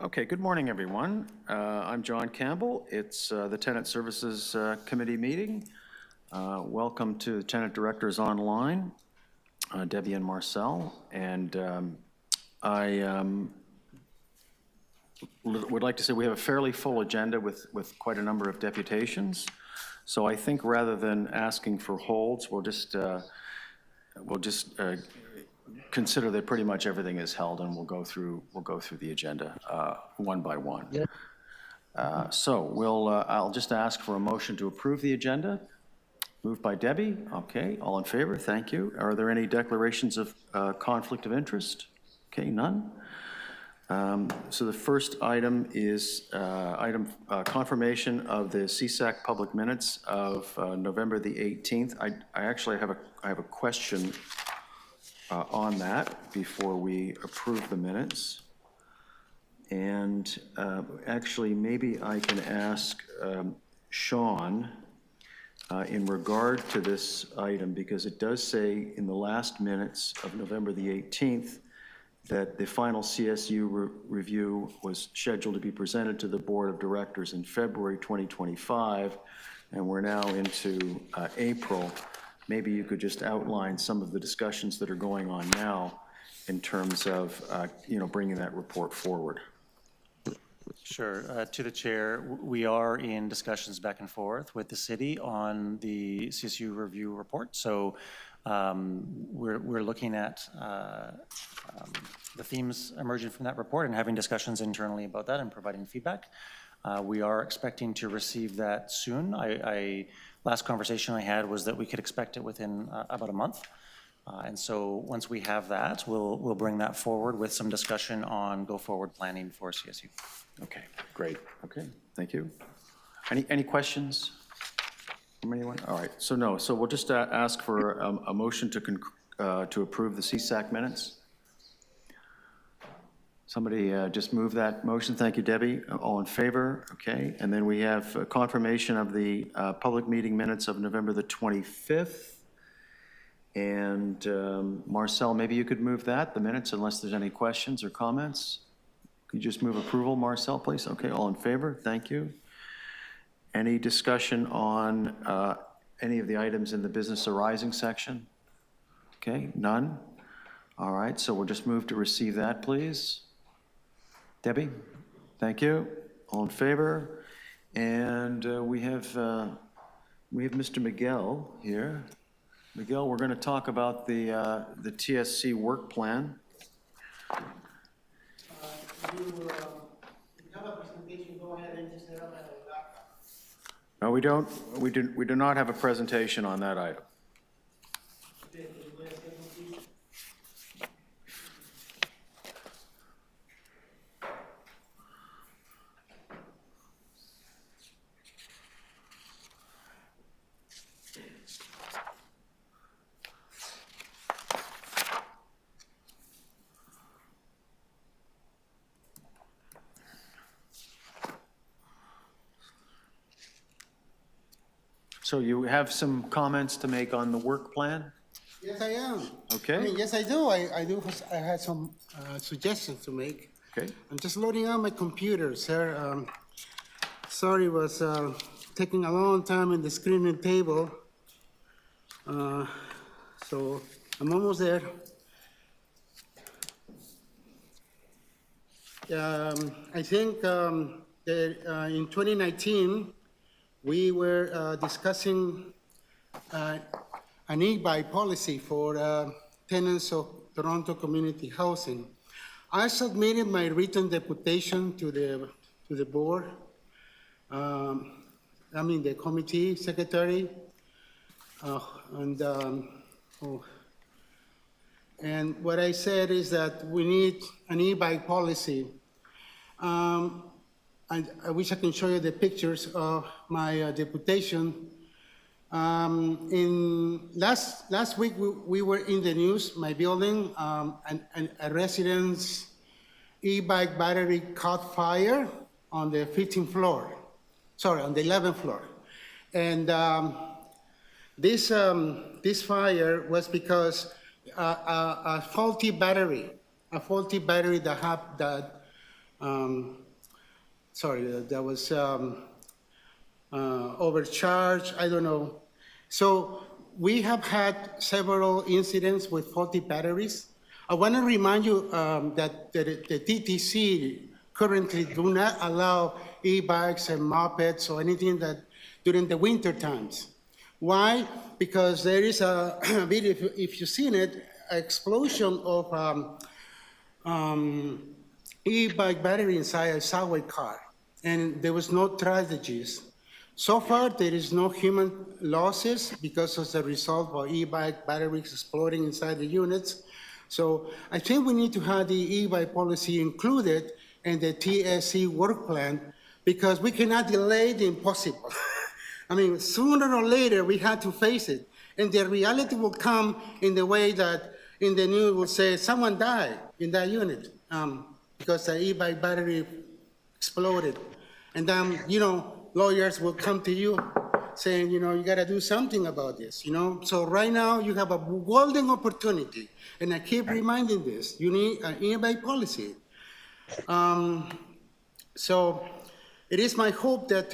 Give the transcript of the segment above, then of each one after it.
Okay, good morning, everyone. I'm John Campbell. It's the Tenant Services Committee meeting. Welcome to the Tenant Directors Online, Debbie and Marcel. And I would like to say we have a fairly full agenda with quite a number of deputations. So I think rather than asking for holds, we'll just consider that pretty much everything is held, and we'll go through the agenda one by one. Yeah. I'll just ask for a motion to approve the agenda. Moved by Debbie. Okay, all in favor? Thank you. Are there any declarations of conflict of interest? Okay, none. So the first item is confirmation of the CSAC public minutes of November the 18th. I actually have a question on that before we approve the minutes. And actually, maybe I can ask Sean in regard to this item, because it does say in the last minutes of November the 18th that the final CSU review was scheduled to be presented to the Board of Directors in February 2025, and we're now into April. Maybe you could just outline some of the discussions that are going on now in terms of, bringing that report forward. Sure. To the chair, we are in discussions back and forth with the city on the CSU review report. So we're looking at the themes emerging from that report and having discussions internally about that and providing feedback. We are expecting to receive that soon. Last conversation I had was that we could expect it within about a month. And so once we have that, we'll bring that forward with some discussion on go-forward planning for CSU. Okay, great. Okay, thank you. Any questions from anyone? All right, so we'll just ask for a motion to approve the CSAC minutes. Somebody just move that motion. Thank you, Debbie. All in favor? Okay. And then we have a confirmation of the public meeting minutes of November the 25th. And Marcel, maybe you could move the minutes, unless there's any questions or comments. Could you just move approval, Marcel, please? Okay, all in favor? Thank you. Any discussion on any of the items in the business arising section? Okay, none. All right, so we'll just move to receive that, please. Debbie, thank you. All in favor? And we have Mr. Miguel here. Miguel, we're going to talk about the TSC work plan. If you have a presentation, go ahead and just set up a laptop. No, we don't. We do not have a presentation on that item. So you have some comments to make on the work plan? Yes, I am. Okay. I mean, yes, I do. I had some suggestions to make. Okay. I'm just loading out my computer, sir. Sorry, it was taking a long time in the screening table. So I'm almost there. I think that in 2019, we were discussing an e-buy policy for tenants of Toronto community housing. I submitted my written deputation to the board. The committee secretary, and what I said is that we need an e-buy policy. I wish I can show you the pictures of my deputation. In last week, we were in the news, my building, a resident's e-bike battery caught fire on the 15th floor. Sorry, on the 11th floor. And this fire was because a faulty battery that Sorry, that was overcharged, I don't know. So we have had several incidents with faulty batteries. I want to remind you that the TTC currently do not allow e-bikes and mopeds or anything that during the winter times. Why? Because there is a video, if you've seen it, explosion of e-bike battery inside a subway car, and there was no tragedies. So far, there is no human losses because of the result of e-bike batteries exploding inside the units. So I think we need to have the e-bike policy included in the TSC work plan because we cannot delay the impossible. I mean, sooner or later, we have to face it. And the reality will come in the way that in the news will say someone died in that unit because the e-bike battery exploded. And then, lawyers will come to you saying, you got to do something about this, So right now, you have a golden opportunity. And I keep reminding this, you need an e-bike policy. So it is my hope that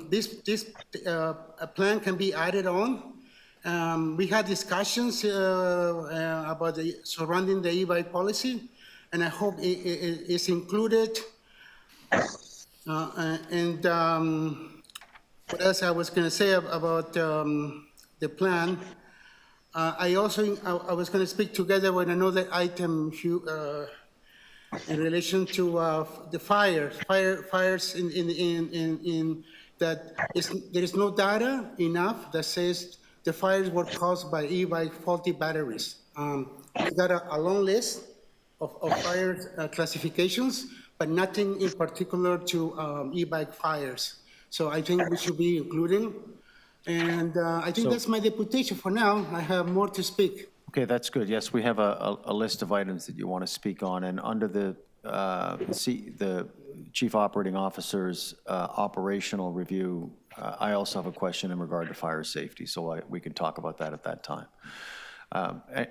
this plan can be added on. We had discussions about surrounding the e-bike policy, and I hope it is included. What else I was going to say about the plan? I was going to speak together with another item in relation to the fires in that there is no data enough that says the fires were caused by e-bike faulty batteries. We got a long list of fire classifications, but nothing in particular to e-bike fires. So I think we should be including. And I think that's my deputation for now. I have more to speak. Okay, that's good. Yes, we have a list of items that you want to speak on, and under the Chief Operating Officer's operational review, I also have a question in regard to fire safety, so we can talk about that at that time.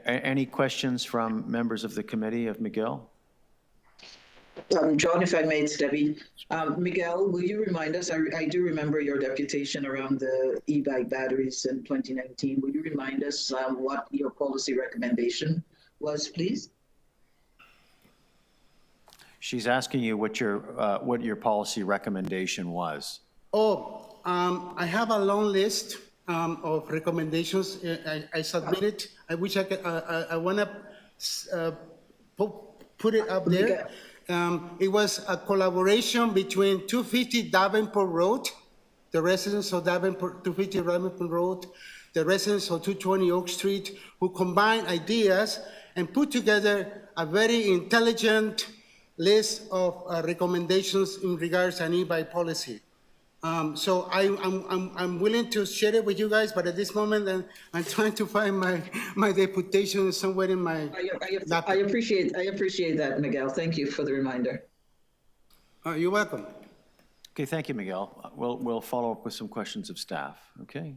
Any questions from members of the committee of Miguel? John, if I may, it's Debbie. Miguel, will you remind us, I do remember your deputation around the e-bike batteries in 2019. Will you remind us what your policy recommendation was, please? She's asking you what your policy recommendation was. I have a long list of recommendations I submitted. I wish I could, I want to put it up there. It was a collaboration between 250 Davenport Road, the residents of 250 Davenport Road, the residents of 220 Oak Street, who combined ideas and put together a very intelligent list of recommendations in regards to an e-bike policy. So I'm willing to share it with you guys, but at this moment, I'm trying to find my deputation somewhere in my laptop. I appreciate that, Miguel. Thank you for the reminder. You're welcome. Okay, thank you, Miguel. We'll follow up with some questions of staff, okay?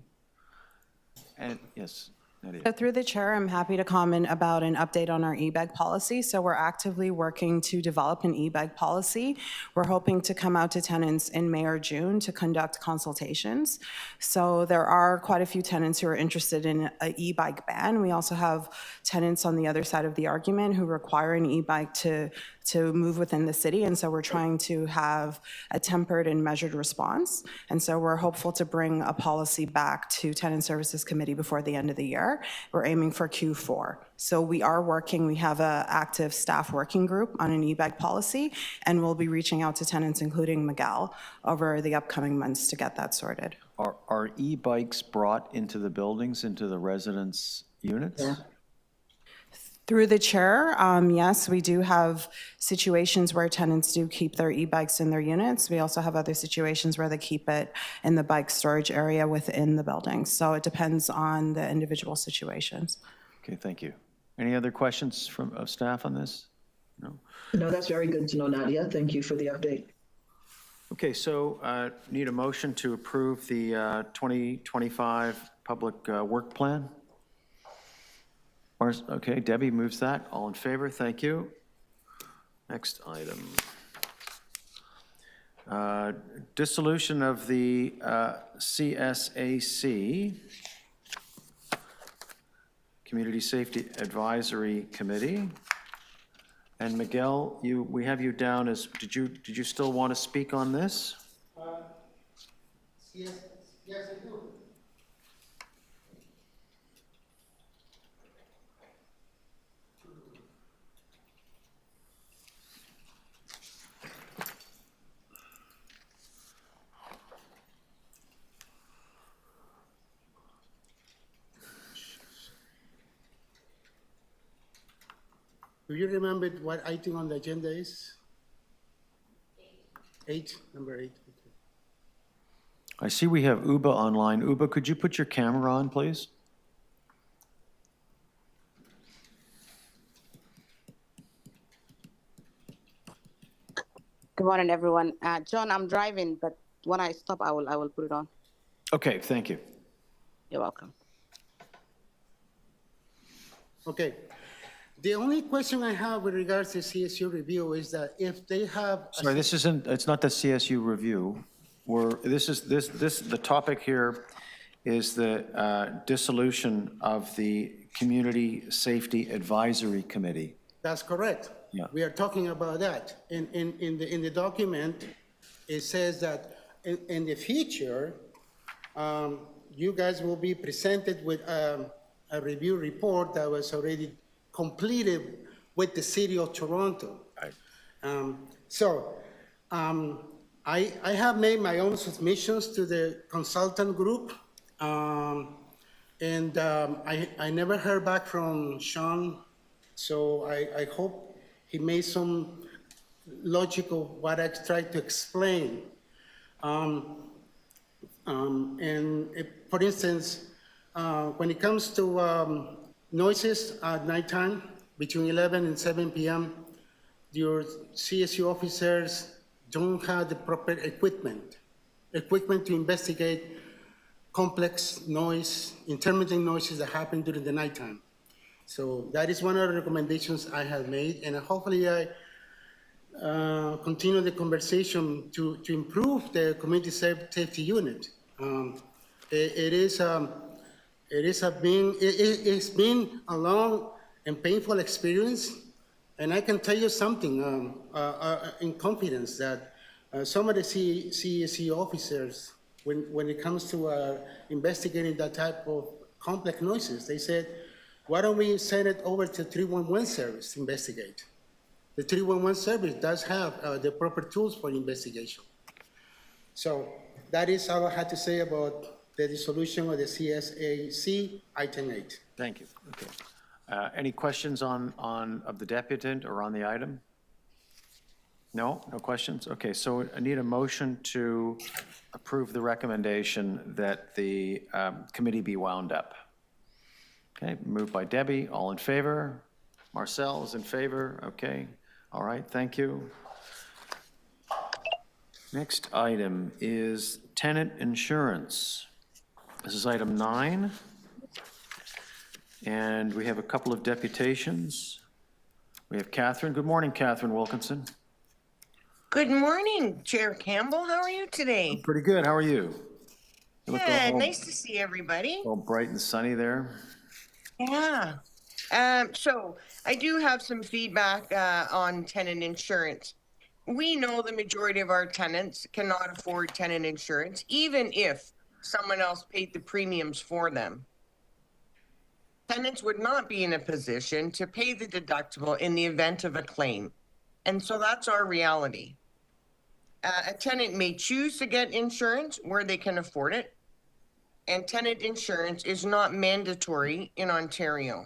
And yes, Nadia. So through the chair, I'm happy to comment about an update on our e-bag policy. So we're actively working to develop an e-bag policy. We're hoping to come out to tenants in May or June to conduct consultations. So there are quite a few tenants who are interested in an e-bike ban. We also have tenants on the other side of the argument who require an e-bike to move within the city, and so we're trying to have a tempered and measured response. And so we're hopeful to bring a policy back to Tenant Services Committee before the end of the year. We're aiming for Q4. So we are working, we have an active staff working group on an e-bag policy, and we'll be reaching out to tenants, including Miguel, over the upcoming months to get that sorted. Are e-bikes brought into the buildings, into the residence units? Yeah. Through the chair, yes, we do have situations where tenants do keep their e-bikes in their units. We also have other situations where they keep it in the bike storage area within the building. So it depends on the individual situations. Okay, thank you. Any other questions of staff on this? No? No, that's very good to know, Nadia. Thank you for the update. Okay, so need a motion to approve the 2025 public work plan? Okay, Debbie moves that. All in favor? Thank you. Next item. Dissolution of the CSAC, Community Safety Advisory Committee. And Miguel, we have you down as, did you still want to speak on this? Yes, yes, I do. Do you remember what item on the agenda is? 8, number 8. Okay. I see we have Uba online. Uba, could you put your camera on, please? Good morning, everyone. John, I'm driving, but when I stop, I will put it on. Okay, thank you. You're welcome. Okay. The only question I have with regards to CSU review is that if they have. Sorry, this isn't, it's not the CSU review. The topic here is the dissolution of the Community Safety Advisory Committee. That's correct. Yeah. We are talking about that. In the document, it says that in the future, you guys will be presented with a review report that was already completed with the city of Toronto. Right. I have made my own submissions to the consultant group, and I never heard back from Sean, so I hope he made some logical what I tried to explain. For instance, when it comes to noises at nighttime between 11 and 7 p.m., your CSU officers don't have the proper equipment to investigate complex noise, intermittent noises that happen during the nighttime. So that is one of the recommendations I have made, and hopefully I continue the conversation to improve the community safety unit. It's been a long and painful experience, and I can tell you something in confidence that some of the CSC officers, when it comes to investigating that type of complex noises, they said, why don't we send it over to 311 service to investigate? The 311 service does have the proper tools for investigation. So that is all I had to say about the dissolution of the CSAC, item 8. Thank you. Okay. Any questions of the deputant or on the item? No questions? Okay, so I need a motion to approve the recommendation that the committee be wound up. Okay, moved by Debbie, all in favor? Marcel is in favor, okay. All right, thank you. Next item is tenant insurance. This is item 9. And we have a couple of deputations. We have Catherine. Good morning, Catherine Wilkinson. Good morning, Chair Campbell. How are you today? Pretty good. How are you? You look Good. all, Nice to see everybody. all bright and sunny there. Yeah. So I do have some feedback on tenant insurance. We know the majority of our tenants cannot afford tenant insurance, even if someone else paid the premiums for them. Tenants would not be in a position to pay the deductible in the event of a claim. And so that's our reality. A tenant may choose to get insurance where they can afford it, and tenant insurance is not mandatory in Ontario.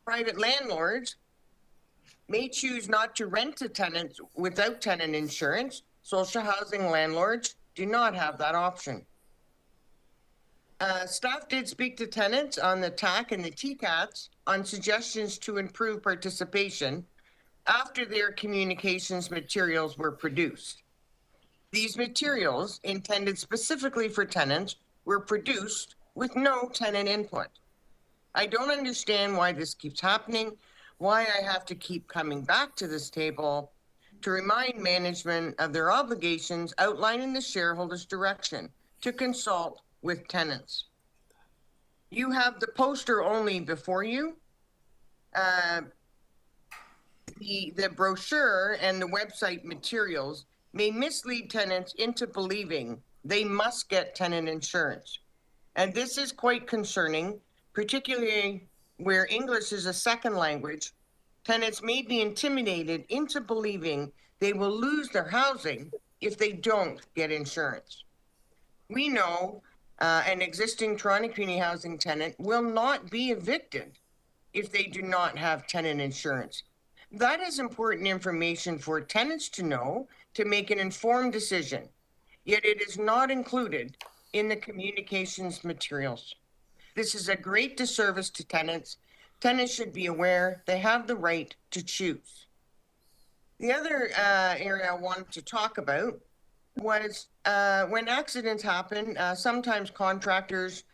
Private landlords may choose not to rent to tenants without tenant insurance. Social housing landlords do not have that option. Staff did speak to tenants on the TAC and the TCATs on suggestions to improve participation after their communications materials were produced. These materials, intended specifically for tenants, were produced with no tenant input. I don't understand why this keeps happening, why I have to keep coming back to this table to remind management of their obligations outlined in the shareholders' direction to consult with tenants. You have the poster only before you. The brochure and the website materials may mislead tenants into believing they must get tenant insurance. And this is quite concerning, particularly where English is a second language. Tenants may be intimidated into believing they will lose their housing if they don't get insurance. We know an existing Toronto Community Housing tenant will not be evicted if they do not have tenant insurance. That is important information for tenants to know to make an informed decision, yet it is not included in the communications materials. This is a great disservice to tenants. Tenants should be aware they have the right to choose. The other area I wanted to talk about was when accidents happen, sometimes contractors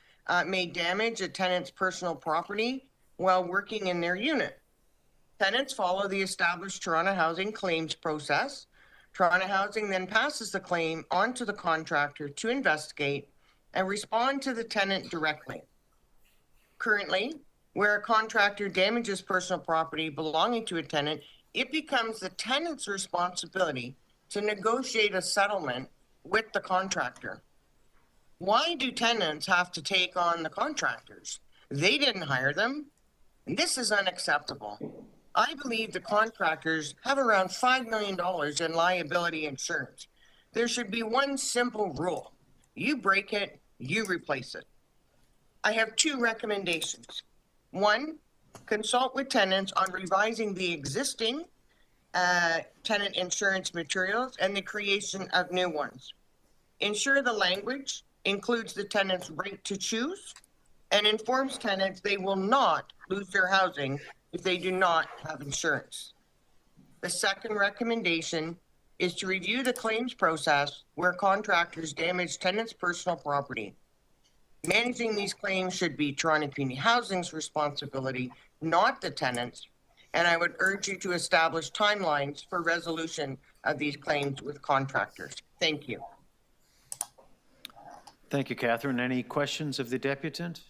may damage a tenant's personal property while working in their unit. Tenants follow the established Toronto Housing claims process. Toronto Housing then passes the claim on to the contractor to investigate and respond to the tenant directly. Currently, where a contractor damages personal property belonging to a tenant, it becomes the tenant's responsibility to negotiate a settlement with the contractor. Why do tenants have to take on the contractors? They didn't hire them, and this is unacceptable. I believe the contractors have around $5 million in liability insurance. There should be one simple rule. You break it, you replace it. I have two recommendations. One, consult with tenants on revising the existing tenant insurance materials and the creation of new ones. Ensure the language includes the tenant's right to choose and informs tenants they will not lose their housing if they do not have insurance. The second recommendation is to review the claims process where contractors damage tenants' personal property. Managing these claims should be Toronto Community Housing's responsibility, not the tenants, and I would urge you to establish timelines for resolution of these claims with contractors. Thank you. Thank you, Catherine. Any questions of the deputant?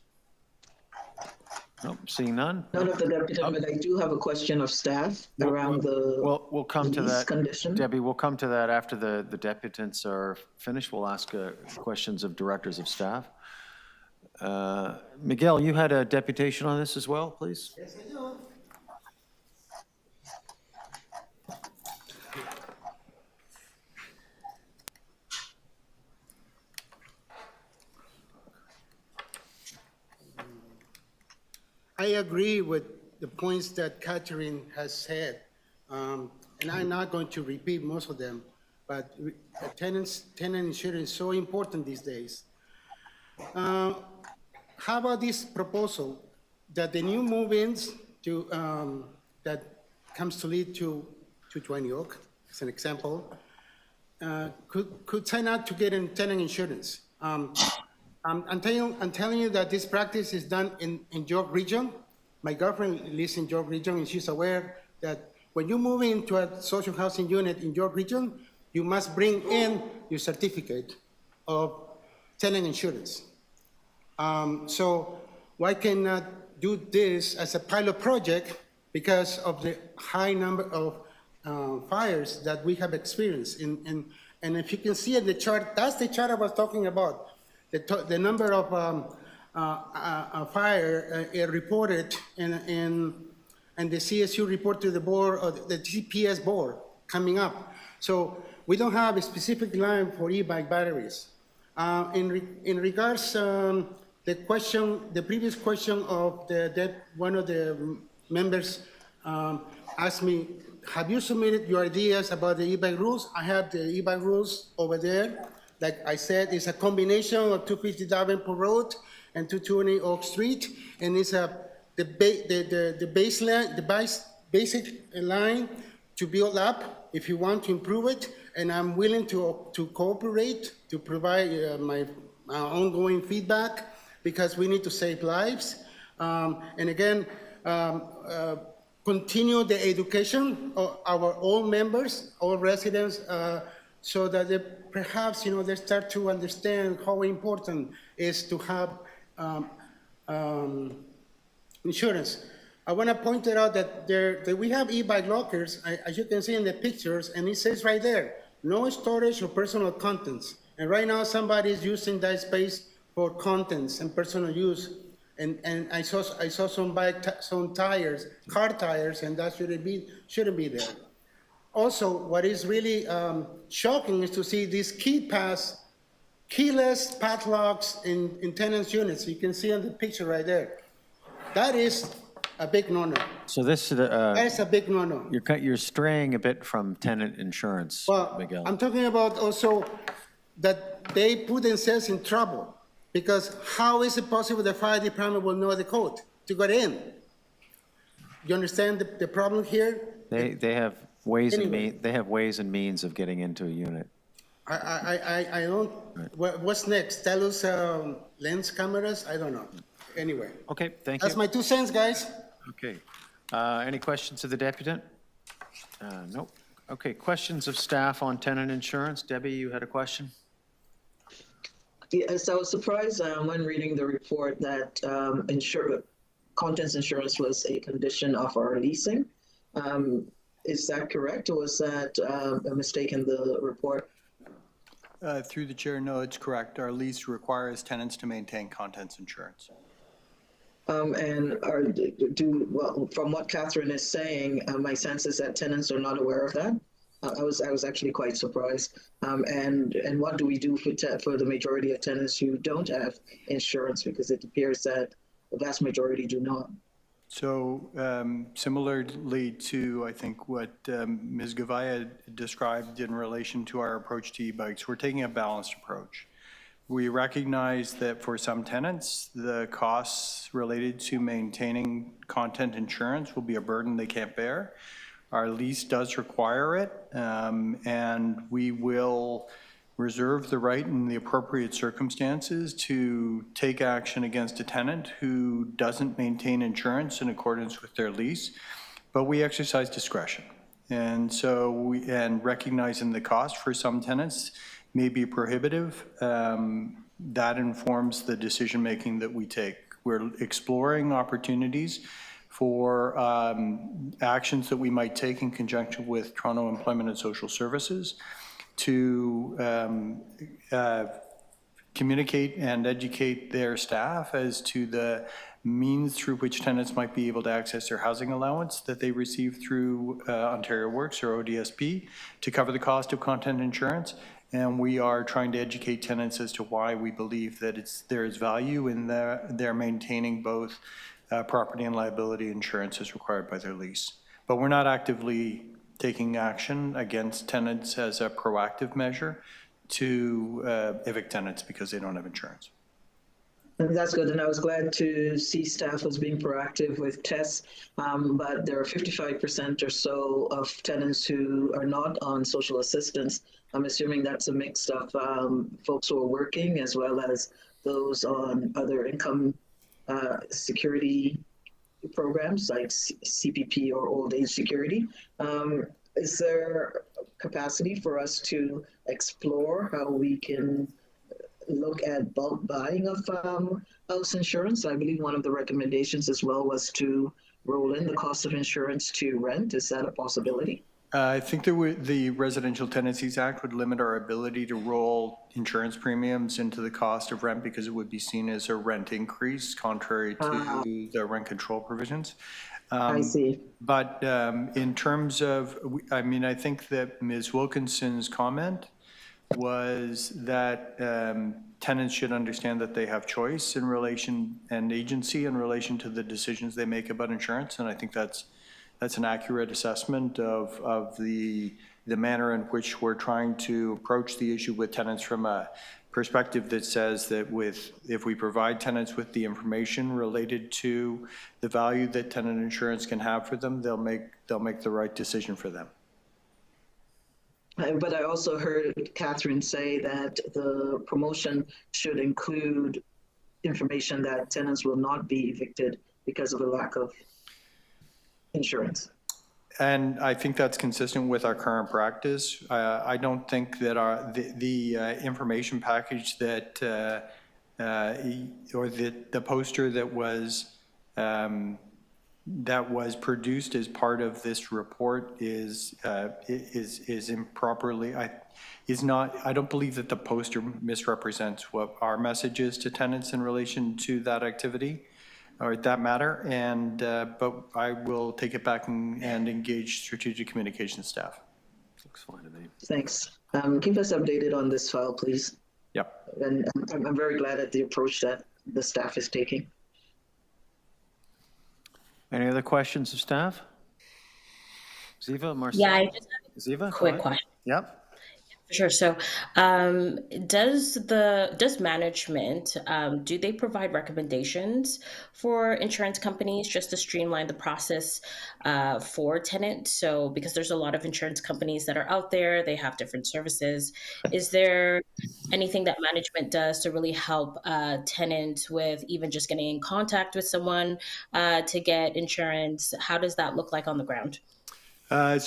Nope, seeing none. None of the deputant, but I do have a question of staff around the We'll come to lease that. condition. Debbie, we'll come to that after the deputants are finished. We'll ask questions of directors of staff. Miguel, you had a deputation on this as well, please? Yes, I do. I agree with the points that Catherine has said, and I'm not going to repeat most of them, but tenant insurance is so important these days. How about this proposal that the new move-ins to that comes to lead to 20 Oak, as an example, could sign up to get tenant insurance? I'm telling you that this practice is done in York Region. My girlfriend lives in York Region, and she's aware that when you move into a social housing unit in York Region, you must bring in your certificate of tenant insurance. So why cannot do this as a pilot project because of the high number of fires that we have experienced? And if you can see in the chart, that's the chart I was talking about. The number of fire reported and the CSU report to the board, or the GPS board coming up. So we don't have a specific line for e-bike batteries. In regards the question, the previous question of one of the members asked me, have you submitted your ideas about the e-bike rules? I have the e-bike rules over there. Like I said, it's a combination of 250 Davenport Road and 220 Oak Street, and it's the basic line to build up if you want to improve it, and I'm willing to cooperate, to provide my ongoing feedback, because we need to save lives. And again, continue the education of our all members, all residents, so that they perhaps, they start to understand how important it is to have insurance. I want to point it out that we have e-bike lockers, as you can see in the pictures, and it says right there, no storage of personal contents. And right now, somebody is using that space for contents and personal use. And I saw some tires, car tires, and that shouldn't be there. Also, what is really shocking is to see these keyless padlocks in tenants' units. You can see on the picture right there. That is a big no-no. So this, That's a big no-no. you're straying a bit from tenant insurance, Well, Miguel. I'm talking about also that they put themselves in trouble, because how is it possible the fire department will know the code to get in? You understand the problem here? They have ways Anyway. they have ways and means of getting into a unit. I don't, what's next? Tell us lens cameras? I don't know. Anyway, Okay, thank that's you. my 2 cents, guys. Okay. Any questions of the deputant? Nope. Okay, questions of staff on tenant insurance? Debbie, you had a question? Yes, I was surprised when reading the report that contents insurance was a condition of our leasing. Is that correct, or was that a mistake in the report? Through the chair, no, it's correct. Our lease requires tenants to maintain contents insurance. And from what Catherine is saying, my sense is that tenants are not aware of that. I was actually quite surprised. And what do we do for the majority of tenants who don't have insurance? Because it appears that the vast majority do not. So similarly to, I think, what Ms. Gavaya described in relation to our approach to e-bikes, we're taking a balanced approach. We recognize that for some tenants, the costs related to maintaining content insurance will be a burden they can't bear. Our lease does require it, and we will reserve the right in the appropriate circumstances to take action against a tenant who doesn't maintain insurance in accordance with their lease, but we exercise discretion. And so and recognizing the cost for some tenants may be prohibitive, that informs the decision-making that we take. We're exploring opportunities for actions that we might take in conjunction with Toronto Employment and Social Services to communicate and educate their staff as to the means through which tenants might be able to access their housing allowance that they receive through Ontario Works or ODSP to cover the cost of content insurance. And we are trying to educate tenants as to why we believe that there is value in their maintaining both property and liability insurance as required by their lease. But we're not actively taking action against tenants as a proactive measure to evict tenants because they don't have insurance. That's good, and I was glad to see staff was being proactive with tests, but there are 55% or so of tenants who are not on social assistance. I'm assuming that's a mix of folks who are working as well as those on other income security programs like CPP or old age security. Is there capacity for us to explore how we can look at bulk buying of house insurance? I believe one of the recommendations as well was to roll in the cost of insurance to rent. Is that a possibility? I think the Residential Tenancies Act would limit our ability to roll insurance premiums into the cost of rent because it would be seen as a rent increase contrary to the rent control provisions. I see. But in terms of, I mean, I think that Ms. Wilkinson's comment was that tenants should understand that they have choice in relation and agency in relation to the decisions they make about insurance. And I think that's an accurate assessment of the manner in which we're trying to approach the issue with tenants from a perspective that says that if we provide tenants with the information related to the value that tenant insurance can have for them, they'll make the right decision for them. But I also heard Catherine say that the promotion should include information that tenants will not be evicted because of a lack of. insurance. And I think that's consistent with our current practice. I don't think that the information package that, or the poster that was produced as part of this report is improperly, I don't believe that the poster misrepresents what our message is to tenants in relation to that activity or that matter, but I will take it back and engage strategic communications staff. Looks fine to me. Thanks. Keep us updated on this file, please. Yep. And I'm very glad at the approach that the staff is taking. Any other questions of staff? Ziva, Marcel? Yeah, I just have Ziva, a quick question. Yep. Sure. So, does management do they provide recommendations for insurance companies just to streamline the process for tenants? So, because there's a lot of insurance companies that are out there, they have different services. Is there anything that management does to really help tenants with even just getting in contact with someone to get insurance? How does that look like on the ground? I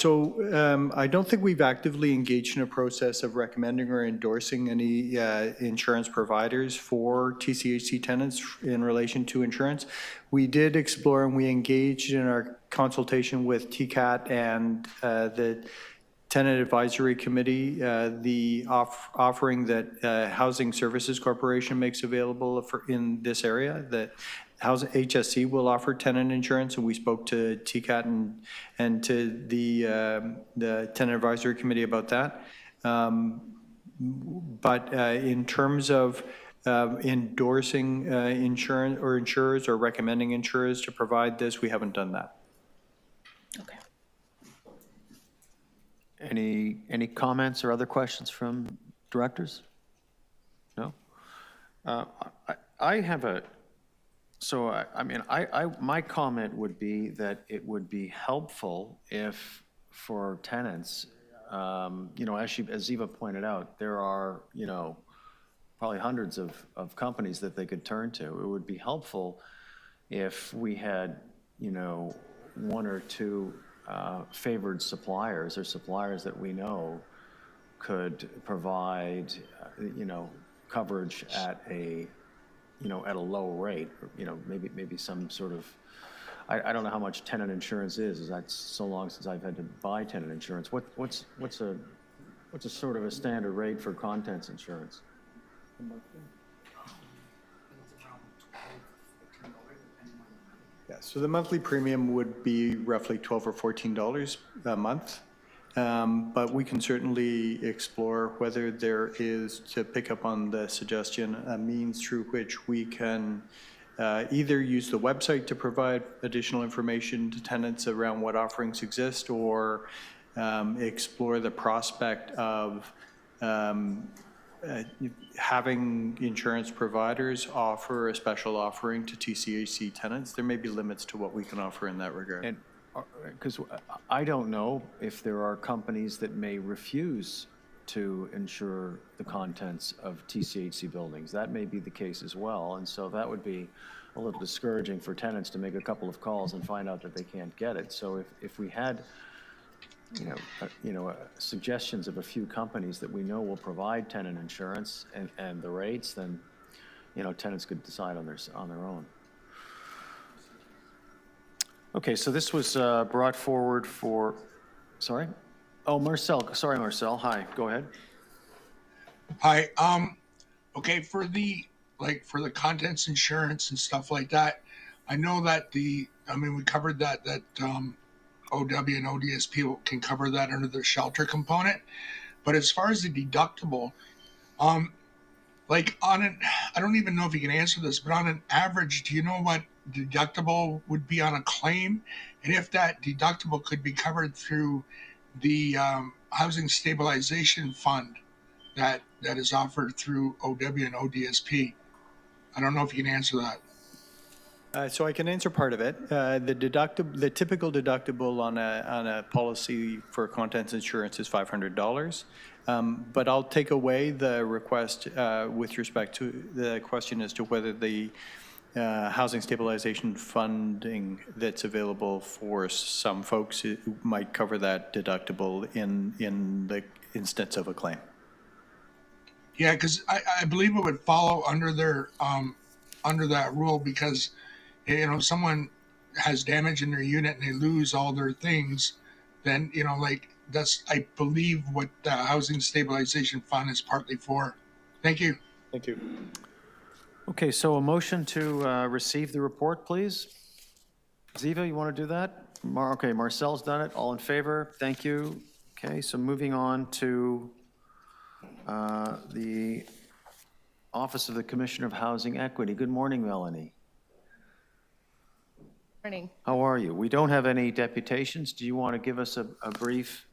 don't think we've actively engaged in a process of recommending or endorsing any insurance providers for TCHC tenants in relation to insurance. We did explore and we engaged in our consultation with TCAT and the Tenant Advisory Committee, the offering that Housing Services Corporation makes available in this area, that HSC will offer tenant insurance, and we spoke to TCAT and to the Tenant Advisory Committee about that. But in terms of endorsing insurance or insurers or recommending insurers to provide this, we haven't done that. Okay. Any comments or other questions from directors? No? I have a, so I mean, my comment would be that it would be helpful if for tenants, you know, as Ziva pointed out, there are, you know, probably hundreds of companies that they could turn to. It would be helpful if we had, you know, one or two favored suppliers or suppliers that we know could provide, you know, coverage at a, you know, at a low rate, or, you know, maybe some sort of, I don't know how much tenant insurance is. That's so long since I've had to buy tenant insurance. What's a sort of a standard rate for contents insurance? Yeah, so the monthly premium would be roughly $12 or $14 a month. But we can certainly explore whether there is, to pick up on the suggestion, a means through which we can either use the website to provide additional information to tenants around what offerings exist, or explore the prospect of having insurance providers offer a special offering to TCHC tenants. There may be limits to what we can offer in that regard. And because I don't know if there are companies that may refuse to insure the contents of TCHC buildings. That may be the case as well, and so that would be a little discouraging for tenants to make a couple of calls and find out that they can't get it. So if we had, suggestions of a few companies that we know will provide tenant insurance and the rates, then, you know, tenants could decide on their own. Okay, so this was brought forward for, sorry? Oh, Marcel, sorry, Marcel, hi, go ahead. Hi, okay, for the contents insurance and stuff like that, I know that we covered that OW and ODSP can cover that under the shelter component. But as far as the deductible, I don't even know if you can answer this, but on an average, do you know what deductible would be on a claim? And if that deductible could be covered through the Housing Stabilization Fund that is offered through OW and ODSP? I don't know if you can answer that. So I can answer part of it. The typical deductible on a policy for contents insurance is $500. But I'll take away the request with respect to the question as to whether the housing stabilization funding that's available for some folks who might cover that deductible in the instance of a claim. Yeah, because I believe it would follow under their under that rule because someone has damage in their unit and they lose all their things, then like that's I believe what the housing stabilization fund is partly for. Thank you. Thank you. Okay, so a motion to receive the report, please. Ziva, you want to do that? Okay, Marcel's done it. All in favor? Thank you. Okay, so moving on to the Office of the Commissioner of Housing Equity. Good morning, Melanie. Morning. How are you? We don't have any deputations. Do you want to give us a brief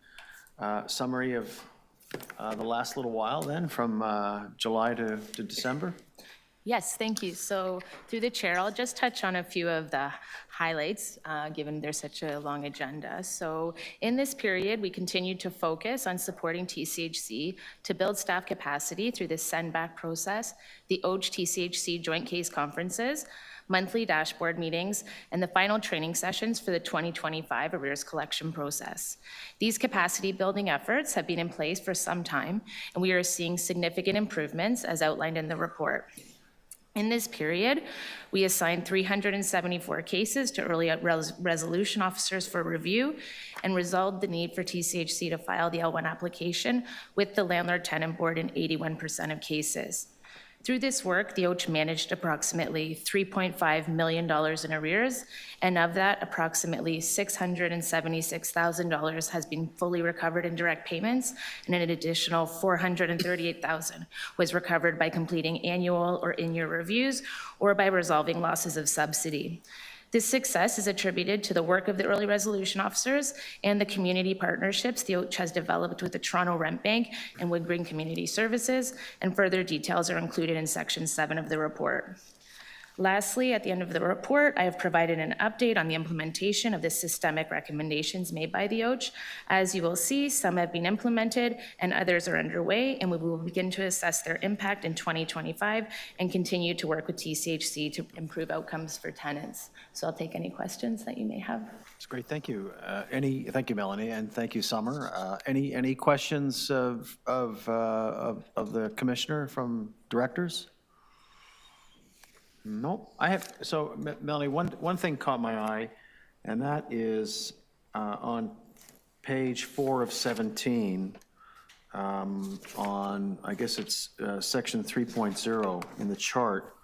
summary of the last little while then, from July to December? Yes, thank you. So through the chair, I'll just touch on a few of the highlights, given there's such a long agenda. So in this period, we continued to focus on supporting TCHC to build staff capacity through the send-back process, the OACH TCHC joint case conferences, monthly dashboard meetings, and the final training sessions for the 2025 arrears collection process. These capacity building efforts have been in place for some time, and we are seeing significant improvements as outlined in the report. In this period, we assigned 374 cases to early resolution officers for review and resolved the need for TCHC to file the L1 application with the landlord-tenant board in 81% of cases. Through this work, the OACH managed approximately $3.5 million in arrears, and of that, approximately $676,000 has been fully recovered in direct payments, and an additional $438,000 was recovered by completing annual or in-year reviews or by resolving losses of subsidy. This success is attributed to the work of the early resolution officers and the community partnerships the OACH has developed with the Toronto Rent Bank and Wood Green Community Services, and further details are included in Section 7 of the report. Lastly, at the end of the report, I have provided an update on the implementation of the systemic recommendations made by the OACH. As you will see, some have been implemented and others are underway, and we will begin to assess their impact in 2025 and continue to work with TCHC to improve outcomes for tenants. So I'll take any questions that you may have. That's great, thank you. Thank you, Melanie, and thank you, Summer. Any questions of the commissioner from directors? No, so Melanie, one thing caught my eye, and that is on page 4 of 17, on, I guess it's section 3.0 in the chart,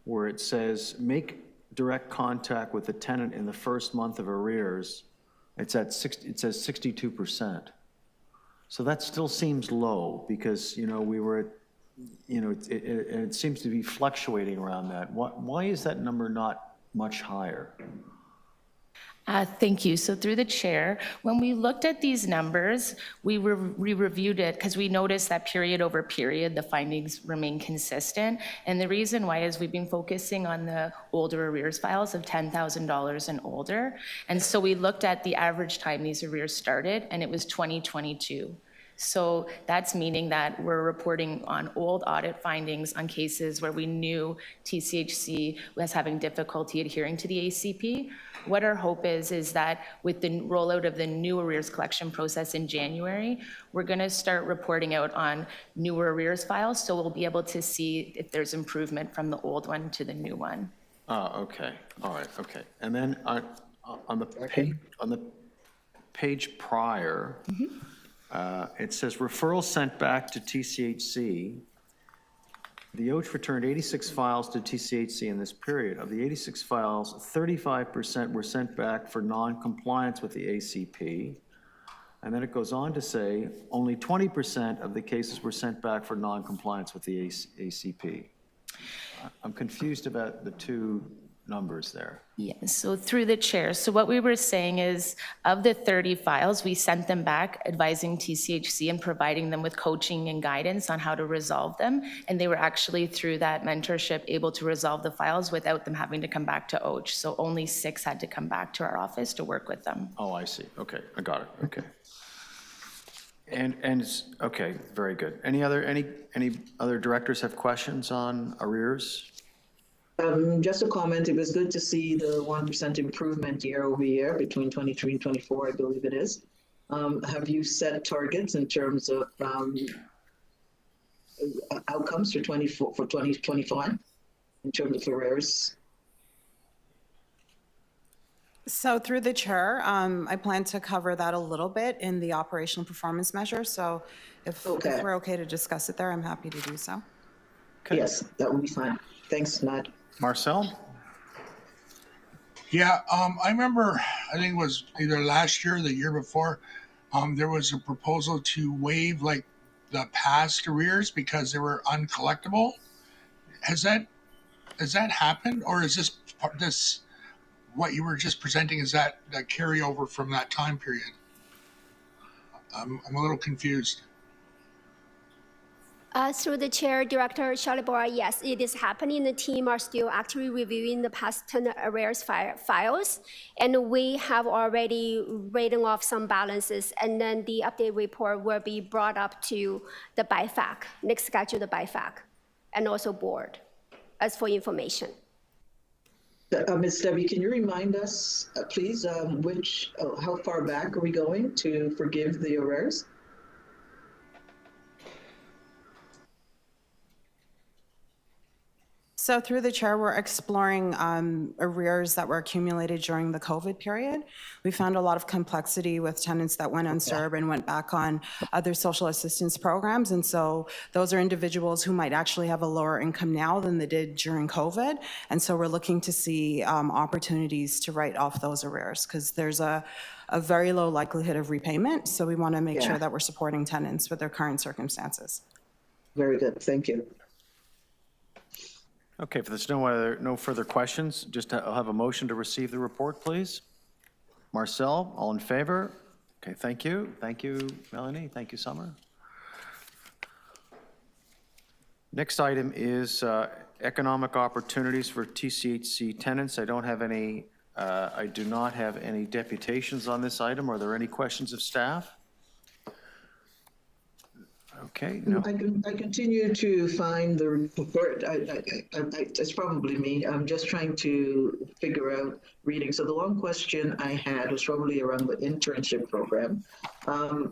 where it says, make direct contact with the tenant in the first month of arrears. It says 62%. So that still seems low, because, we were at, it seems to be fluctuating around that. Why is that number not much higher? Thank you. So through the chair, when we looked at these numbers, we reviewed it because we noticed that period over period, the findings remain consistent. And the reason why is we've been focusing on the older arrears files of $10,000 and older. And so we looked at the average time these arrears started, and it was 2022. So that's meaning that we're reporting on old audit findings on cases where we knew TCHC was having difficulty adhering to the ACP. What our hope is that with the rollout of the new arrears collection process in January, we're going to start reporting out on newer arrears files, so we'll be able to see if there's improvement from the old one to the new one. Okay, all right, okay. And then on the page prior, it says referral sent back to TCHC. The OACH returned 86 files to TCHC in this period. Of the 86 files, 35% were sent back for non-compliance with the ACP. And then it goes on to say only 20% of the cases were sent back for non-compliance with the ACP. I'm confused about the two numbers there. Yes, so through the chair. So what we were saying is of the 30 files, we sent them back advising TCHC and providing them with coaching and guidance on how to resolve them. And they were actually through that mentorship able to resolve the files without them having to come back to OACH. So only 6 had to come back to our office to work with them. Oh, I see. Okay, I got it. Okay. And okay, very good. Any other directors have questions on arrears? Just a comment, it was good to see the 1% improvement year over year between 23 and 24, I believe it is. Have you set targets in terms of outcomes for 2025 in terms of arrears? So through the chair, I plan to cover that a little bit in the operational performance measure. So if we're okay to discuss it there, I'm happy to do so. Okay. Yes, that would be fine. Thanks, Matt. Marcel? Yeah, I remember, I think it was either last year or the year before, there was a proposal to waive like the past arrears because they were uncollectible. Has that happened, or is this what you were just presenting? Is that carryover from that time period? I'm a little confused. Through the chair, Director Shalibora, yes, it is happening. The team are still actually reviewing the past tenant arrears files, and we have already written off some balances, and then the update report will be brought up to the BIFAC, next schedule the BIFAC, and also board, as for information. Ms. Debbie, can you remind us, please, how far back are we going to forgive the arrears? So through the chair, we're exploring arrears that were accumulated during the COVID period. We found a lot of complexity with tenants that went unserved and went back on other social assistance programs. And so those are individuals who might actually have a lower income now than they did during COVID. And so we're looking to see opportunities to write off those arrears because there's a very low likelihood of repayment. So we want to make sure that we're supporting tenants with their current circumstances. Very good, thank you. Okay, if there's no further questions, I'll have a motion to receive the report, please. Marcel, all in favor? Okay, thank you. Thank you, Melanie. Thank you, Summer. Next item is economic opportunities for TCHC tenants. I do not have any deputations on this item. Are there any questions of staff? Okay, no. I continue to find the report. It's probably me. I'm just trying to figure out reading. So the long question I had was probably around the internship program.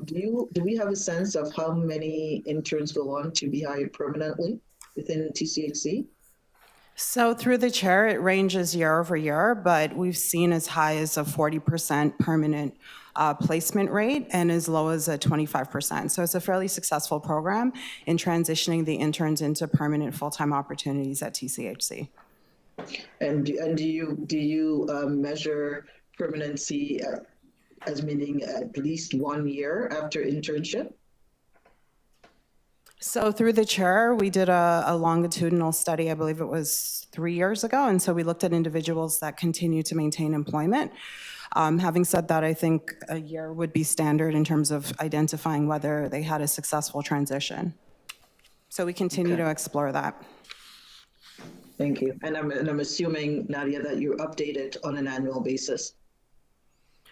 Do we have a sense of how many interns go on to be hired permanently within TCHC? So through the chair, it ranges year over year, but we've seen as high as a 40% permanent placement rate and as low as a 25%. So it's a fairly successful program in transitioning the interns into permanent full-time opportunities at TCHC. And do you measure permanency as meaning at least 1 year after internship? So through the chair, we did a longitudinal study, I believe it was 3 years ago, and so we looked at individuals that continue to maintain employment. Having said that, I think a year would be standard in terms of identifying whether they had a successful transition. So we continue to explore that. Thank you. And I'm assuming, Nadia, that you update it on an annual basis.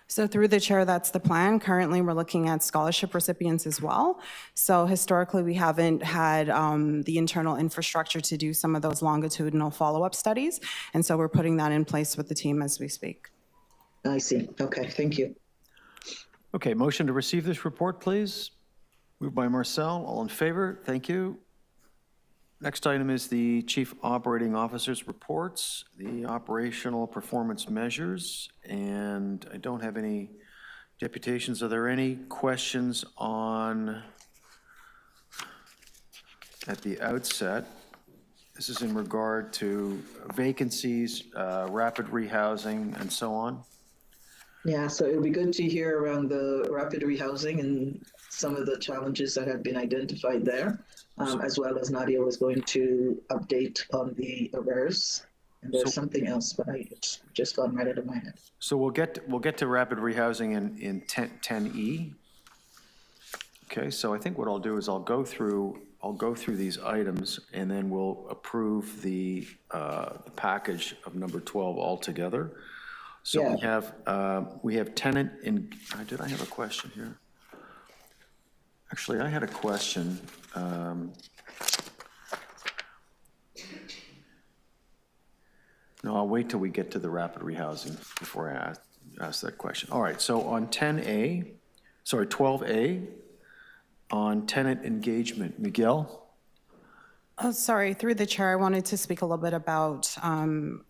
So through the chair, that's the plan. Currently, we're looking at scholarship recipients as well. So historically, we haven't had the internal infrastructure to do some of those longitudinal follow-up studies. And so we're putting that in place with the team as we speak. I see. Okay, thank you. Okay, motion to receive this report, please. Moved by Marcel, all in favor, thank you. Next item is the Chief Operating Officer's reports, the operational performance measures, and I don't have any deputations. Are there any questions at the outset? This is in regard to vacancies, rapid rehousing, and so on. Yeah, so it would be good to hear around the rapid rehousing and some of the challenges that have been identified there, as well as Nadia was going to update on the arrears. And there's something else, but it's just gone right out of my head. So we'll get to rapid rehousing in 10E. Okay, so I think what I'll do is I'll go through these items and then we'll approve the package of number 12 altogether. So we have tenant in, did I have a question here? Actually, I had a question. No, I'll wait till we get to the rapid rehousing before I ask that question. All right, so on 12A, on tenant engagement, Miguel? Oh, sorry, through the chair, I wanted to speak a little bit about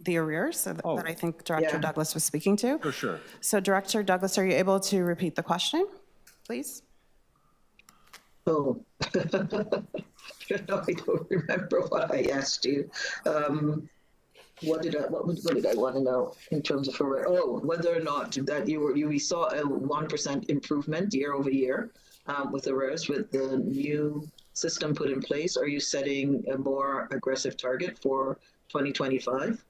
the arrears that I think Director Douglas was speaking to. For sure. So Director Douglas, are you able to repeat the question, please? Oh, I don't remember what I asked you. What did I want to know in terms of whether or not that we saw a 1% improvement year over year with arrears with the new system put in place. Are you setting a more aggressive target for 2025?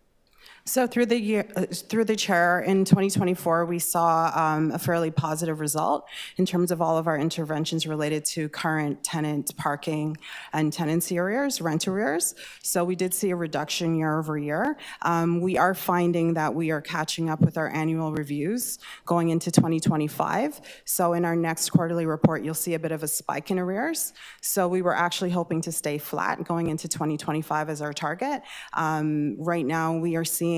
So through the chair, in 2024, we saw a fairly positive result in terms of all of our interventions related to current tenant parking and tenancy arrears, rent arrears. So we did see a reduction year over year. We are finding that we are catching up with our annual reviews going into 2025. So in our next quarterly report, you'll see a bit of a spike in arrears. So we were actually hoping to stay flat going into 2025 as our target. Right now, we are seeing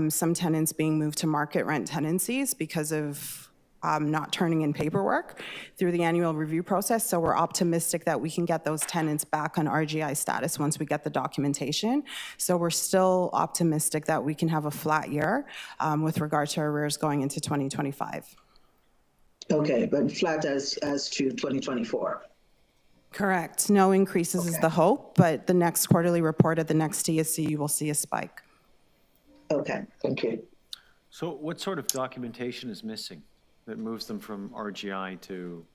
some tenants being moved to market rent tenancies because of not turning in paperwork through the annual review process. So we're optimistic that we can get those tenants back on RGI status once we get the documentation. So we're still optimistic that we can have a flat year with regard to arrears going into 2025. Okay, but flat as to 2024. Correct. No increases is the hope, but the next quarterly report at the next TSC, you will see a spike. Okay, thank you. So what sort of documentation is missing that moves them from RGI to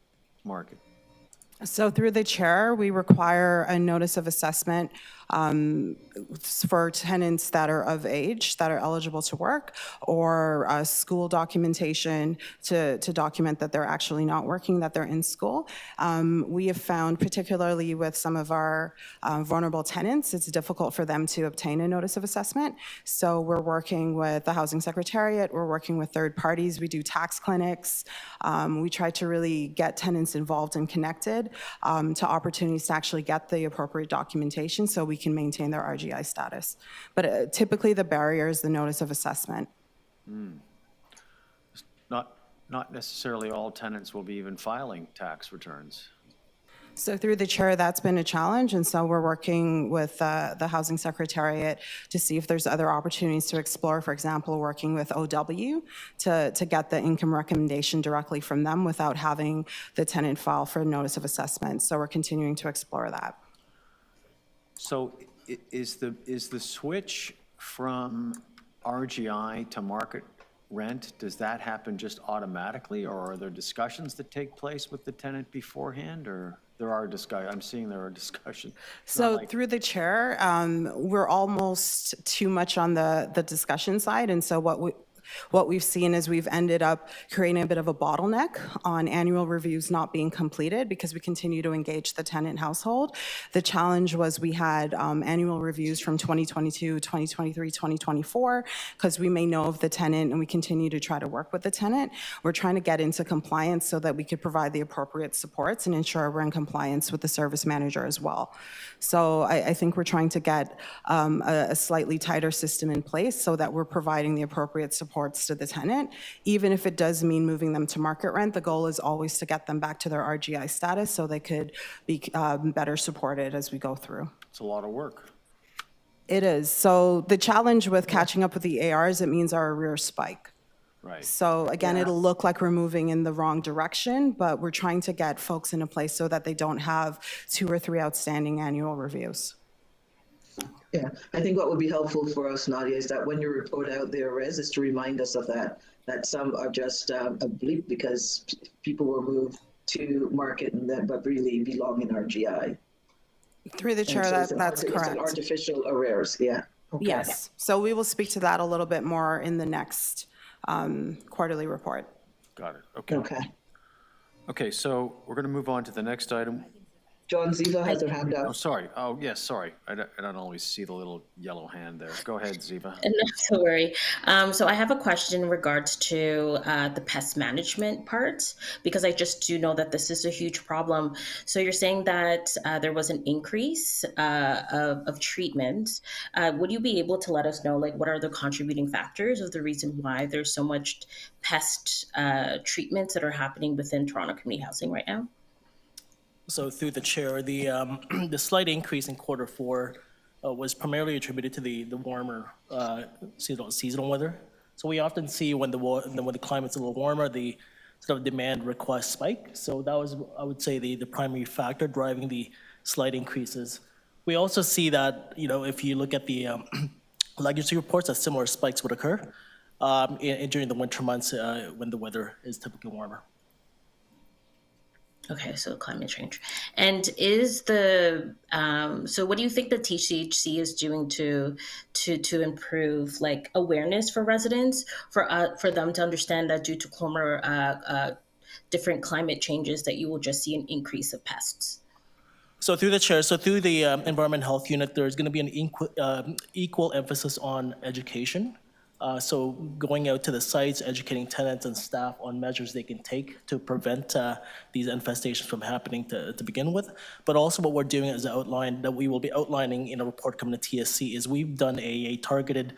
market? So through the chair, we require a notice of assessment for tenants that are of age, that are eligible to work, or school documentation to document that they're actually not working, that they're in school. We have found, particularly with some of our vulnerable tenants, it's difficult for them to obtain a notice of assessment. So we're working with the Housing Secretariat, we're working with third parties, we do tax clinics. We try to really get tenants involved and connected to opportunities to actually get the appropriate documentation so we can maintain their RGI status. But typically the barrier is the notice of assessment. Not necessarily all tenants will be even filing tax returns. So through the chair, that's been a challenge, and so we're working with the Housing Secretariat to see if there's other opportunities to explore, for example, working with OW to get the income recommendation directly from them without having the tenant file for a notice of assessment. So we're continuing to explore that. So is the switch from RGI to market rent, does that happen just automatically, or are there discussions that take place with the tenant beforehand, or there are discussions? I'm seeing there are discussions. So through the chair, we're almost too much on the discussion side, and so what we've seen is we've ended up creating a bit of a bottleneck on annual reviews not being completed because we continue to engage the tenant household. The challenge was we had annual reviews from 2022, 2023, 2024, because we may know of the tenant and we continue to try to work with the tenant. We're trying to get into compliance so that we could provide the appropriate supports and ensure we're in compliance with the service manager as well. So I think we're trying to get a slightly tighter system in place so that we're providing the appropriate supports to the tenant. Even if it does mean moving them to market rent, the goal is always to get them back to their RGI status so they could be better supported as we go through. It's a lot of work. It is. So the challenge with catching up with the ARs, it means our arrears spike. Right. So again, it'll look like we're moving in the wrong direction, but we're trying to get folks in a place so that they don't have 2 or 3 outstanding annual reviews. Yeah, I think what would be helpful for us, Nadia, is that when you report out the arrears, is to remind us of that some are just a bleep because people were moved to market and then but really belong in RGI. Through the chair, So that's correct. It's an artificial arrears, yeah. Okay. Yes, so we will speak to that a little bit more in the next quarterly report. Got it. Okay. Okay. Okay, so we're going to move on to the next item. John Ziva has her hand Oh, up. sorry. Oh, yes, sorry. I don't always see the little yellow hand there. Go ahead, Ziva. Not to worry. So I have a question in regards to the pest management part, because I just do know that this is a huge problem. So you're saying that there was an increase of treatment. Would you be able to let us know, like, what are the contributing factors of the reason why there's so much pest treatments that are happening within Toronto Community Housing right now? So through the chair, the the slight increase in Q4 was primarily attributed to the warmer seasonal weather. So we often see when the climate's a little warmer, the sort of demand request spike. So that was, I would say, the primary factor driving the slight increases. We also see that, if you look at the legacy reports, that similar spikes would occur during the winter months when the weather is typically warmer. Okay, so climate change. And is the so what do you think the TCHC is doing to improve like awareness for residents for them to understand that due to different climate changes that you will just see an increase of pests? So through the chair, through the Environment Health Unit, there's going to be an equal emphasis on education. So going out to the sites, educating tenants and staff on measures they can take to prevent these infestations from happening to begin with. But also what we're doing as outlined, that we will be outlining in a report coming to TSC, is we've done a targeted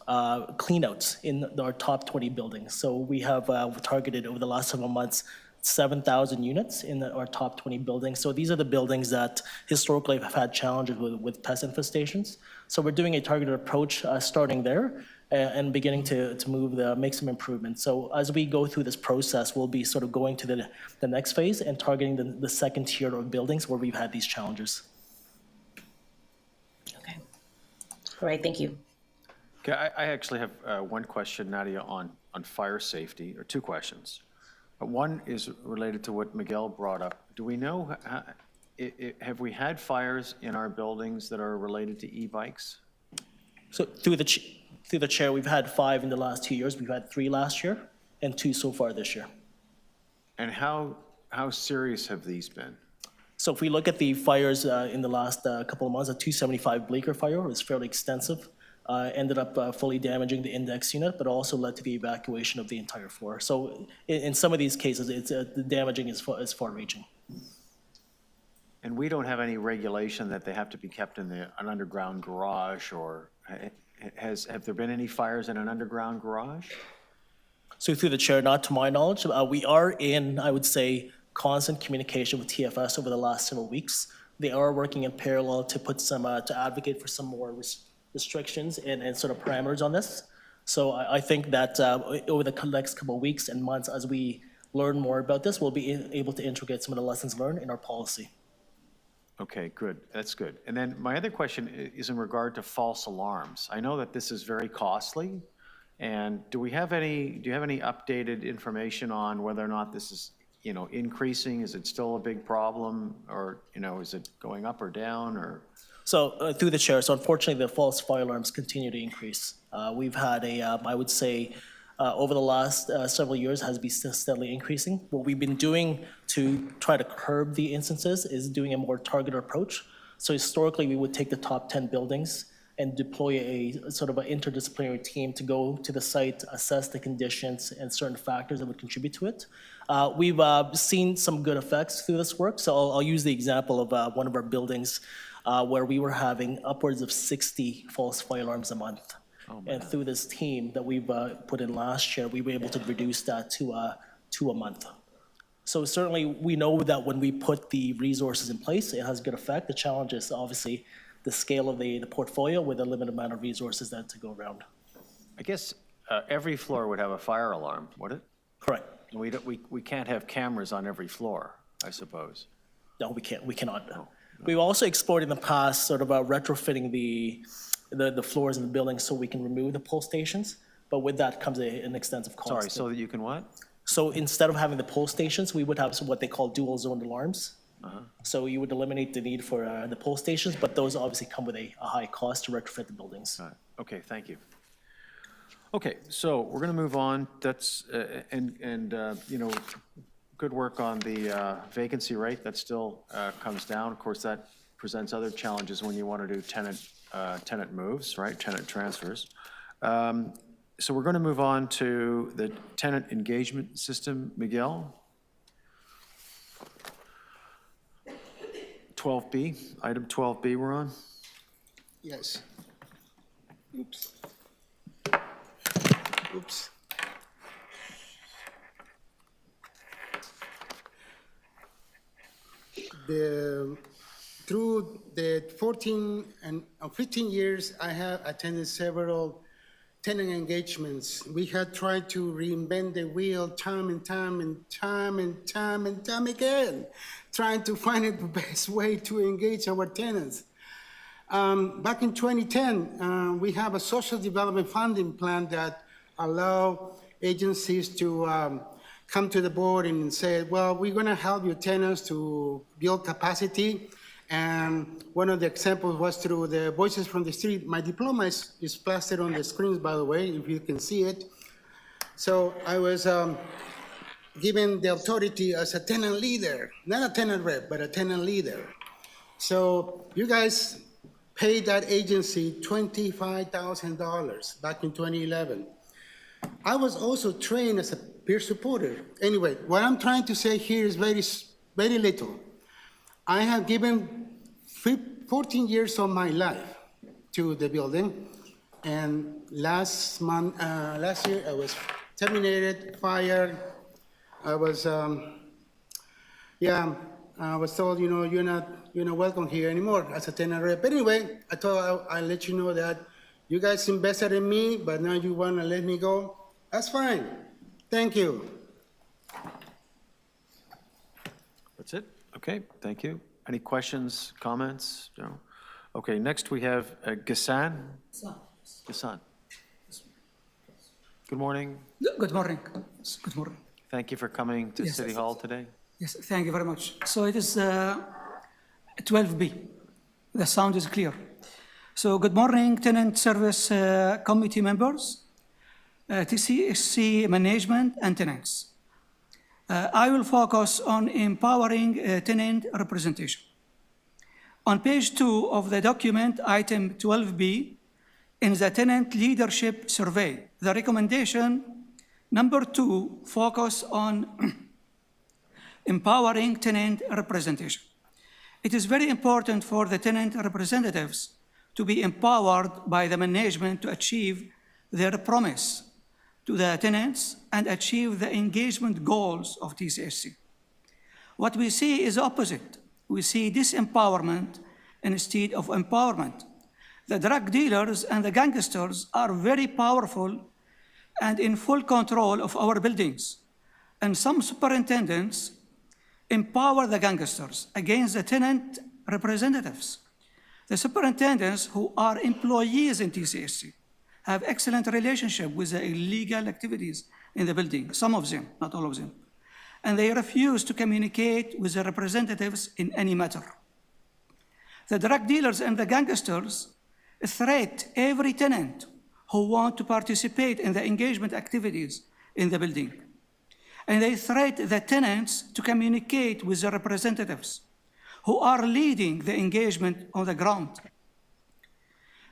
cleanouts in our top 20 buildings. So we have targeted over the last several months 7,000 units in our top 20 buildings. So these are the buildings that historically have had challenges with pest infestations. So we're doing a targeted approach starting there and beginning to make some improvements. So as we go through this process, we'll be sort of going to the next phase and targeting the second tier of buildings where we've had these challenges. Okay. All right, thank you. Okay, I actually have one question, Nadia, on fire safety, or two questions. One is related to what Miguel brought up. Do we know, have we had fires in our buildings that are related to e-bikes? So through the chair, we've had 5 in the last 2 years. We've had 3 last year and 2 so far this year. And how serious have these been? So if we look at the fires in the last couple of months, the 275 Bleecker fire was fairly extensive. Ended up fully damaging the index unit, but also led to the evacuation of the entire floor. So in some of these cases, it's the damaging is far-reaching. And we don't have any regulation that they have to be kept in an underground garage, or have there been any fires in an underground garage? So through the chair, not to my knowledge, we are in, I would say, constant communication with TFS over the last several weeks. They are working in parallel to put some, to advocate for some more restrictions and sort of parameters on this. So I think that over the next couple of weeks and months, as we learn more about this, we'll be able to integrate some of the lessons learned in our policy. Okay, good. That's good. And then my other question is in regard to false alarms. I know that this is very costly. And do you have any updated information on whether or not this is, increasing? Is it still a big problem, or, is it going up or down, or? So through the chair, so unfortunately the false fire alarms continue to increase. We've had I would say, over the last several years has been steadily increasing. What we've been doing to try to curb the instances is doing a more targeted approach. So historically, we would take the top 10 buildings and deploy a sort of an interdisciplinary team to go to the site, assess the conditions and certain factors that would contribute to it. We've seen some good effects through this work. So I'll use the example of one of our buildings where we were having upwards of 60 false fire alarms a month. And through this team that we've put in last year, we were able to reduce that to a month. So certainly we know that when we put the resources in place, it has good effect. The challenge is obviously the scale of the portfolio with a limited amount of resources that to go around. I guess every floor would have a fire alarm, would it? Correct. We can't have cameras on every floor, I suppose. No, we cannot. No. We've also explored in the past sort of retrofitting the floors in the building so we can remove the pull stations, but with that comes an extensive cost. Sorry, so that you can what? So instead of having the pull stations, we would have what they call dual zone alarms. So you would eliminate the need for the pull stations, but those obviously come with a high cost to retrofit the buildings. Okay, thank you. Okay, so we're going to move on. That's good work on the vacancy rate. That still comes down. Of course, that presents other challenges when you want to do tenant moves, right? Tenant transfers. So we're going to move on to the tenant engagement system. Miguel? 12B, item 12B we're on. Yes. Oops. Oops. Through the 14 and 15 years, I have attended several tenant engagements. We had tried to reinvent the wheel time and time again, trying to find the best way to engage our tenants. Back in 2010, we have a social development funding plan that allow agencies to come to the board and say, well, we're gonna help your tenants to build capacity. And one of the examples was through the Voices from the Street. My diploma is plastered on the screens, by the way, if you can see it. So I was given the authority as a tenant leader, not a tenant rep, but a tenant leader. So you guys paid that agency $25,000 back in 2011. I was also trained as a peer supporter. Anyway, what I'm trying to say here is very little. I have given 14 years of my life to the building, and last year I was terminated, fired. I was, I was told, you know, you're not welcome here anymore as a tenant rep. But anyway, I thought I'll let you know that you guys invested in me, but now you want to let me go. That's fine. Thank you. That's it? Okay, thank you. Any questions, comments? No? Okay, next we have Ghassan. Ghassan. Good morning. Good morning. Good morning. Thank you for coming to City Hall today. Yes, thank you very much. So it is 12B. The sound is clear. So good morning, Tenant Service Committee members, TCHC management, and tenants. I will focus on empowering tenant representation. On page 2 of the document, item 12B, in the tenant leadership survey, the recommendation number 2 focus on empowering tenant representation. It is very important for the tenant representatives to be empowered by the management to achieve their promise to the tenants and achieve the engagement goals of TCHC. What we see is opposite. We see disempowerment instead of empowerment. The drug dealers and the gangsters are very powerful and in full control of our buildings. And some superintendents empower the gangsters against the tenant representatives. The superintendents who are employees in TCHC have excellent relationship with the illegal activities in the building, some of them, not all of them. And they refuse to communicate with the representatives in any matter. The drug dealers and the gangsters threat every tenant who want to participate in the engagement activities in the building. And they threat the tenants to communicate with the representatives who are leading the engagement on the ground.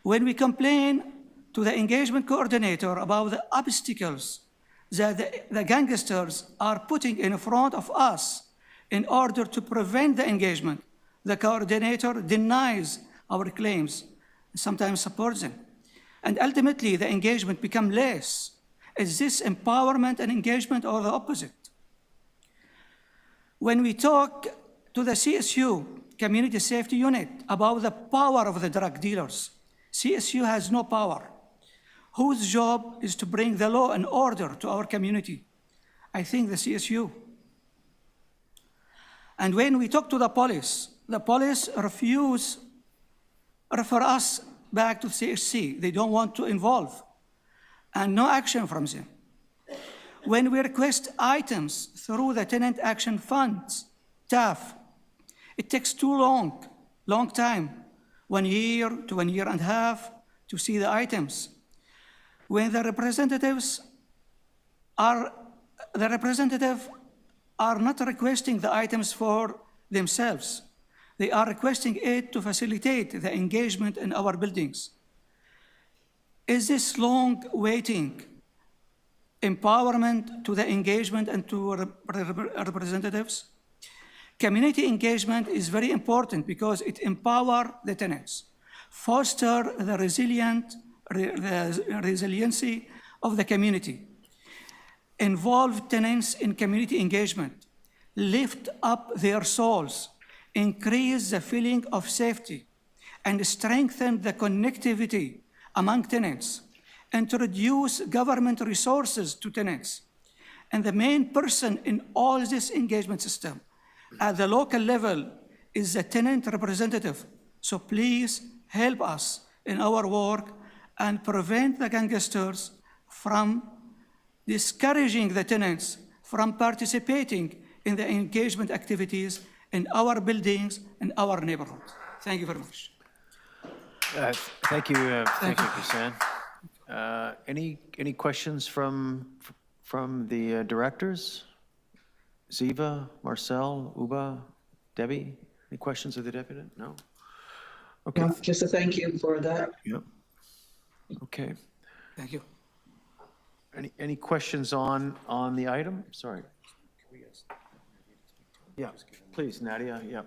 When we complain to the engagement coordinator about the obstacles that the gangsters are putting in front of us in order to prevent the engagement, the coordinator denies our claims, sometimes supports them. And ultimately, the engagement becomes less. Is this empowerment and engagement or the opposite? When we talk to the CSU, Community Safety Unit, about the power of the drug dealers, CSU has no power. Whose job is to bring the law and order to our community? I think the CSU. And when we talk to the police refuse refer us back to CSC. They don't want to involve, and no action from them. When we request items through the Tenant Action Funds, TAF, it takes too long time, 1 year to 1.5 years to see the items. When the representative are not requesting the items for themselves. They are requesting it to facilitate the engagement in our buildings. Is this long waiting empowerment to the engagement and to representatives? Community engagement is very important because it empowers the tenants, foster the resiliency of the community, involve tenants in community engagement, lift up their souls, increase the feeling of safety, and strengthen the connectivity among tenants, introduce government resources to tenants. And the main person in all this engagement system at the local level is the tenant representative. So please help us in our work and prevent the gangsters from discouraging the tenants from participating in the engagement activities in our buildings and our neighborhoods. Thank you very much. Thank you, Ghassan. Any questions from the directors? Ziva, Marcel, Uba, Debbie? Any questions of the deputy? No? Okay. No, just a thank you for that. Yep. Okay. Thank you. Any questions on the item? Sorry. Yeah, please, Nadia. Yep.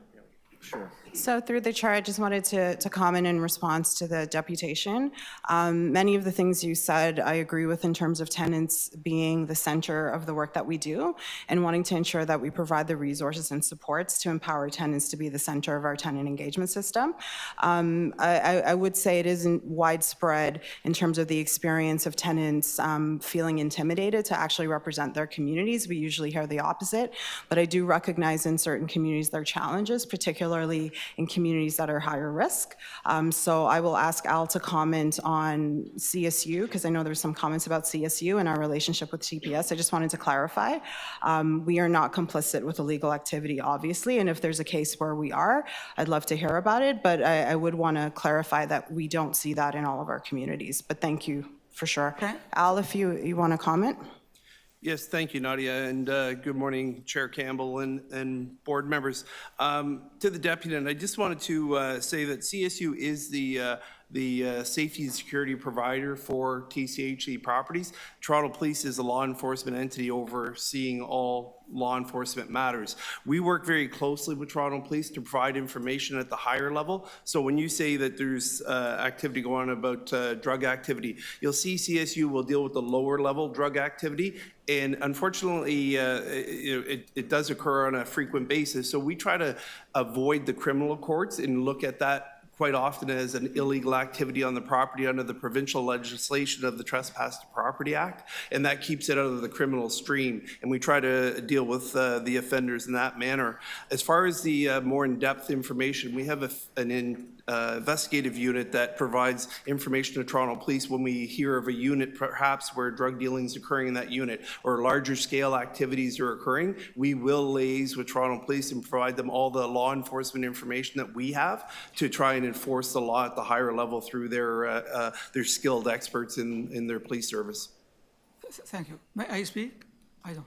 Sure. So through the chair, I just wanted to comment in response to the deputation. Many of the things you said, I agree with in terms of tenants being the center of the work that we do and wanting to ensure that we provide the resources and supports to empower tenants to be the center of our tenant engagement system. I would say it isn't widespread in terms of the experience of tenants feeling intimidated to actually represent their communities. We usually hear the opposite, but I do recognize in certain communities there are challenges, particularly in communities that are higher risk. So I will ask Al to comment on CSU, because I know there's some comments about CSU and our relationship with TPS. I just wanted to clarify. We are not complicit with illegal activity, obviously, and if there's a case where we are, I'd love to hear about it, but I would want to clarify that we don't see that in all of our communities. But thank you for sure. Okay. Al, if you want to comment. Yes, thank you, Nadia, and good morning, Chair Campbell and board members. To the deputy, and I just wanted to say that CSU is the safety and security provider for TCHC properties. Toronto Police is a law enforcement entity overseeing all law enforcement matters. We work very closely with Toronto Police to provide information at the higher level. So when you say that there's activity going on about drug activity, you'll see CSU will deal with the lower level drug activity. And unfortunately, it does occur on a frequent basis. So we try to avoid the criminal courts and look at that quite often as an illegal activity on the property under the provincial legislation of the Trespass to Property Act, and that keeps it out of the criminal stream, and we try to deal with the offenders in that manner. As far as the more in-depth information, we have an investigative unit that provides information to Toronto Police when we hear of a unit perhaps where drug dealing is occurring in that unit or larger scale activities are occurring. We will liaise with Toronto Police and provide them all the law enforcement information that we have to try and enforce the law at the higher level through their skilled experts in their police service. Thank you. May I speak? I don't.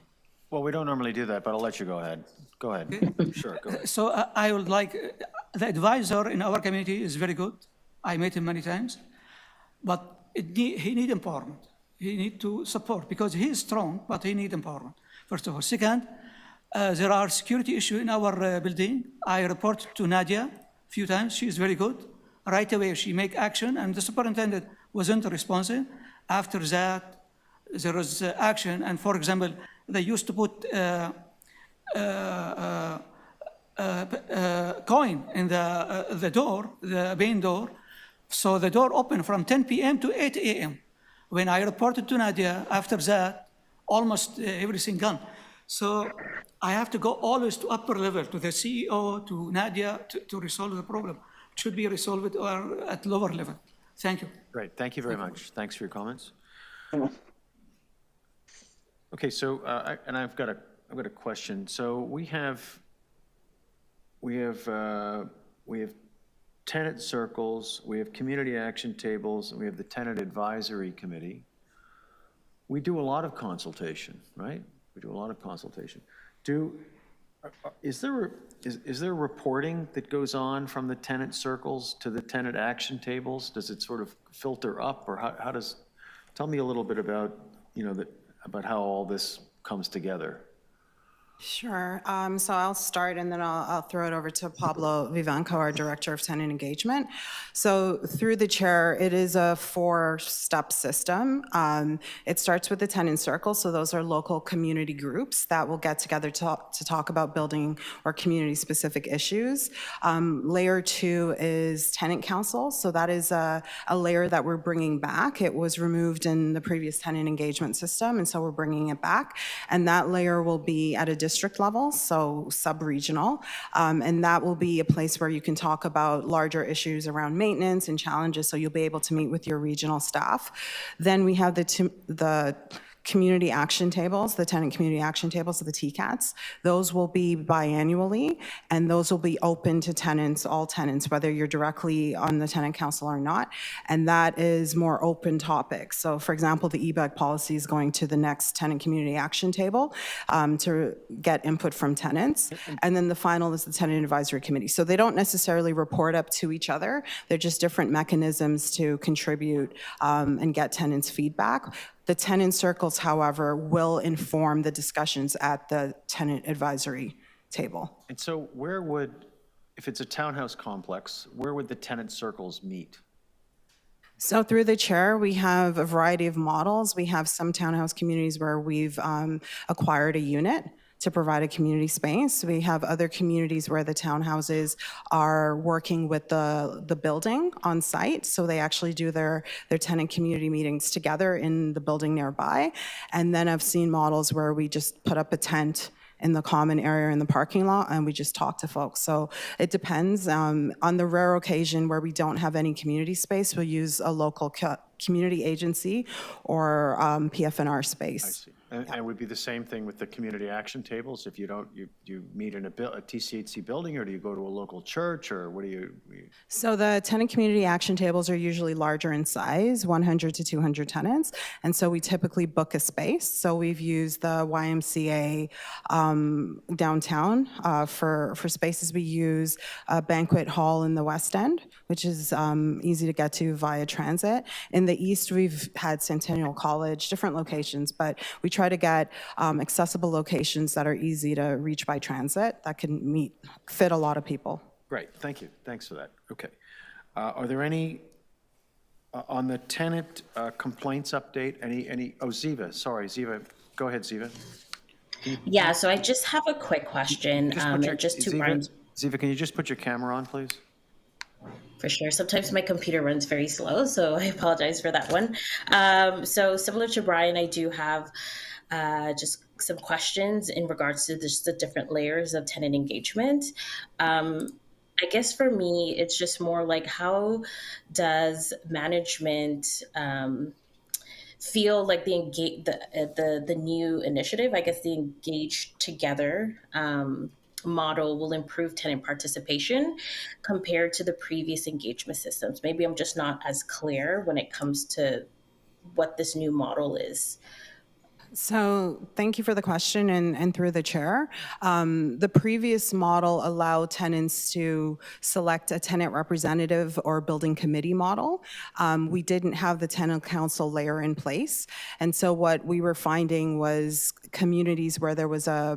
Well, we don't normally do that, but I'll let you go ahead. Go ahead. Sure, go ahead. So I would like, the advisor in our community is very good. I met him many times, but he needs empowerment. He needs to support because he is strong, but he needs empowerment, first of all. Second, there are security issues in our building. I report to Nadia a few times. She is very good. Right away, she make action, and the superintendent wasn't responsive. After that, there was action, and for example, they used to put coin in the door, the main door, so the door opened from 10 p.m. to 8 a.m. When I reported to Nadia, after that, almost everything gone. So I have to go always to upper level, to the CEO, to Nadia, to resolve the problem. It should be resolved or at lower level. Thank you. Great, thank you very much. Thanks for your comments. Okay, so I've got a question. So we have tenant circles, we have community action tables, and we have the tenant advisory committee. We do a lot of consultation, right? We do a lot of consultation. Is there reporting that goes on from the tenant circles to the tenant action tables? Does it sort of filter up, or how does, tell me a little bit about, about how all this comes together? Sure. So I'll start and then I'll throw it over to Pablo Vivanco, our Director of Tenant Engagement. So through the chair, it is a 4-step system. It starts with the tenant circle. So those are local community groups that will get together to talk about building or community specific issues. Layer 2 is tenant council. So that is a layer that we're bringing back. It was removed in the previous tenant engagement system, and so we're bringing it back. And that layer will be at a district level, so sub-regional, and that will be a place where you can talk about larger issues around maintenance and challenges, so you'll be able to meet with your regional staff. Then we have the community action tables, the tenant community action tables, the TCATs. Those will be biannually, and those will be open to tenants, all tenants, whether you're directly on the tenant council or not, and that is more open topics. So for example, the EBAG policy is going to the next tenant community action table to get input from tenants, and then the final is the tenant advisory committee. So they don't necessarily report up to each other, they're just different mechanisms to contribute and get tenants' feedback. The tenant circles, however, will inform the discussions at the tenant advisory table. And so where would, if it's a townhouse complex, where would the tenant circles meet? So through the chair, we have a variety of models. We have some townhouse communities where we've acquired a unit to provide a community space. We have other communities where the townhouses are working with the building on site, so they actually do their tenant community meetings together in the building nearby. And then I've seen models where we just put up a tent in the common area in the parking lot and we just talk to folks. So it depends. On the rare occasion where we don't have any community space, we'll use a local community agency or PFNR space. I see. And it would be the same thing with the community action tables? If you don't, you meet in a TCHC building, or do you go to a local church, or what do you? So the tenant community action tables are usually larger in size, 100 to 200 tenants, and so we typically book a space. So we've used the YMCA downtown for spaces. We use a banquet hall in the West End, which is easy to get to via transit. In the East, we've had Centennial College, different locations, but we try to get accessible locations that are easy to reach by transit that can fit a lot of people. Great, thank you. Thanks for that. Okay. Are there any, on the tenant complaints update, Ziva, sorry, Ziva, go ahead, Ziva. Yeah, so I just have a quick question. Ziva, can you just put your camera on, please? For sure. Sometimes my computer runs very slow, so I apologize for that one. So similar to Brian, I do have just some questions in regards to just the different layers of tenant engagement. I guess for me, it's just more like, how does management feel like the new initiative, I guess the Engage Together model will improve tenant participation compared to the previous engagement systems? Maybe I'm just not as clear when it comes to what this new model is. So thank you for the question, and through the chair. The previous model allowed tenants to select a tenant representative or building committee model. We didn't have the tenant council layer in place. And so what we were finding was communities where there was a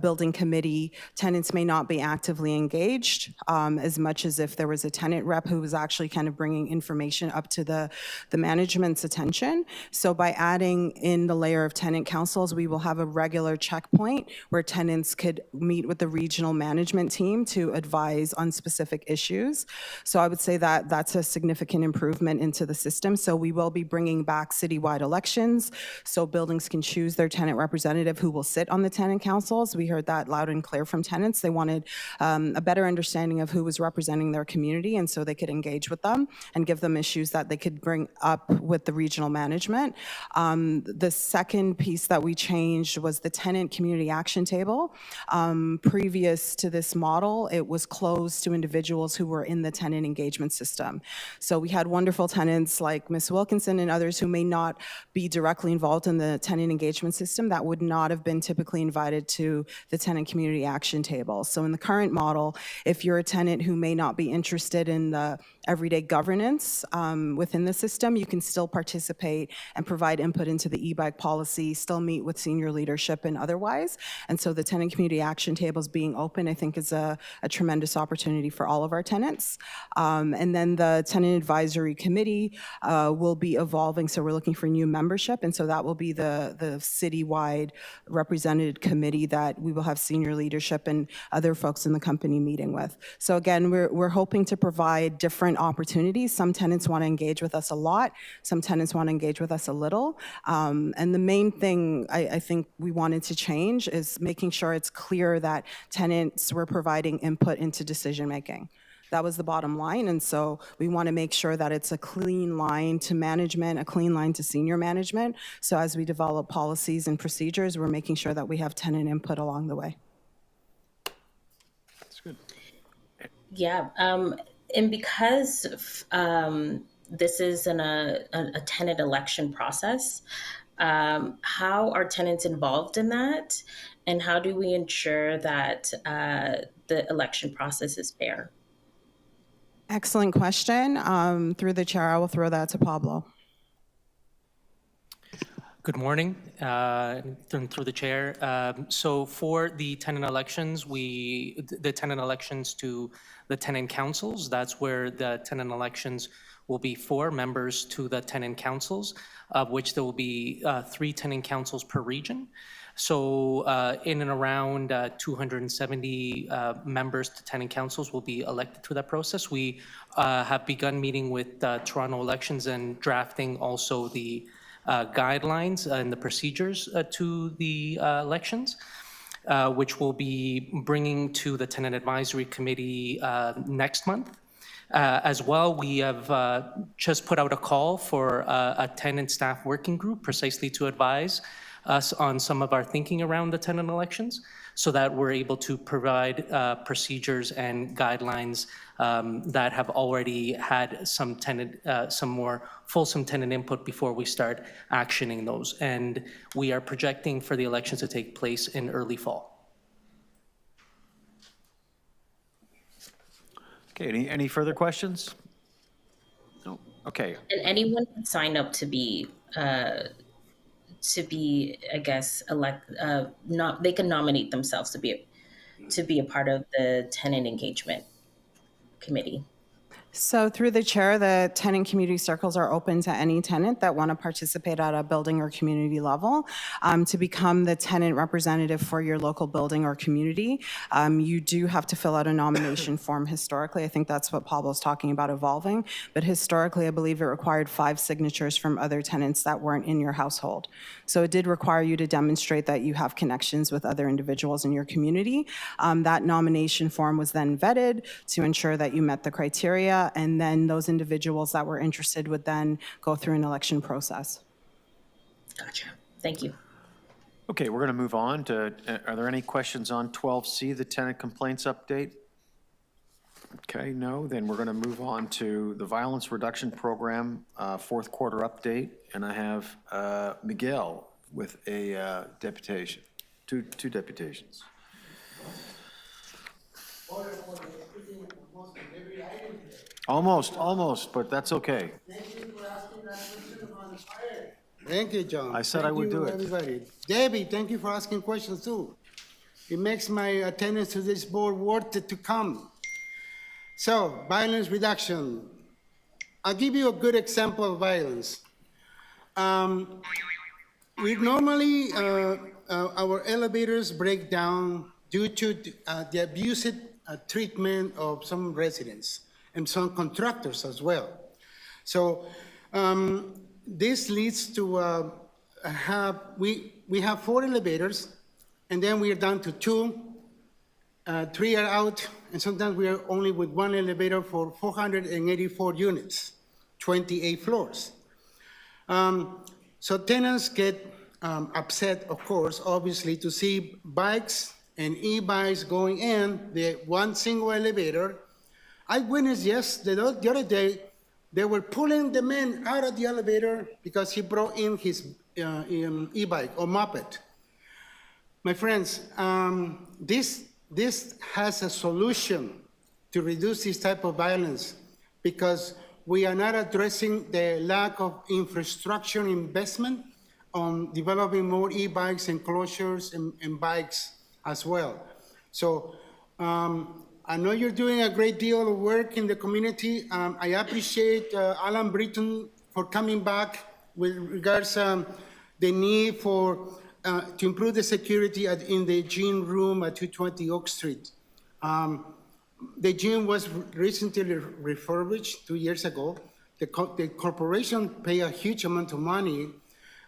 building committee, tenants may not be actively engaged as much as if there was a tenant rep who was actually kind of bringing information up to the management's attention. So by adding in the layer of tenant councils, we will have a regular checkpoint where tenants could meet with the regional management team to advise on specific issues. So I would say that that's a significant improvement into the system. So we will be bringing back citywide elections, so buildings can choose their tenant representative who will sit on the tenant councils. We heard that loud and clear from tenants. They wanted a better understanding of who was representing their community, and so they could engage with them and give them issues that they could bring up with the regional management. The second piece that we changed was the tenant community action table. Previous to this model, it was closed to individuals who were in the tenant engagement system. So we had wonderful tenants like Ms. Wilkinson and others who may not be directly involved in the tenant engagement system that would not have been typically invited to the tenant community action table. So in the current model, if you're a tenant who may not be interested in the everyday governance within the system, you can still participate and provide input into the e-bike policy, still meet with senior leadership and otherwise. And so the tenant community action tables being open, I think, is a tremendous opportunity for all of our tenants. And then the tenant advisory committee will be evolving. So we're looking for new membership. And so that will be the citywide represented committee that we will have senior leadership and other folks in the company meeting with. So again, we're hoping to provide different opportunities. Some tenants want to engage with us a lot. Some tenants want to engage with us a little. And the main thing I think we wanted to change is making sure it's clear that tenants were providing input into decision making. That was the bottom line. And so we want to make sure that it's a clean line to management, a clean line to senior management. So as we develop policies and procedures, we're making sure that we have tenant input along the way. That's good. Yeah, and because this is a tenant election process, how are tenants involved in that? And how do we ensure that the election process is fair? Excellent question. Through the chair, I will throw that to Pablo. Good morning, through the chair. So for the tenant elections, the tenant elections to the tenant councils, that's where the tenant elections will be 4 members to the tenant councils, of which there will be 3 tenant councils per region. So in and around 270 members to tenant councils will be elected to that process. We have begun meeting with Toronto Elections and drafting also the guidelines and the procedures to the elections, which we'll be bringing to the Tenant Advisory Committee next month. As well, we have just put out a call for a tenant staff working group precisely to advise us on some of our thinking around the tenant elections so that we're able to provide procedures and guidelines that have already had some more fulsome tenant input before we start actioning those. And we are projecting for the elections to take place in early fall. Okay, any further questions? No, okay. And anyone can sign up to be, I guess, they can nominate themselves to be a part of the tenant engagement committee. So through the chair, the tenant community circles are open to any tenant that want to participate at a building or community level to become the tenant representative for your local building or community. You do have to fill out a nomination form historically. I think that's what Pablo's talking about evolving. But historically, I believe it required 5 signatures from other tenants that weren't in your household. So it did require you to demonstrate that you have connections with other individuals in your community. That nomination form was then vetted to ensure that you met the criteria, and then those individuals that were interested would then go through an election process. Gotcha. Thank you. Okay, we're going to move on to, are there any questions on 12C, the tenant complaints update? Okay, no, then we're going to move on to the violence reduction program, 4th quarter update, and I have Miguel with a deputation, two deputations. Almost, but that's okay. Thank you for asking that question about the fire. Thank you, John. I said I would do it. Everybody. Debbie, thank you for asking questions too. It makes my attendance to this board worth it to come. So, violence reduction. I'll give you a good example of violence. We normally, our elevators break down due to the abusive treatment of some residents and some contractors as well. So this leads to we have 4 elevators, and then we are down to 2, 3 are out, and sometimes we are only with 1 elevator for 484 units, 28 floors. So tenants get upset, of course, obviously, to see bikes and e-bikes going in the one single elevator. I witnessed, yes, the other day, they were pulling the man out of the elevator because he brought in his e-bike or moped. My friends, this has a solution to reduce this type of violence because we are not addressing the lack of infrastructure investment on developing more e-bikes enclosures and bikes as well. So I know you're doing a great deal of work in the community. I appreciate Alan Britton for coming back with regards the need for to improve the security in the gym room at 220 Oak Street. The gym was recently refurbished 2 years ago. The corporation paid a huge amount of money,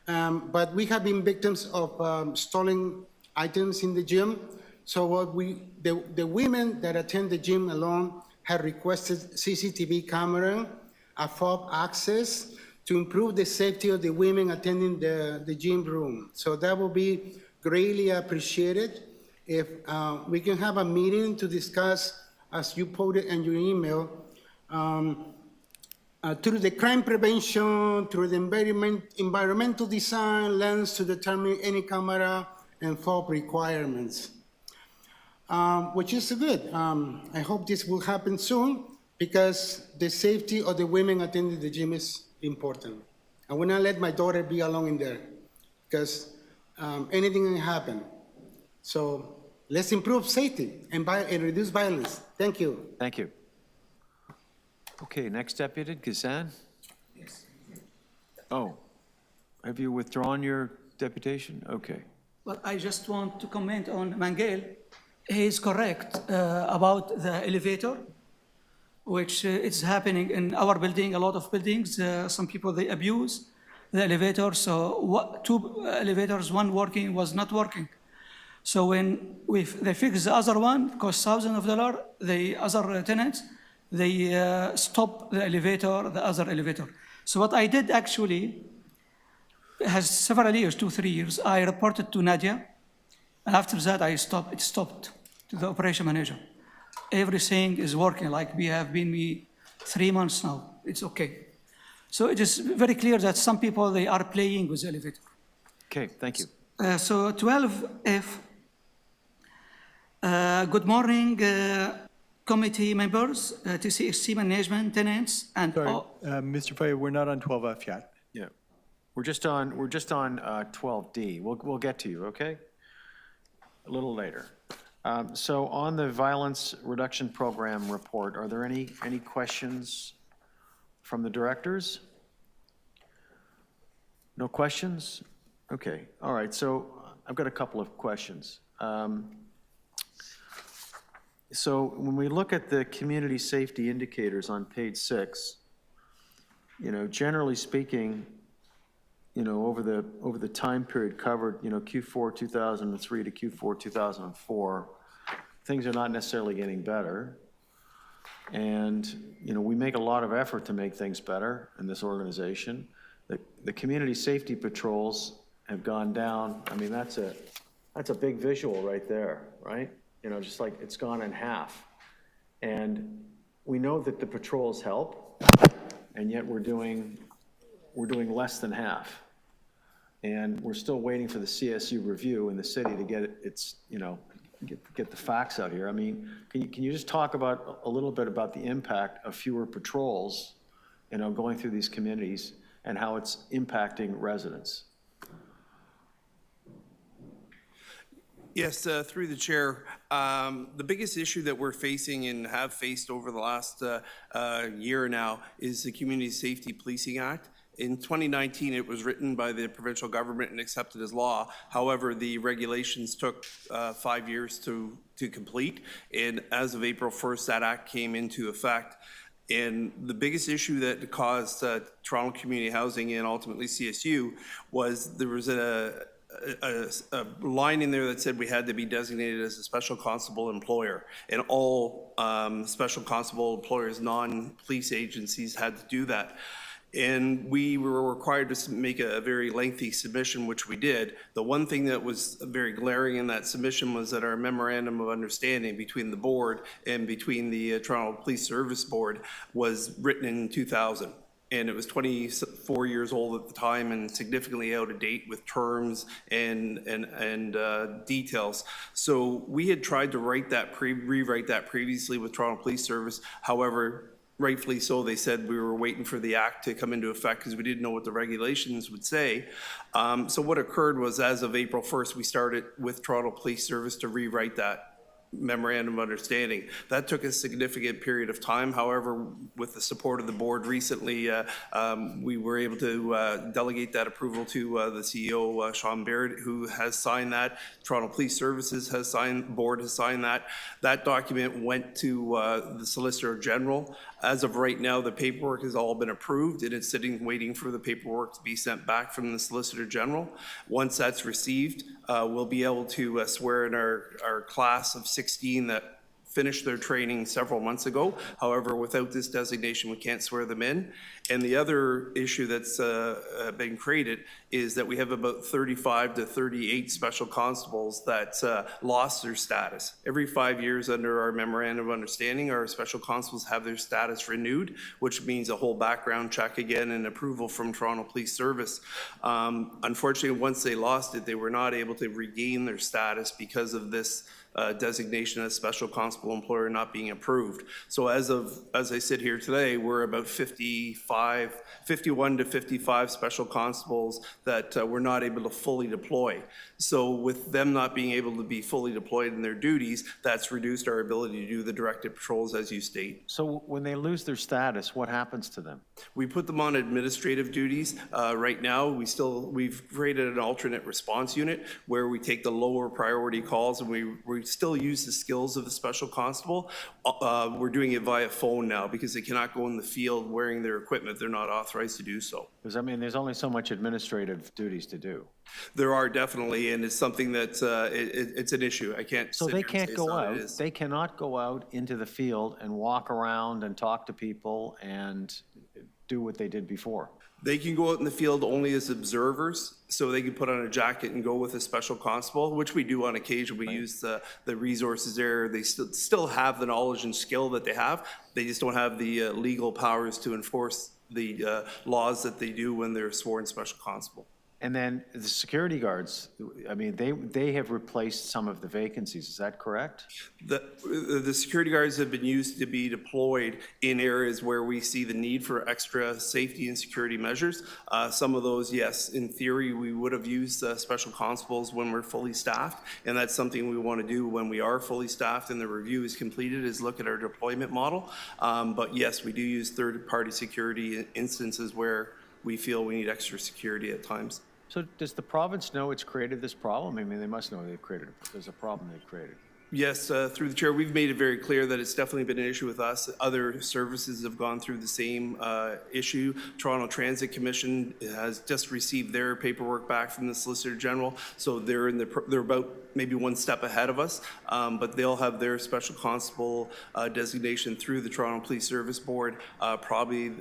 but we have been victims of stolen items in the gym. So what the women that attend the gym alone have requested CCTV camera, a fob access to improve the safety of the women attending the gym room. So that will be greatly appreciated if we can have a meeting to discuss, as you put it in your email, through the crime prevention, through the environmental design lens to determine any camera and fob requirements. Which is good. I hope this will happen soon because the safety of the women attending the gym is important. I will not let my daughter be alone in there because anything can happen. So let's improve safety and reduce violence. Thank you. Thank you. Okay, next Deputy Gazan. Yes. Oh, have you withdrawn your deputation? Okay. But I just want to comment on Mangel. He is correct about the elevator, which is happening in our building, a lot of buildings. Some people, they abuse the elevator. So two elevators, one working was not working. So when they fix the other one, cost thousands of dollars, the other tenants, they stop the elevator, the other elevator. So what I did actually has several years, 2-3 years. I reported to Nadia. After that, it stopped to the operation manager. Everything is working like we have been 3 months now. It's okay. So it is very clear that some people, they are playing with the elevator. Okay, thank you. So 12F, good morning, committee members, TCHC management, tenants, and Sorry, all. Mr. Faya, we're not on 12F yet. Yeah, we're just on 12D. We'll get to you, okay? A little later. So on the violence reduction program report, are there any questions from the directors? No questions? Okay, all right, so I've got a couple of questions. So when we look at the community safety indicators on page 6, generally speaking, over the time period covered, Q4 2003 to Q4 2004, things are not necessarily getting better. And, we make a lot of effort to make things better in this organization. The community safety patrols have gone down. I mean, that's a big visual right there, right? Just like it's gone in half. And we know that the patrols help, and yet we're doing less than half. And we're still waiting for the CSU review in the city to get get the facts out here. I mean, can you just talk about a little bit about the impact of fewer patrols, going through these communities and how it's impacting residents? Yes, through the chair. The biggest issue that we're facing and have faced over the last year now is the Community Safety Policing Act. In 2019, it was written by the provincial government and accepted as law. However, the regulations took 5 years to complete. And as of April 1st, that act came into effect. And the biggest issue that caused Toronto Community Housing and ultimately CSU was there was a line in there that said we had to be designated as a special constable employer, and all special constable employers, non-police agencies, had to do that. And we were required to make a very lengthy submission, which we did. The one thing that was very glaring in that submission was that our memorandum of understanding between the board and between the Toronto Police Service Board was written in 2000. And it was 24 years old at the time and significantly out of date with terms and details. So we had tried to rewrite that previously with Toronto Police Service. However, rightfully so, they said we were waiting for the act to come into effect because we didn't know what the regulations would say. So what occurred was, as of April 1st, we started with Toronto Police Service to rewrite that memorandum of understanding. That took a significant period of time. However, with the support of the board recently, we were able to delegate that approval to the CEO, Sean Baird, who has signed that. Toronto Police Services has signed, board has signed that. That document went to the Solicitor General. As of right now, the paperwork has all been approved and it's sitting waiting for the paperwork to be sent back from the Solicitor General. Once that's received, we'll be able to swear in our class of 16 that finished their training several months ago. However, without this designation, we can't swear them in. And the other issue that's been created is that we have about 35 to 38 special constables that lost their status. Every 5 years under our memorandum of understanding, our special constables have their status renewed, which means a whole background check again and approval from Toronto Police Service. Unfortunately, once they lost it, they were not able to regain their status because of this designation as special constable employer not being approved. So as I sit here today, we're about 51 to 55 special constables that we're not able to fully deploy. So with them not being able to be fully deployed in their duties, that's reduced our ability to do the directed patrols, as you state. So when they lose their status, what happens to them? We put them on administrative duties. Right now, we've created an alternate response unit where we take the lower priority calls and we still use the skills of the special constable. We're doing it via phone now because they cannot go in the field wearing their equipment. They're not authorized to do so. Because I mean, there's only so much administrative duties to do. There are definitely, and it's something that it's an issue. I can't. So they can't go out. They cannot go out into the field and walk around and talk to people and do what they did before. They can go out in the field only as observers, so they can put on a jacket and go with a special constable, which we do on occasion. We use the resources there. They still have the knowledge and skill that they have. They just don't have the legal powers to enforce the laws that they do when they're sworn special constable. And then the security guards, I mean, they have replaced some of the vacancies. Is that correct? The security guards have been used to be deployed in areas where we see the need for extra safety and security measures. Some of those, yes, in theory, we would have used special constables when we're fully staffed. And that's something we want to do when we are fully staffed and the review is completed, is look at our deployment model. But yes, we do use third-party security instances where we feel we need extra security at times. So does the province know it's created this problem? I mean, they must know they've created it. There's a problem they've created. Yes, through the chair, we've made it very clear that it's definitely been an issue with us. Other services have gone through the same issue. Toronto Transit Commission has just received their paperwork back from the Solicitor General, so they're about maybe one step ahead of us, but they'll have their special constable designation through the Toronto Police Service Board probably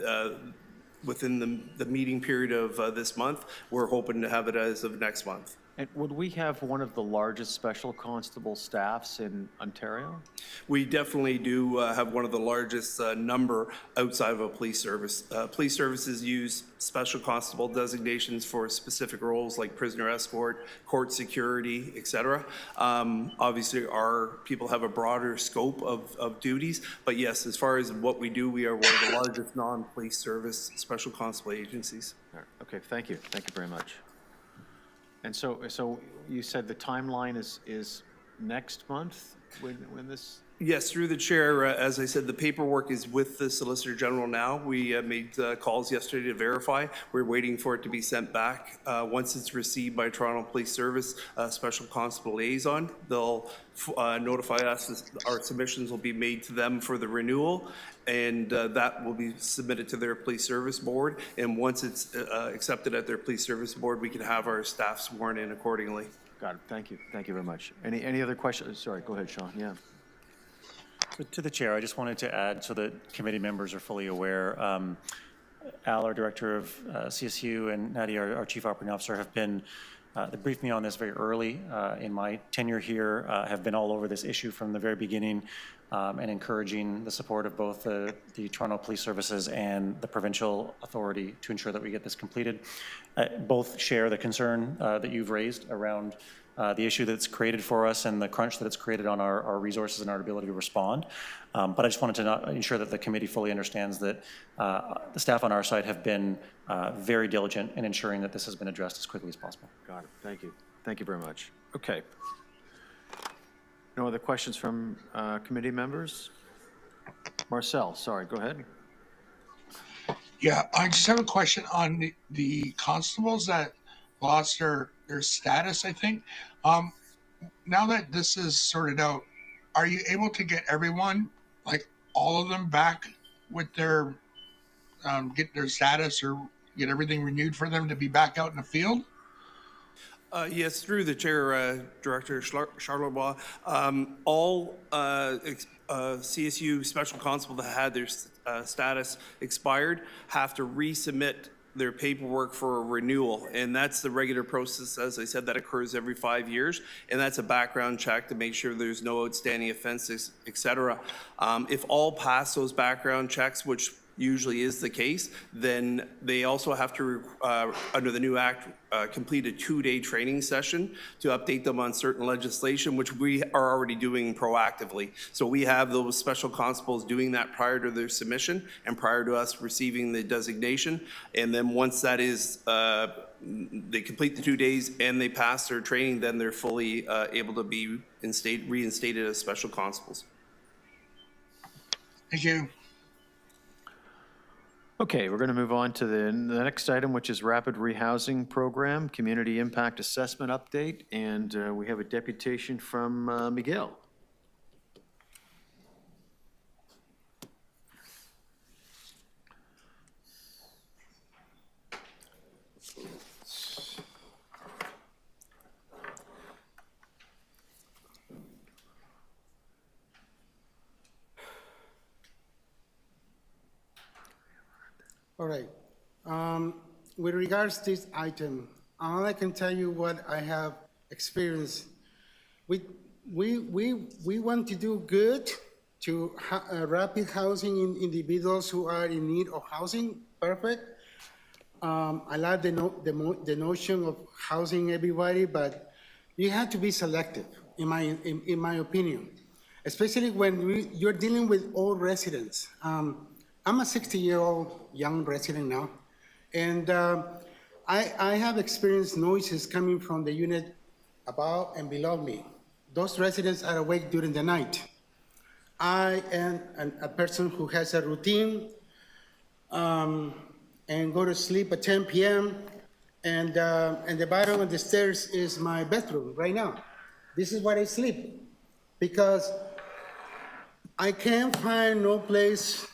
within the meeting period of this month. We're hoping to have it as of next month. And would we have one of the largest special constable staffs in Ontario? We definitely do have one of the largest number outside of a police service. Police services use special constable designations for specific roles like prisoner escort, court security, etc. Obviously, our people have a broader scope of duties, but yes, as far as what we do, we are one of the largest non-police service special constable agencies. Okay, thank you. Thank you very much. And so you said the timeline is next month when this? Yes, through the chair, as I said, the paperwork is with the Solicitor General now. We made calls yesterday to verify. We're waiting for it to be sent back. Once it's received by Toronto Police Service, Special Constable Liaison, they'll notify us that our submissions will be made to them for the renewal, and that will be submitted to their Police Service Board. And once it's accepted at their Police Service Board, we can have our staff sworn in accordingly. Got it. Thank you. Thank you very much. Any other questions? Sorry, go ahead, Sean. Yeah. So to the chair, I just wanted to add so that committee members are fully aware. Al, our Director of CSU, and Nadia, our Chief Operating Officer, have been, they briefed me on this very early in my tenure here, have been all over this issue from the very beginning, and encouraging the support of both the Toronto Police Services and the provincial authority to ensure that we get this completed. Both share the concern that you've raised around the issue that's created for us and the crunch that it's created on our resources and our ability to respond. But I just wanted to ensure that the committee fully understands that the staff on our side have been very diligent in ensuring that this has been addressed as quickly as possible. Got it. Thank you. Thank you very much. Okay. No other questions from committee members? Marcel, sorry, go ahead. Yeah, I just have a question on the constables that lost their status, I think. Now that this is sorted out, are you able to get everyone, like all of them, back with their, get their status or get everything renewed for them to be back out in the field? Yes, through the chair, Director Charlebois, all CSU special constable that had their status expired have to resubmit their paperwork for a renewal, and that's the regular process, as I said, that occurs every 5 years, and that's a background check to make sure there's no outstanding offenses, etc. If all pass those background checks, which usually is the case, then they also have to, under the new act, complete a 2-day training session to update them on certain legislation, which we are already doing proactively. So we have those special constables doing that prior to their submission and prior to us receiving the designation. And then once that is, they complete the 2 days and they pass their training, then they're fully able to be reinstated as special constables. Thank you. Okay, we're going to move on to the next item, which is Rapid Rehousing Program, Community Impact Assessment Update, and we have a deputation from Miguel. All right. With regards to this item, all I can tell you what I have experienced. We want to do good to rapid housing in individuals who are in need of housing. Perfect. I like the notion of housing everybody, but you have to be selective, in my opinion, especially when you're dealing with old residents. I'm a 60-year-old young resident now, and I have experienced noises coming from the unit above and below me. Those residents are awake during the night. I am a person who has a routine and go to sleep at 10 p.m. And the bottom of the stairs is my bedroom right now. This is where I sleep because I can't find no place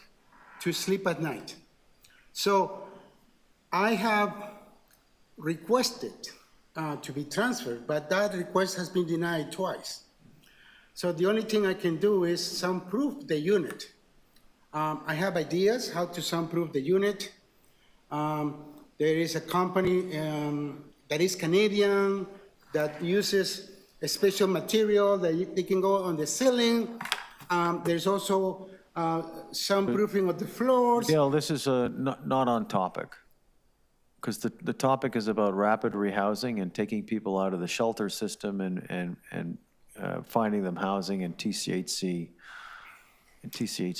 to sleep at night. So I have requested to be transferred, but that request has been denied twice. So the only thing I can do is soundproof the unit. I have ideas how to soundproof the unit. There is a company that is Canadian that uses a special material that they can go on the ceiling. There's also soundproofing of the floors. Gail, this is not on topic, because the topic is about rapid rehousing and taking people out of the shelter system and finding them housing in TCHC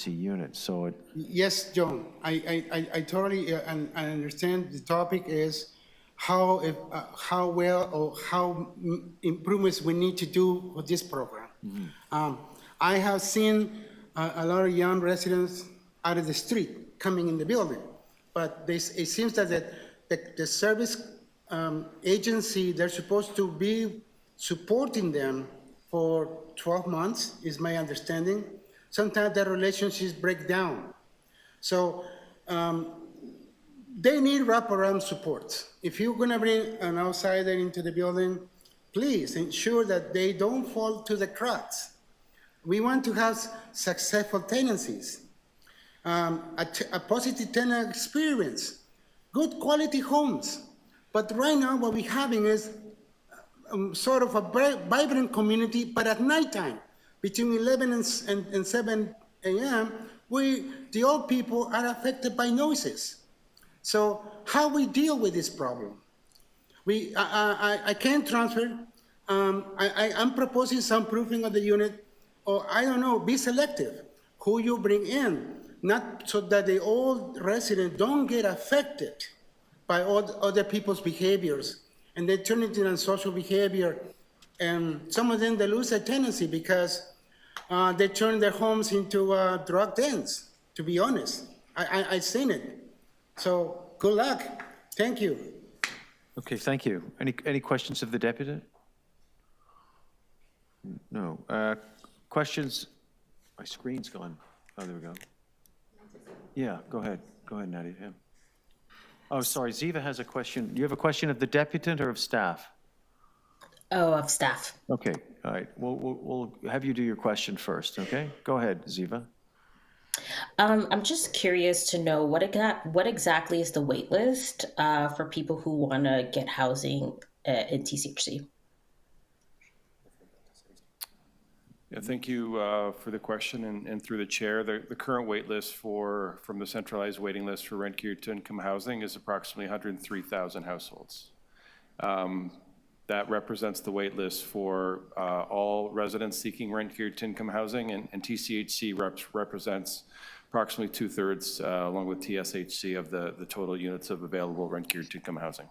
units. So yes, John, I totally understand. The topic is how well or how improvements we need to do with this program. Mm-hmm. I have seen a lot of young residents out of the street coming in the building, but it seems that the service agency, they're supposed to be supporting them for 12 months, is my understanding. Sometimes the relationships break down. So they need wraparound support. If you're gonna bring an outsider into the building, please ensure that they don't fall to the cracks. We want to have successful tenancies. a positive tenant experience, good quality homes. But right now what we're having is sort of a vibrant community, but at nighttime, between 11 and 7 a.m., the old people are affected by noises. So how we deal with this problem? I can't transfer. I'm proposing some proofing of the unit, or I don't know, be selective who you bring in, not so that the old residents don't get affected by all other people's behaviors, and they turn it into social behavior. And some of them, they lose their tenancy because they turn their homes into drug dens, to be honest. I've seen it. So good luck. Thank you. Okay, thank you. Any questions of the deputy? No. Questions? My screen's gone. Oh, there we go. Yeah, go ahead. Go ahead, Nadia. Yeah. Oh, sorry, Ziva has a question. Do you have a question of the deputant or of staff? Oh, of staff. Okay, all right. We'll have you do your question first, okay? Go ahead, Ziva. I'm just curious to know what exactly is the wait list for people who want to get housing in TCHC? Yeah, thank you for the question, and through the chair, the current wait list from the centralized waiting list for rent geared to income housing is approximately 103,000 households. That represents the wait list for all residents seeking rent geared to income housing, and TCHC represents approximately 2/3, along with TSHC, of the total units of available rent geared to income housing.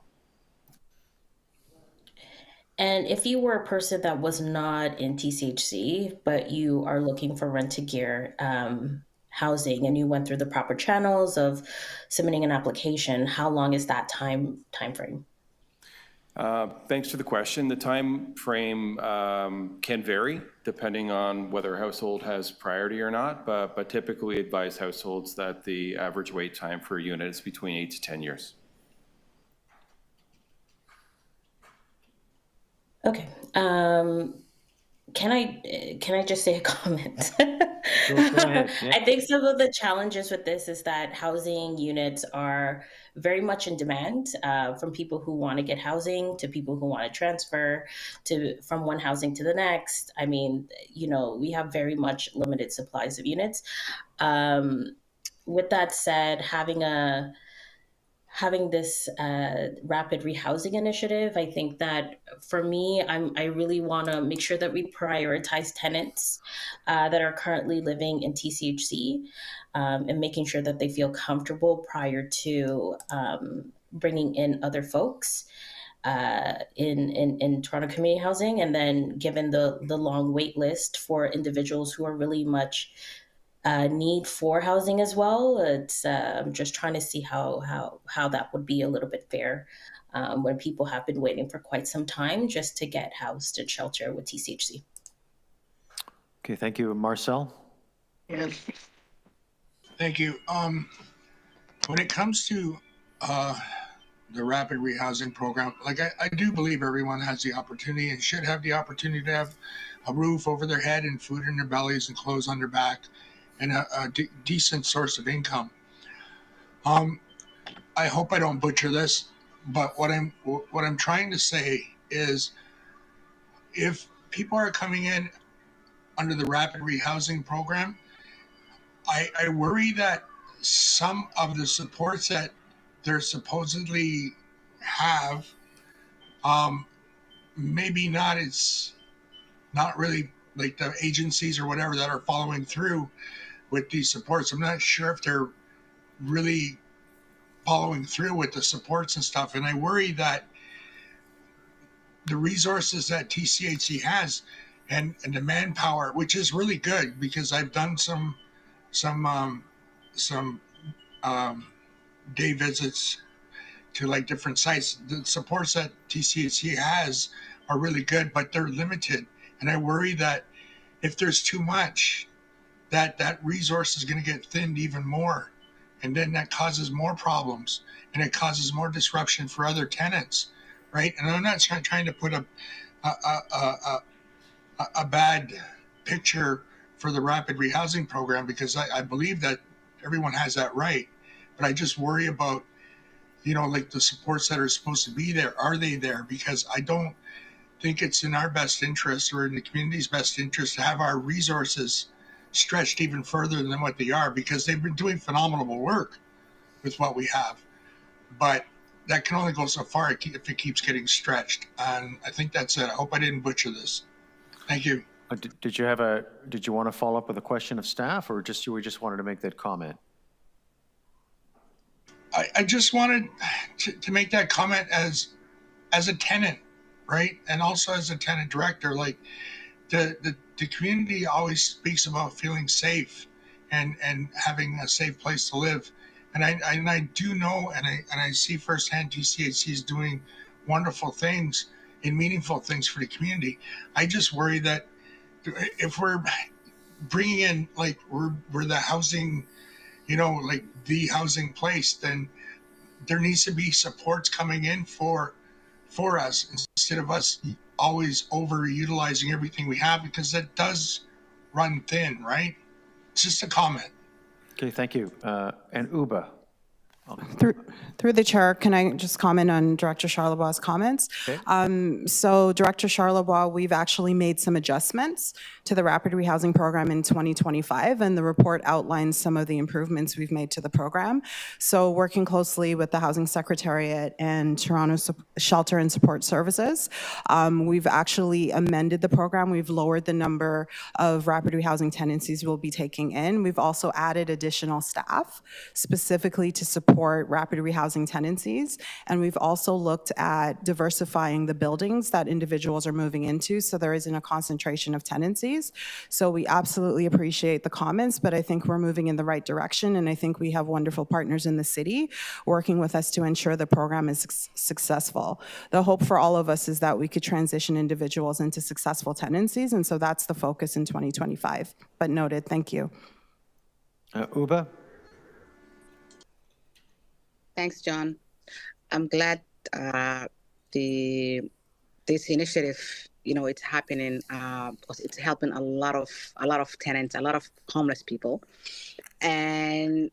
And if you were a person that was not in TCHC, but you are looking for rent-to-gear housing, and you went through the proper channels of submitting an application, how long is that time frame? Thanks for the question. The time frame can vary depending on whether a household has priority or not, but typically we advise households that the average wait time for a unit is between 8 to 10 years. Okay. Can I just say a comment? Go ahead. Yeah. I think some of the challenges with this is that housing units are very much in demand from people who want to get housing to people who want to transfer from one housing to the next. I mean, we have very much limited supplies of units. With that said, having this rapid rehousing initiative, I think that for me, I really want to make sure that we prioritize tenants that are currently living in TCHC and making sure that they feel comfortable prior to bringing in other folks in Toronto community housing. And then given the long wait list for individuals who are really much need for housing as well. It's just trying to see how that would be a little bit fair when people have been waiting for quite some time just to get housed and shelter with TCHC. Okay, thank you. Marcel? Yes. Thank you. When it comes to the rapid rehousing program, like I do believe everyone has the opportunity and should have the opportunity to have a roof over their head and food in their bellies and clothes on their back and a decent source of income. I hope I don't butcher this, but what I'm trying to say is, if people are coming in under the rapid rehousing program, I worry that some of the supports that they're supposedly have, maybe not really like the agencies or whatever that are following through with these supports. I'm not sure if they're really following through with the supports and stuff. And I worry that the resources that TCHC has and the manpower, which is really good, because I've done some day visits to like different sites. The supports that TCHC has are really good, but they're limited. And I worry that if there's too much, that resource is going to get thinned even more, and then that causes more problems and it causes more disruption for other tenants, right? And I'm not trying to put a bad picture for the rapid rehousing program, because I believe that everyone has that right. But I just worry about, like the supports that are supposed to be there. Are they there? Because I don't think it's in our best interest or in the community's best interest to have our resources stretched even further than what they are, because they've been doing phenomenal work with what we have. But that can only go so far if it keeps getting stretched. And I think that's it. I hope I didn't butcher this. Thank you. Did you want to follow up with a question of staff, or we just wanted to make that comment? I just wanted to make that comment as a tenant, right? And also as a tenant director, like the community always speaks about feeling safe and having a safe place to live. And I do know, and I see firsthand TCHC is doing wonderful things and meaningful things for the community. I just worry that if we're bringing in, like, we're the housing, like the housing place, then there needs to be supports coming in for us, instead of us always overutilizing everything we have, because that does run thin, right? It's just a comment. Okay, thank you. And Uba. Through the chair, can I just comment on Director Charlebois' comments? Okay. So Director Charlebois, we've actually made some adjustments to the rapid rehousing program in 2025, and the report outlines some of the improvements we've made to the program. So working closely with the Housing Secretariat and Toronto Shelter and Support Services, we've actually amended the program. We've lowered the number of rapid rehousing tenancies we'll be taking in. We've also added additional staff specifically to support rapid rehousing tenancies, and we've also looked at diversifying the buildings that individuals are moving into, so there isn't a concentration of tenancies. So we absolutely appreciate the comments, but I think we're moving in the right direction, and I think we have wonderful partners in the city working with us to ensure the program is successful. The hope for all of us is that we could transition individuals into successful tenancies, and so that's the focus in 2025. But noted, thank you. Uba? Thanks, John. I'm glad this initiative, it's happening because it's helping a lot of tenants, a lot of homeless people. And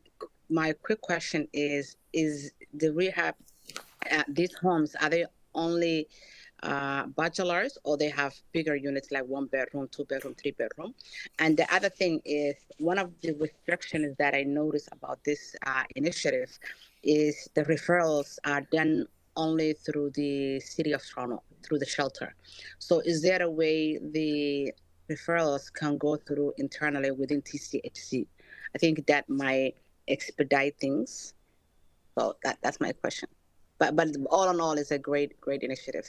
my quick question is the rehab, these homes, are they only bachelors, or they have bigger units like 1 bedroom, 2 bedroom, 3 bedroom? And the other thing is, one of the restrictions that I noticed about this initiative is the referrals are done only through the City of Toronto, through the shelter. So is there a way the referrals can go through internally within TCHC? I think that might expedite things. So that's my question. But all in all, it's a great initiative.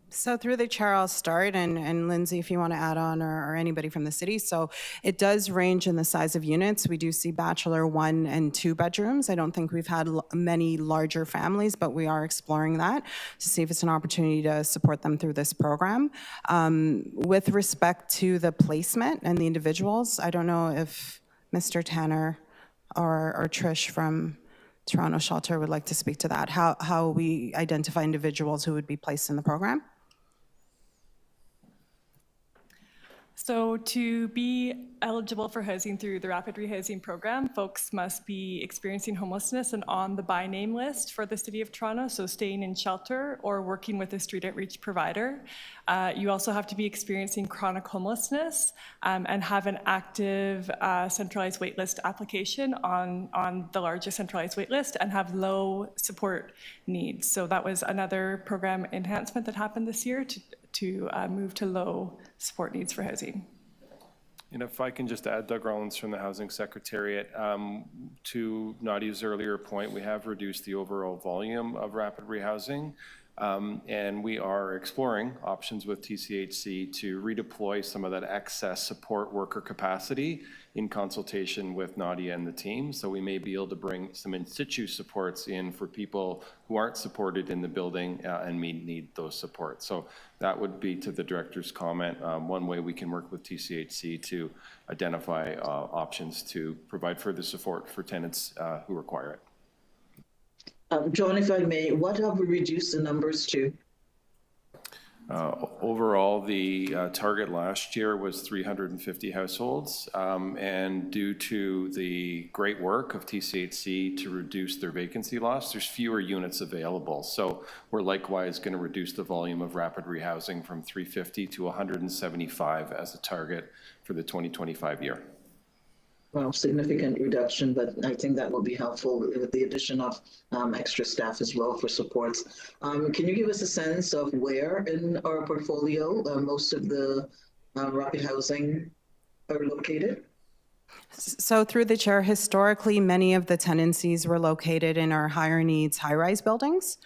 So through the chair, I'll start, and Lindsay, if you want to add on, or anybody from the city. So it does range in the size of units. We do see bachelor 1 and 2 bedrooms. I don't think we've had many larger families, but we are exploring that to see if it's an opportunity to support them through this program. With respect to the placement and the individuals, I don't know if Mr. Tanner or Trish from Toronto Shelter would like to speak to that, how we identify individuals who would be placed in the program. So to be eligible for housing through the rapid rehousing program, folks must be experiencing homelessness and on the by name list for the City of Toronto, so staying in shelter or working with a street outreach provider. You also have to be experiencing chronic homelessness and have an active centralized waitlist application on the largest centralized waitlist, and have low support needs. So that was another program enhancement that happened this year to move to low support needs for housing. And if I can just add, Doug Rollins from the Housing Secretariat, to Nadia's earlier point, we have reduced the overall volume of rapid rehousing, and we are exploring options with TCHC to redeploy some of that excess support worker capacity in consultation with Nadia and the team. So we may be able to bring some in situ supports in for people who aren't supported in the building and may need those supports. So that would be, to the director's comment, one way we can work with TCHC to identify options to provide further support for tenants who require it. John, if I may, what have we reduced the numbers to? Overall, the target last year was 350 households, and due to the great work of TCHC to reduce their vacancy loss, there's fewer units available. So we're likewise going to reduce the volume of rapid rehousing from 350 to 175 as a target for the 2025 year. Well, significant reduction, but I think that will be helpful with the addition of extra staff as well for supports. Can you give us a sense of where in our portfolio most of the rapid housing are located? So through the chair, historically, many of the tenancies were located in our higher needs high-rise buildings.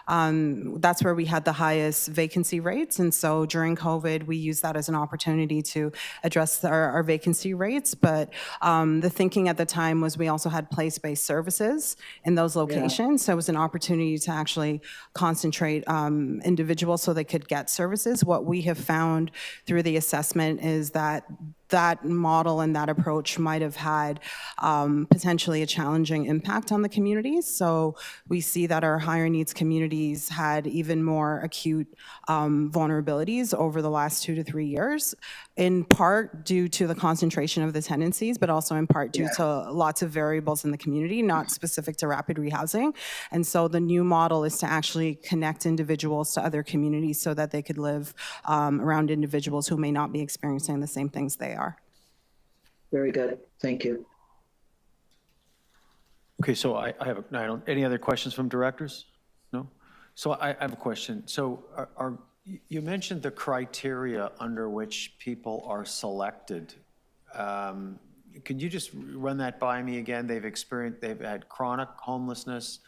That's where we had the highest vacancy rates. And so during COVID, we used that as an opportunity to address our vacancy rates. But the thinking at the time was we also had place-based services in those locations. So it was an opportunity to actually concentrate individuals so they could get services. What we have found through the assessment is that that model and that approach might have had potentially a challenging impact on the communities. So we see that our higher needs communities had even more acute vulnerabilities over the last 2 to 3 years, in part due to the concentration of the tenancies, but also in part due to lots of variables in the community, not specific to rapid rehousing. And so the new model is to actually connect individuals to other communities so that they could live around individuals who may not be experiencing the same things they are. Very good. Thank you. Okay, so I don't, any other questions from directors? No? So I have a question. So you mentioned the criteria under which people are selected. Could you just run that by me again? They've had chronic homelessness,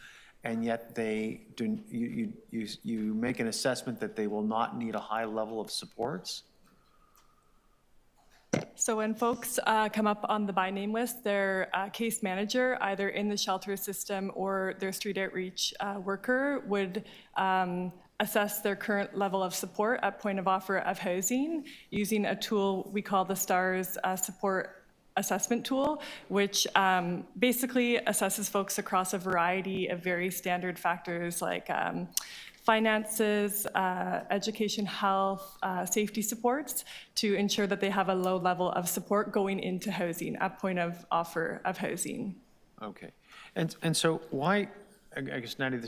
and yet they do, you make an assessment that they will not need a high level of supports? So when folks come up on the by name list, their case manager, either in the shelter system or their street outreach worker, would assess their current level of support at point of offer of housing using a tool we call the STARS support assessment tool, which basically assesses folks across a variety of very standard factors like finances, education, health, safety supports to ensure that they have a low level of support going into housing at point of offer of housing. Okay. And so why, I guess, Nadia,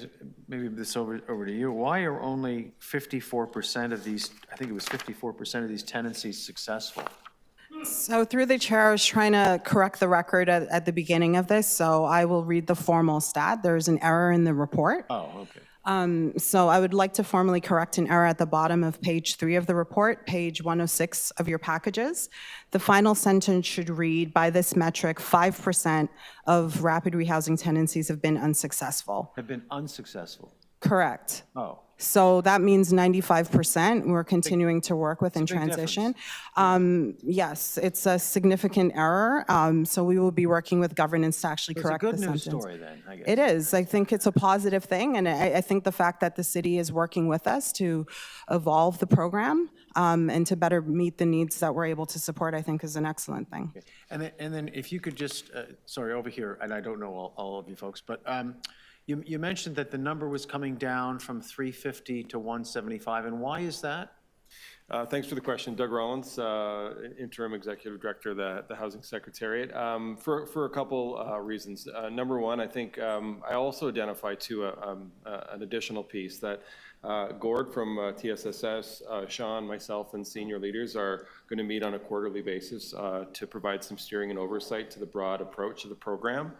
maybe this over to you, why are only 54% of these, I think it was 54% of these tenancies successful? So through the chair, I was trying to correct the record at the beginning of this, so I will read the formal stat. There's an error in the report. Oh, okay. So I would like to formally correct an error at the bottom of page 3 of the report, page 106 of your packages. The final sentence should read, by this metric, 5% of rapid rehousing tenancies have been unsuccessful. Have been unsuccessful? Correct. Oh. So that means 95% we're continuing to work with in transition. Yes, it's a significant error. So we will be working with governance to actually correct the sentence. It's a good news story then, I guess. It is. I think it's a positive thing. And I think the fact that the city is working with us to evolve the program and to better meet the needs that we're able to support, I think is an excellent thing. Okay. And then if you could just, sorry, over here, and I don't know all of you folks, but you mentioned that the number was coming down from 350 to 175, and why is that? Thanks for the question. Doug Rollins, Interim Executive Director of the Housing Secretariat. For a couple reasons. Number one, I think I also identify too an additional piece that Gord from TSSS, Sean, myself, and senior leaders are going to meet on a quarterly basis to provide some steering and oversight to the broad approach of the program.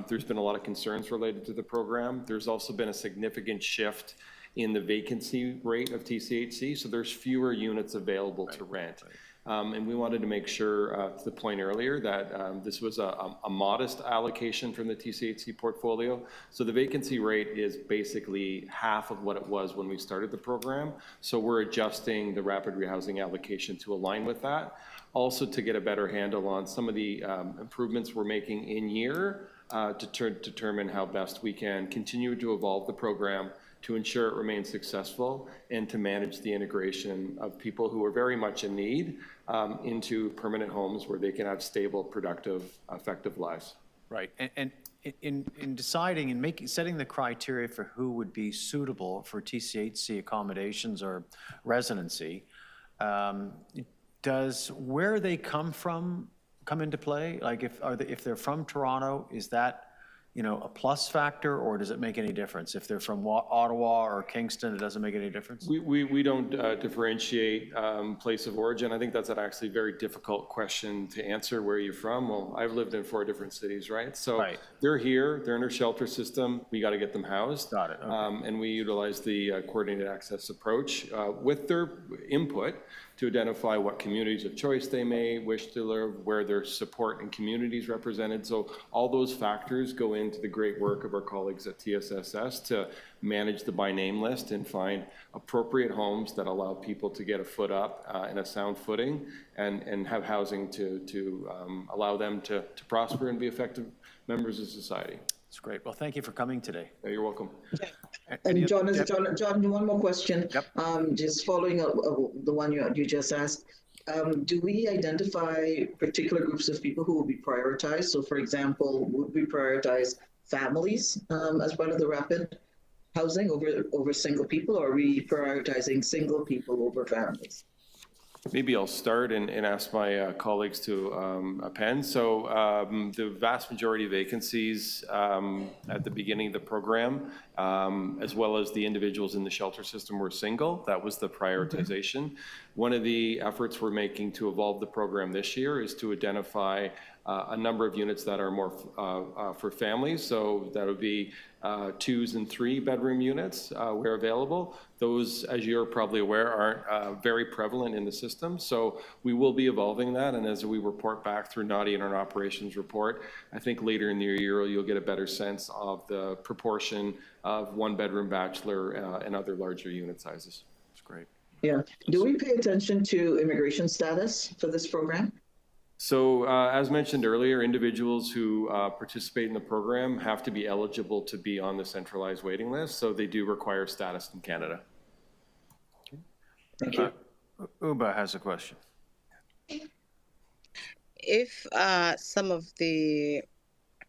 There's been a lot of concerns related to the program. There's also been a significant shift in the vacancy rate of TCHC, so there's fewer units available to rent. And we wanted to make sure, to the point earlier, that this was a modest allocation from the TCHC portfolio. So the vacancy rate is basically half of what it was when we started the program. So we're adjusting the rapid rehousing allocation to align with that. Also to get a better handle on some of the improvements we're making in year to determine how best we can continue to evolve the program to ensure it remains successful and to manage the integration of people who are very much in need into permanent homes where they can have stable, productive, effective lives. Right. And in deciding and setting the criteria for who would be suitable for TCHC accommodations or residency, does where they come into play? Like if they're from Toronto, is that, a plus factor, or does it make any difference? If they're from Ottawa or Kingston, it doesn't make any difference? We don't differentiate place of origin. I think that's an actually very difficult question to answer, where you're from. Well, I've lived in 4 different cities, right? So they're here, they're in our shelter system, we got to get them housed. Got it. Okay. And we utilize the coordinated access approach with their input to identify what communities of choice they may wish to live, where their support and communities represented. So all those factors go into the great work of our colleagues at TSSS to manage the by name list and find appropriate homes that allow people to get a foot up in a sound footing and have housing to allow them to prosper and be effective members of society. That's great. Well, thank you for coming today. You're welcome. And John, one more question. Yep. Just following up the one you just asked. Do we identify particular groups of people who will be prioritized? So, for example, would we prioritize families as part of the rapid housing over single people, or are we prioritizing single people over families? Maybe I'll start and ask my colleagues to append. So the vast majority of vacancies at the beginning of the program, as well as the individuals in the shelter system, were single. That was the prioritization. One of the efforts we're making to evolve the program this year is to identify a number of units that are more for families. So that would be 2s and 3 bedroom units where available. Those, as you're probably aware, aren't very prevalent in the system. So we will be evolving that. And as we report back through Nadia in our operations report, I think later in the year, you'll get a better sense of the proportion of 1-bedroom bachelor and other larger unit sizes. That's great. Yeah. Do we pay attention to immigration status for this program? So as mentioned earlier, individuals who participate in the program have to be eligible to be on the centralized waiting list. So they do require status in Canada. Thank you. Uba has a question. If some of the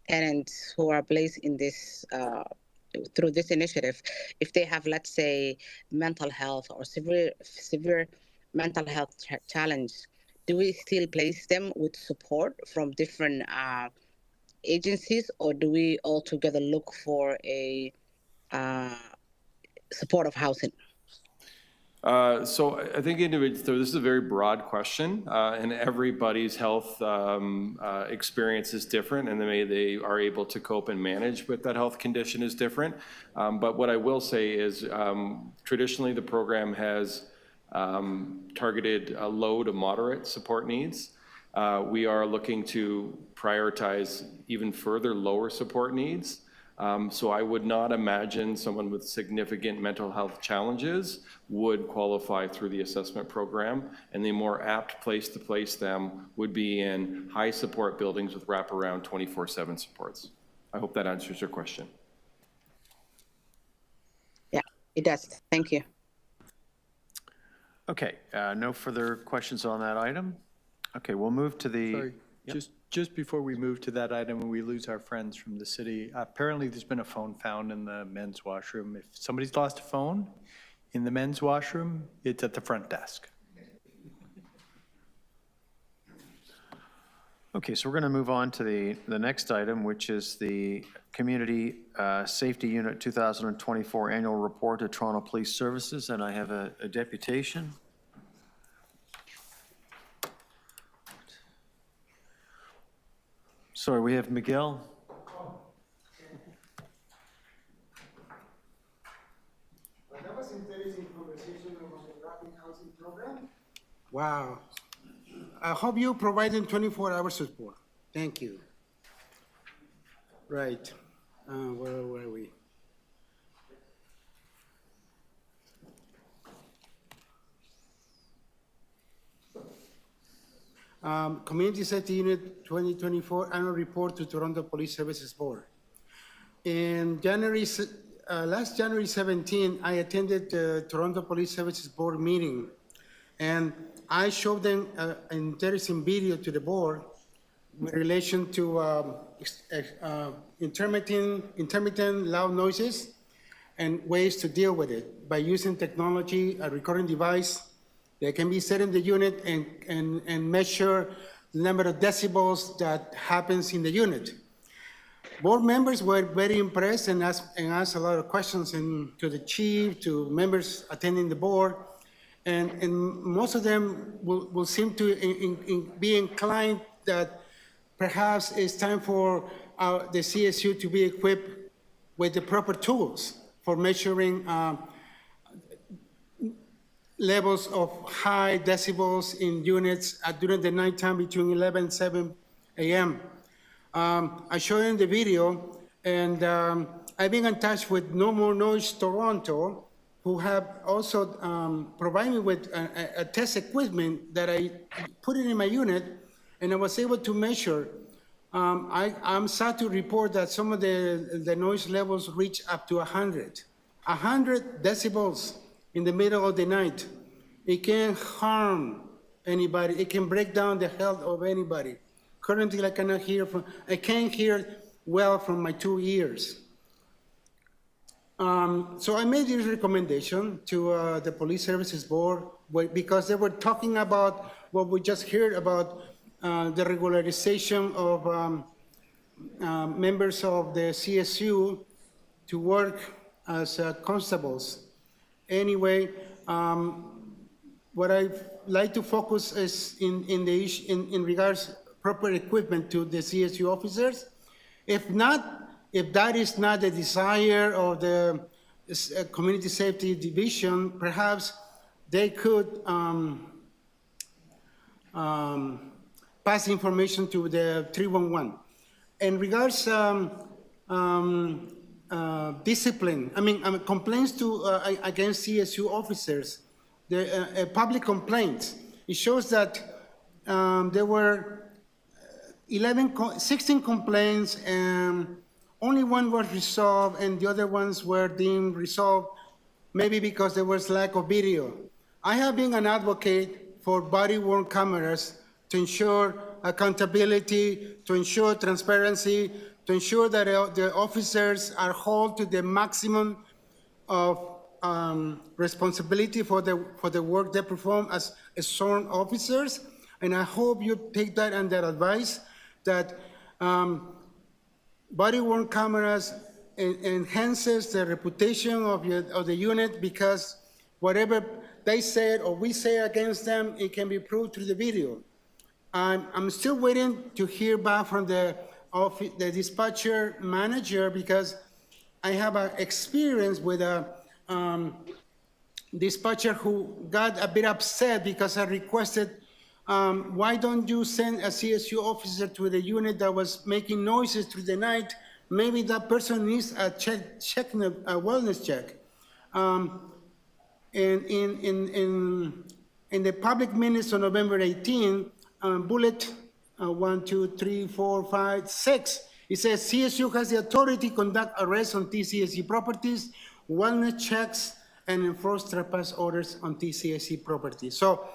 tenants who are placed in this through this initiative, if they have, let's say, mental health or severe mental health challenge, do we still place them with support from different agencies, or do we altogether look for a supportive housing? So I think so this is a very broad question, and everybody's health experience is different, and the way they are able to cope and manage with that health condition is different. But what I will say is traditionally the program has targeted low to moderate support needs. We are looking to prioritize even further lower support needs. So I would not imagine someone with significant mental health challenges would qualify through the assessment program, and the more apt place to place them would be in high support buildings with wraparound 24/7 supports. I hope that answers your question. Yeah, it does. Thank you. Okay, no further questions on that item. Okay, we'll move to the... Sorry, just before we move to that item and we lose our friends from the city, apparently there's been a phone found in the men's washroom. If somebody's lost a phone in the men's washroom, it's at the front desk. Okay, so we're going to move on to the next item, which is the Community Safety Unit 2024 Annual Report to Toronto Police Services, and I have a deputation. Sorry, we have Miguel. That was interesting conversation about the rapid housing program. Wow. I hope you provided 24-hour support. Thank you. Right. Where were we? Community Safety Unit 2024 Annual Report to Toronto Police Services Board. In last January 17, I attended the Toronto Police Services Board meeting, and I showed them an interesting video to the board with relation to intermittent loud noises and ways to deal with it by using technology, a recording device that can be set in the unit and measure the number of decibels that happens in the unit. Board members were very impressed and asked a lot of questions to the chief, to members attending the board, and most of them will seem to be inclined that perhaps it's time for the CSU to be equipped with the proper tools for measuring levels of high decibels in units during the nighttime between 11 and 7 a.m. I showed in the video, and I've been in touch with No More Noise Toronto, who have also provided me with a test equipment that I put it in my unit, and I was able to measure. I'm sad to report that some of the noise levels reach up to 100 decibels in the middle of the night. It can harm anybody. It can break down the health of anybody. Currently, I can't hear well from my 2 ears. So I made this recommendation to the Police Services Board because they were talking about what we just heard about the regularization of members of the CSU to work as constables. Anyway, what I like to focus is in regards proper equipment to the CSU officers. If that is not the desire of the Community Safety Division, perhaps they could pass information to the 311. In regards discipline, complaints against CSU officers, the public complaints, it shows that there were 16 complaints, and only one was resolved, and the other ones were deemed resolved, maybe because there was lack of video. I have been an advocate for body-worn cameras to ensure accountability, to ensure transparency, to ensure that the officers are held to the maximum of responsibility for the work they perform as sworn officers. And I hope you take that under advice, that body-worn cameras enhances the reputation of the unit, because whatever they said or we say against them, it can be proved through the video. I'm still waiting to hear back from the dispatcher manager, because I have an experience with a dispatcher who got a bit upset because I requested, why don't you send a CSU officer to the unit that was making noises through the night? Maybe that person needs a wellness check. In the public minutes on November 18, bullet 1, 2, 3, 4, 5, 6, it says CSU has the authority to conduct arrests on TCHC properties, wellness checks, and enforce trespass orders on TCHC properties. So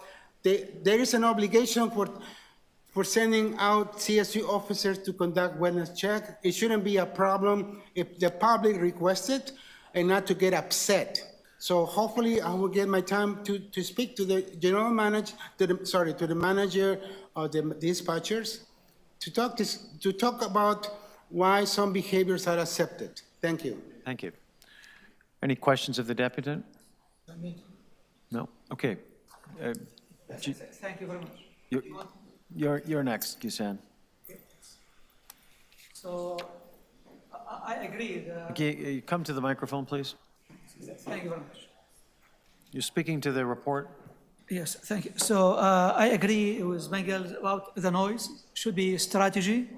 there is an obligation for sending out CSU officers to conduct wellness check. It shouldn't be a problem if the public requests it and not to get upset. So hopefully I will get my time to speak to the general manager, to the manager of the dispatchers, to talk about why some behaviors are accepted. Thank you. Thank you. Any questions of the deputy? No? Okay. Thank you very much. You're next, Gisan. So I agree. Okay, come to the microphone, please. Thank you very much. You're speaking to the report? Yes, thank you. So I agree with Miguel about the noise. Should be strategy,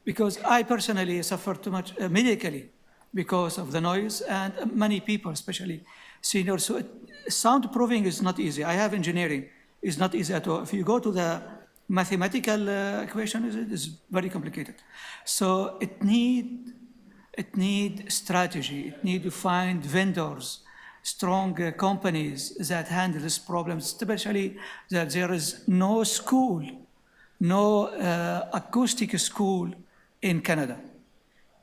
because I personally suffer too much medically because of the noise, and many people, especially seniors. So soundproofing is not easy. I have engineering. It's not easy at all. If you go to the mathematical equation, it's very complicated. So it need strategy. It need to find vendors, strong companies that handle this problem, especially that there is no school no acoustic school in Canada.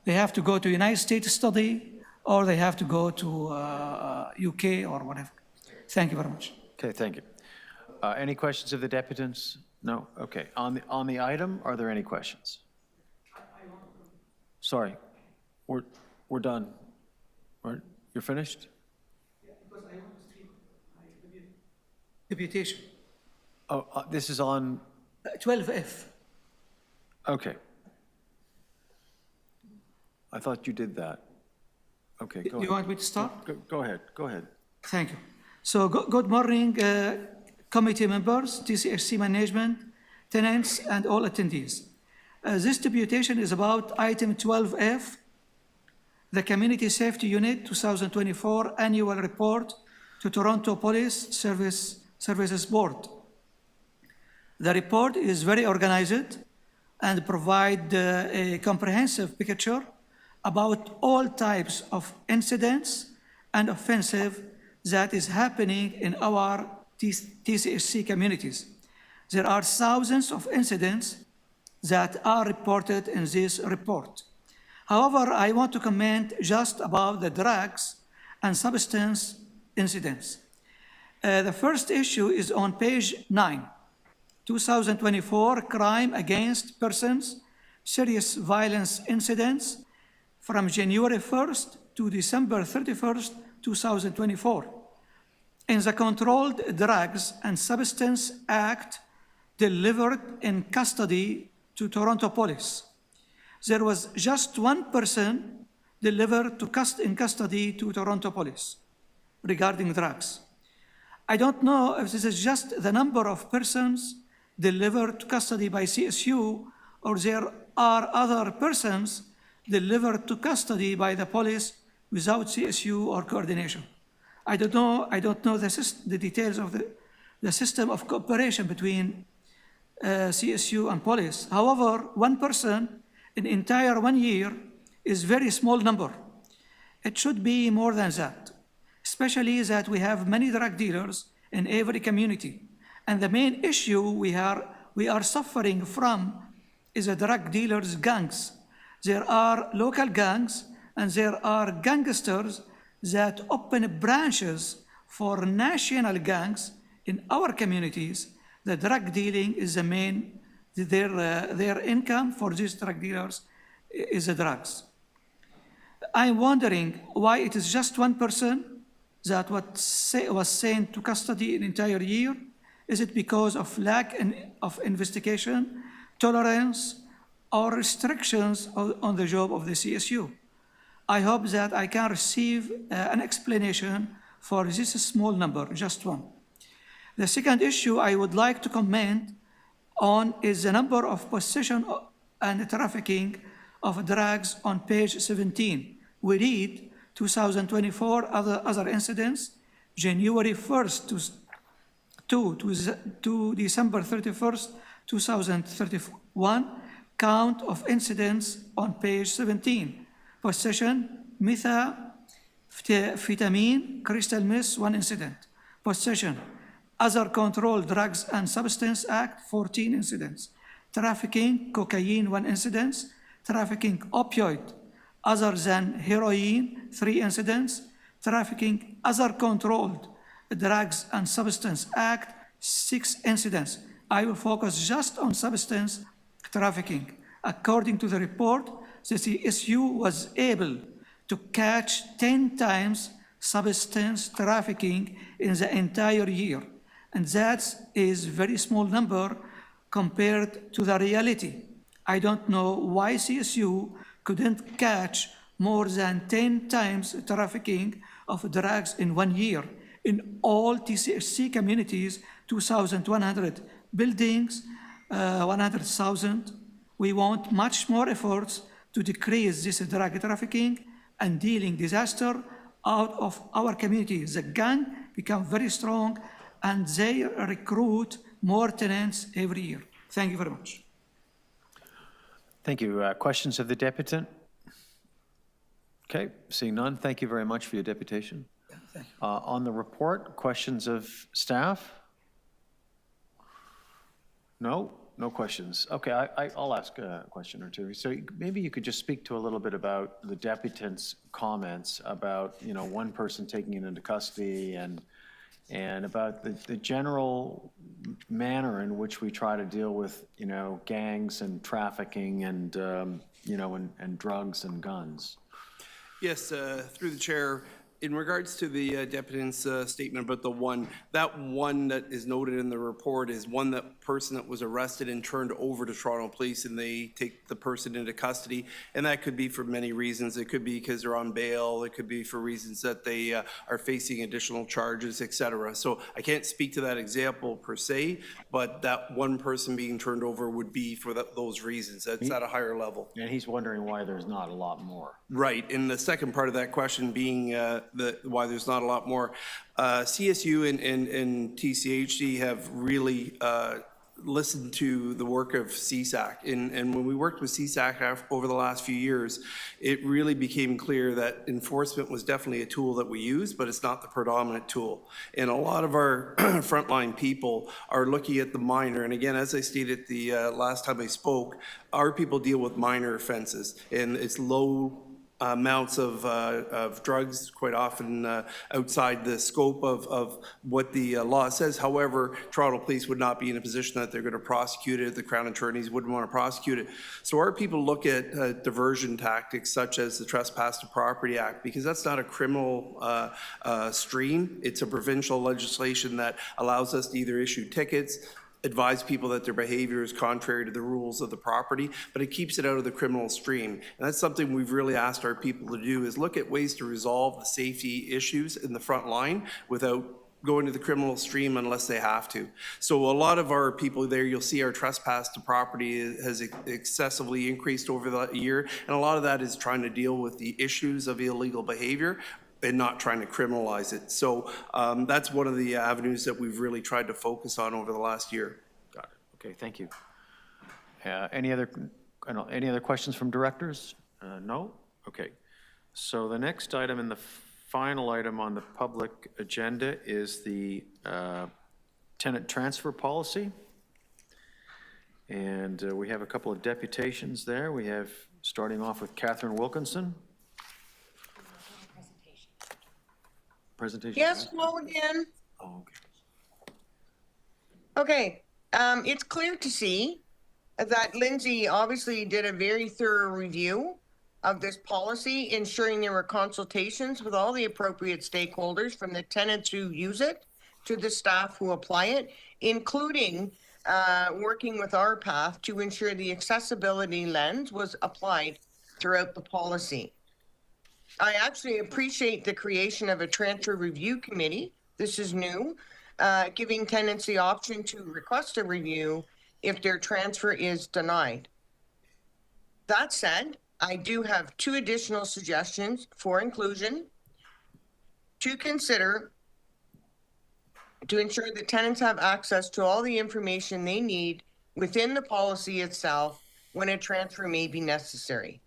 They have to go to United States study, or they have to go to UK or whatever. Thank you very much. Okay, thank you. Any questions of the deputants? No? Okay. On the item, are there any questions? Sorry, we're done. You're finished? Yeah, because I want to speak my deputation. Oh, this is on? 12F. Okay. I thought you did that. Okay, go ahead. You want me to start? Go ahead, go ahead. Thank you. So good morning, committee members, TCHC management, tenants, and all attendees. This deputation is about item 12F, the Community Safety Unit 2024 Annual Report to Toronto Police Services Board. The report is very organized and provide a comprehensive picture about all types of incidents and offensive that is happening in our TCHC communities. There are thousands of incidents that are reported in this report. However, I want to comment just about the drugs and substance incidents. The first issue is on page 9, 2024 Crime Against Persons, Serious Violence Incidents from January 1st to December 31st, 2024. In the Controlled Drugs and Substance Act delivered in custody to Toronto Police, there was just one person delivered in custody to Toronto Police regarding drugs. I don't know if this is just the number of persons delivered to custody by CSU, or there are other persons delivered to custody by the police without CSU or coordination. I don't know the details of the system of cooperation between CSU and police. However, one person in entire 1 year is very small number. It should be more than that, especially that we have many drug dealers in every community. And the main issue we are suffering from is the drug dealers' gangs. There are local gangs and there are gangsters that open branches for national gangs in our communities. The drug dealing is the main, their income for these drug dealers is the drugs. I'm wondering why it is just one person that was sent to custody an entire year. Is it because of lack of investigation, tolerance, or restrictions on the job of the CSU? I hope that I can receive an explanation for this small number, just one. The second issue I would like to comment on is the number of possession and trafficking of drugs on page 17. We read 2024 other incidents, January 1st to December 31st, 2031, count of incidents on page 17. Possession, methamphetamine, crystal meth, 1 incident. Possession, other controlled drugs and substance act, 14 incidents. Trafficking, cocaine, 1 incident. Trafficking opioid, other than heroin, 3 incidents. Trafficking other controlled drugs and substance act, 6 incidents. I will focus just on substance trafficking. According to the report, the CSU was able to catch 10 times substance trafficking in the entire year. And that is a very small number compared to the reality. I don't know why CSU couldn't catch more than 10 times trafficking of drugs in 1 year. In all TCHC communities, 2,100 buildings, 100,000. We want much more efforts to decrease this drug trafficking and dealing disaster out of our communities. The gang become very strong and they recruit more tenants every year. Thank you very much. Thank you. Questions of the deputant? Okay, seeing none, thank you very much for your deputation. Thank you. On the report, questions of staff? No? no questions. Okay, I'll ask a question or two. So maybe you could just speak to a little bit about the deputant's comments about, you know, one person taking it into custody and about the general manner in which we try to deal with, you know, gangs and trafficking and, you know, and drugs and guns. Yes, through the chair, in regards to the deputant's statement about that one that is noted in the report is that person that was arrested and turned over to Toronto Police, and they take the person into custody. And that could be for many reasons. It could be because they're on bail. It could be for reasons that they are facing additional charges, etc. So I can't speak to that example per se, but that one person being turned over would be for those reasons. That's at a higher level. And he's wondering why there's not a lot more. Right. And the second part of that question being why there's not a lot more. CSU and TCHC have really listened to the work of CSAC. And when we worked with CSAC over the last few years, it really became clear that enforcement was definitely a tool that we use, but it's not the predominant tool. And a lot of our frontline people are looking at the minor. And again, as I stated the last time I spoke, our people deal with minor offenses, and it's low amounts of drugs, quite often outside the scope of what the law says. However, Toronto Police would not be in a position that they're going to prosecute it. The Crown attorneys wouldn't want to prosecute it. So our people look at diversion tactics such as the Trespass to Property Act, because that's not a criminal stream. It's a provincial legislation that allows us to either issue tickets, advise people that their behavior is contrary to the rules of the property, but it keeps it out of the criminal stream. And that's something we've really asked our people to do, is look at ways to resolve the safety issues in the front line without going to the criminal stream unless they have to. So a lot of our people there, you'll see our trespass to property has excessively increased over the year, and a lot of that is trying to deal with the issues of illegal behavior and not trying to criminalize it. So that's one of the avenues that we've really tried to focus on over the last year. Got it. Okay, thank you. Any other questions from directors? No? Okay. So the next item and the final item on the public agenda is the tenant transfer policy. And we have a couple of deputations there. We have, starting off with Catherine Wilkinson. Presentation? Yes, hello again. Oh, okay. It's clear to see that Lindsay obviously did a very thorough review of this policy, ensuring there were consultations with all the appropriate stakeholders, from the tenants who use it to the staff who apply it, including working with our path to ensure the accessibility lens was applied throughout the policy. I actually appreciate the creation of a transfer review committee. This is new, giving tenants the option to request a review if their transfer is denied. That said, I do have two additional suggestions for inclusion to consider to ensure that tenants have access to all the information they need within the policy itself when a transfer may be necessary.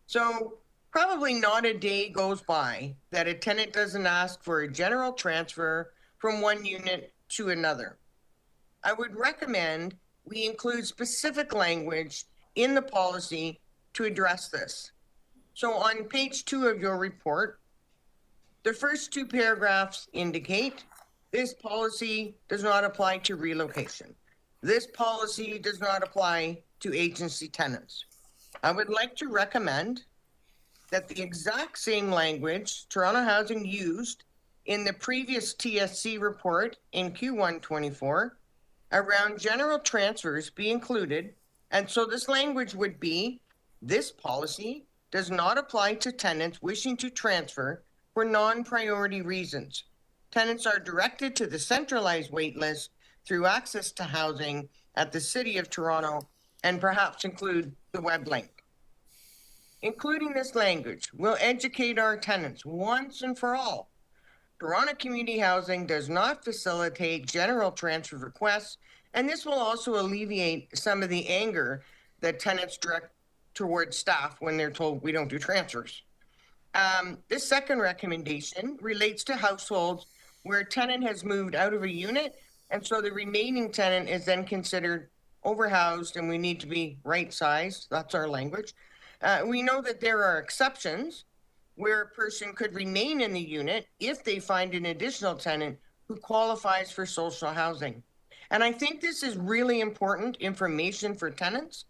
So, probably not a day goes by that a tenant doesn't ask for a general transfer from one unit to another. I would recommend we include specific language in the policy to address this. So on page 2 of your report, the first 2 paragraphs indicate this policy does not apply to relocation. This policy does not apply to agency tenants. I would like to recommend that the exact same language Toronto Housing used in the previous TSC report in Q1 24 around general transfers be included. And so this language would be, this policy does not apply to tenants wishing to transfer for non-priority reasons. Tenants are directed to the centralized waitlist through access to housing at the City of Toronto, and perhaps include the web link. Including this language will educate our tenants once and for all. Toronto Community Housing does not facilitate general transfer requests, and this will also alleviate some of the anger that tenants direct towards staff when they're told we don't do transfers. This second recommendation relates to households where a tenant has moved out of a unit, and so the remaining tenant is then considered overhoused, and we need to be right-sized. That's our language. We know that there are exceptions where a person could remain in the unit if they find an additional tenant who qualifies for social housing. And I think this is really important information for tenants,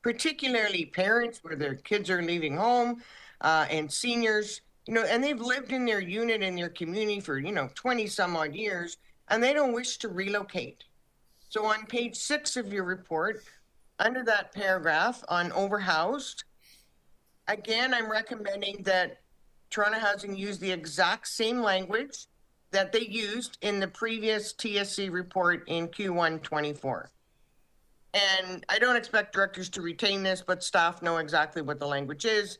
particularly parents where their kids are leaving home, and seniors, and they've lived in their unit in their community for, 20 some odd years, and they don't wish to relocate. So on page 6 of your report, under that paragraph on overhoused, again, I'm recommending that Toronto Housing use the exact same language that they used in the previous TSC report in Q1 24. And I don't expect directors to retain this, but staff know exactly what the language is.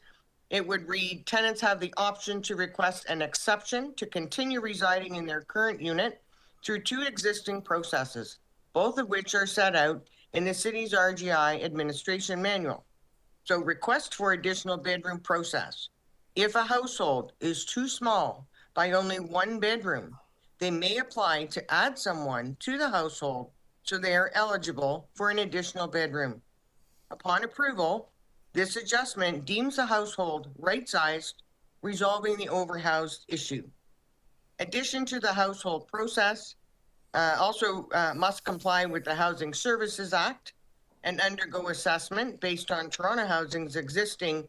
It would read, tenants have the option to request an exception to continue residing in their current unit through 2 existing processes, both of which are set out in the city's RGI administration manual. So request for additional bedroom process. If a household is too small by only 1 bedroom, they may apply to add someone to the household so they are eligible for an additional bedroom. Upon approval, this adjustment deems the household right-sized, resolving the overhoused issue. Addition to the household process also must comply with the Housing Services Act and undergo assessment based on Toronto Housing's existing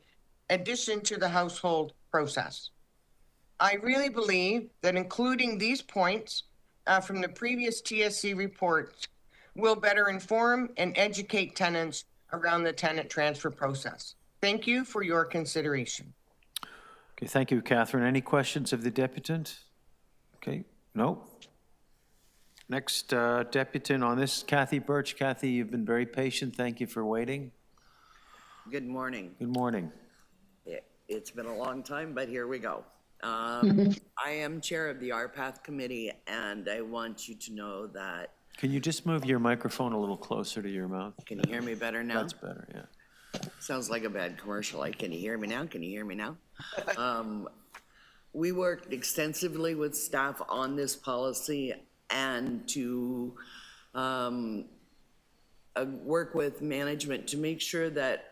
addition to the household process. I really believe that including these points from the previous TSC report will better inform and educate tenants around the tenant transfer process. Thank you for your consideration. Okay, thank you, Catherine. Any questions of the deputant? Okay, no. Next deputant on this, Kathy Birch. Kathy, you've been very patient. Thank you for waiting. Good morning. Good morning. It's been a long time, but here we go. I am chair of the RPATH committee, and I want you to know that. Can you just move your microphone a little closer to your mouth? Can you hear me better now? That's better, yeah. Sounds like a bad commercial. Can you hear me now? Can you hear me now? We worked extensively with staff on this policy and to work with management to make sure that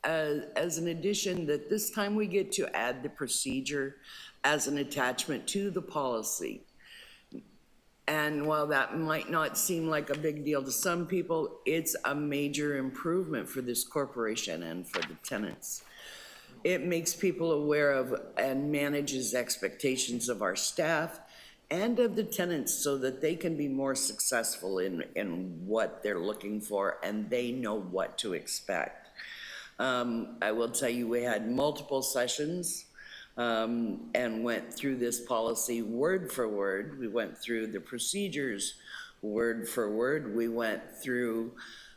as an addition, that this time we get to add the procedure as an attachment to the policy. And while that might not seem like a big deal to some people, it's a major improvement for this corporation and for the tenants. It makes people aware of and manages expectations of our staff and of the tenants so that they can be more successful in what they're looking for and they know what to expect. I will tell you, we had multiple sessions and went through this policy word for word. We went through the procedures word for word. We went through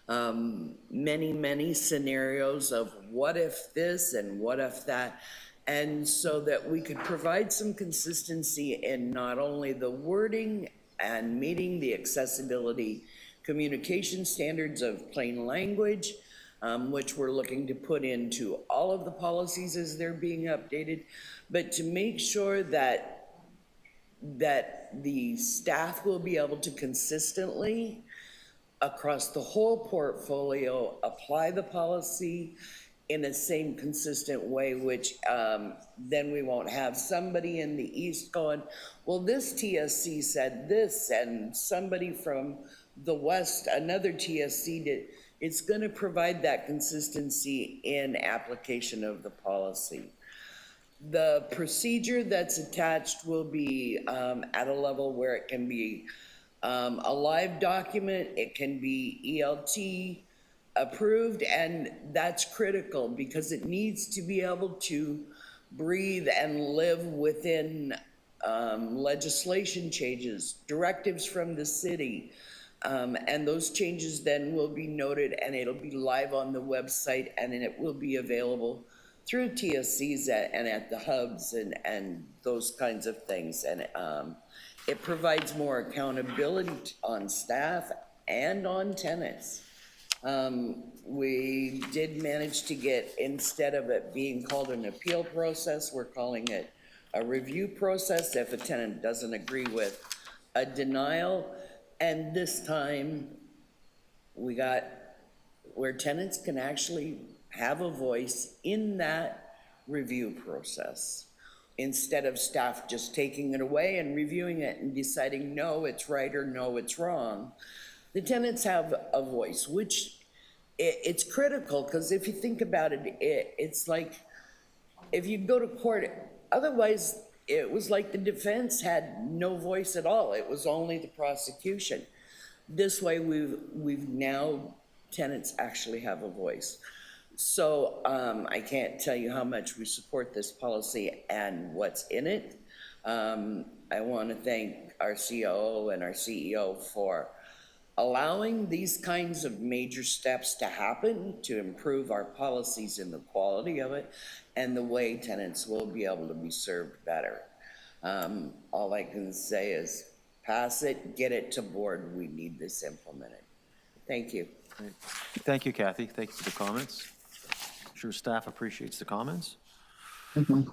many scenarios of what if this and what if that, and so that we could provide some consistency in not only the wording and meeting the accessibility communication standards of plain language, which we're looking to put into all of the policies as they're being updated, but to make sure that the staff will be able to consistently across the whole portfolio apply the policy in the same consistent way, which then we won't have somebody in the east going, well, this TSC said this, and somebody from the west, another TSC did. It's going to provide that consistency in application of the policy. The procedure that's attached will be at a level where it can be a live document, it can be ELT approved, and that's critical because it needs to be able to breathe and live within legislation changes, directives from the city. And those changes then will be noted and it'll be live on the website and then it will be available through TSCs and at the hubs and those kinds of things. And it provides more accountability on staff and on tenants. We did manage to get, instead of it being called an appeal process, we're calling it a review process if a tenant doesn't agree with a denial. And this time we got where tenants can actually have a voice in that review process, instead of staff just taking it away and reviewing it and deciding, no, it's right, or no, it's wrong. The tenants have a voice, which it's critical, because if you think about it, it's like, if you go to court, otherwise it was like the defense had no voice at all. It was only the prosecution. This way, we've now, tenants actually have a voice. So I can't tell you how much we support this policy and what's in it. I want to thank our COO and our CEO for allowing these kinds of major steps to happen to improve our policies and the quality of it and the way tenants will be able to be served better. All I can say is pass it, get it to board. We need this implemented. Thank you. Great. Thank you, Kathy. Thank you for the comments. I'm sure staff appreciates the comments. Mm-hmm.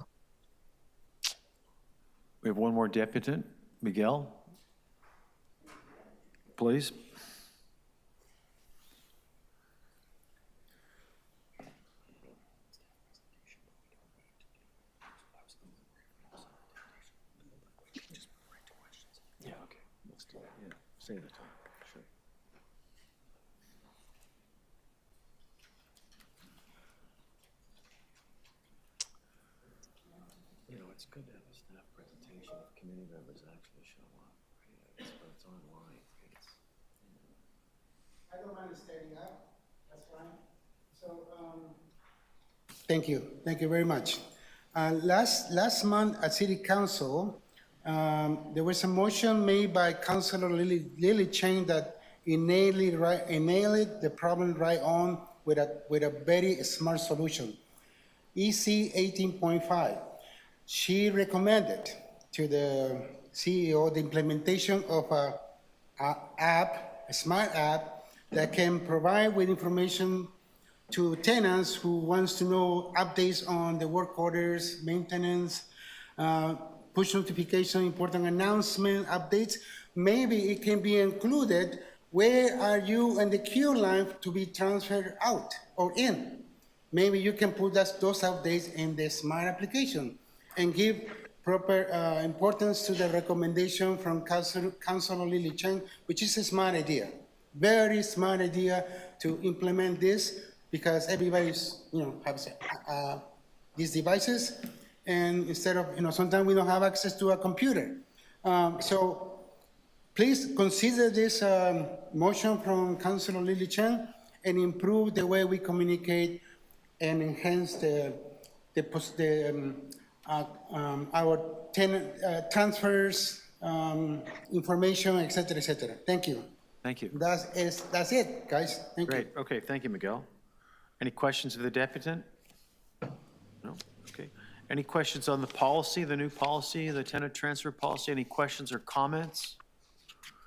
We have one more deputant. Miguel, please. Yeah, okay. Let's do that. Yeah, save the time. Sure. You know, it's good to have a staff presentation if committee members actually show up. Right? It's online. I don't mind standing up. That's fine. So, thank you. Thank you very much. Last month at City Council, there was a motion made by Councilor Lily Chang that nailed the problem right on with a very smart solution. EC 18.5. She recommended to the CEO the implementation of a smart app that can provide with information to tenants who wants to know updates on the work orders, maintenance, push notification, important announcement, updates. Maybe it can be included. Where are you in the queue line to be transferred out or in? Maybe you can put those updates in the smart application and give proper importance to the recommendation from Councilor Lily Chang, which is a smart idea. Very smart idea to implement this, because everybody's, has these devices, and instead of, sometimes we don't have access to a computer. So please consider this motion from Councilor Lily Chang and improve the way we communicate and enhance our tenant transfers, information, et cetera, et cetera. Thank you. Thank you. That's it, guys. Thank you. Great. Okay, thank you, Miguel. Any questions of the deputant? No? Okay. Any questions on the policy, the new policy, the tenant transfer policy? Any questions or comments?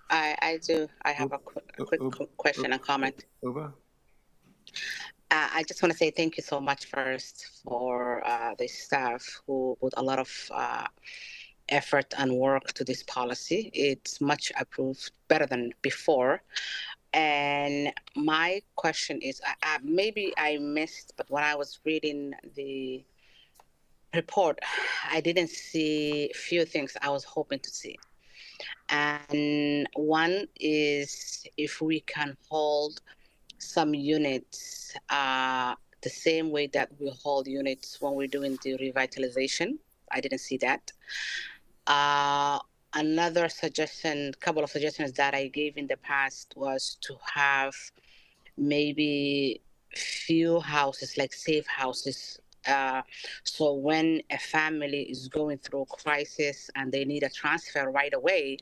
I do. I have a quick question and comment. Uba? I just want to say thank you so much first for the staff who put a lot of effort and work to this policy. It's much approved, better than before. And my question is, maybe I missed, but when I was reading the report, I didn't see a few things I was hoping to see. And one is if we can hold some units the same way that we hold units when we're doing the revitalization. I didn't see that. Another suggestion, couple of suggestions that I gave in the past was to have maybe few houses, like safe houses. So when a family is going through a crisis and they need a transfer right away,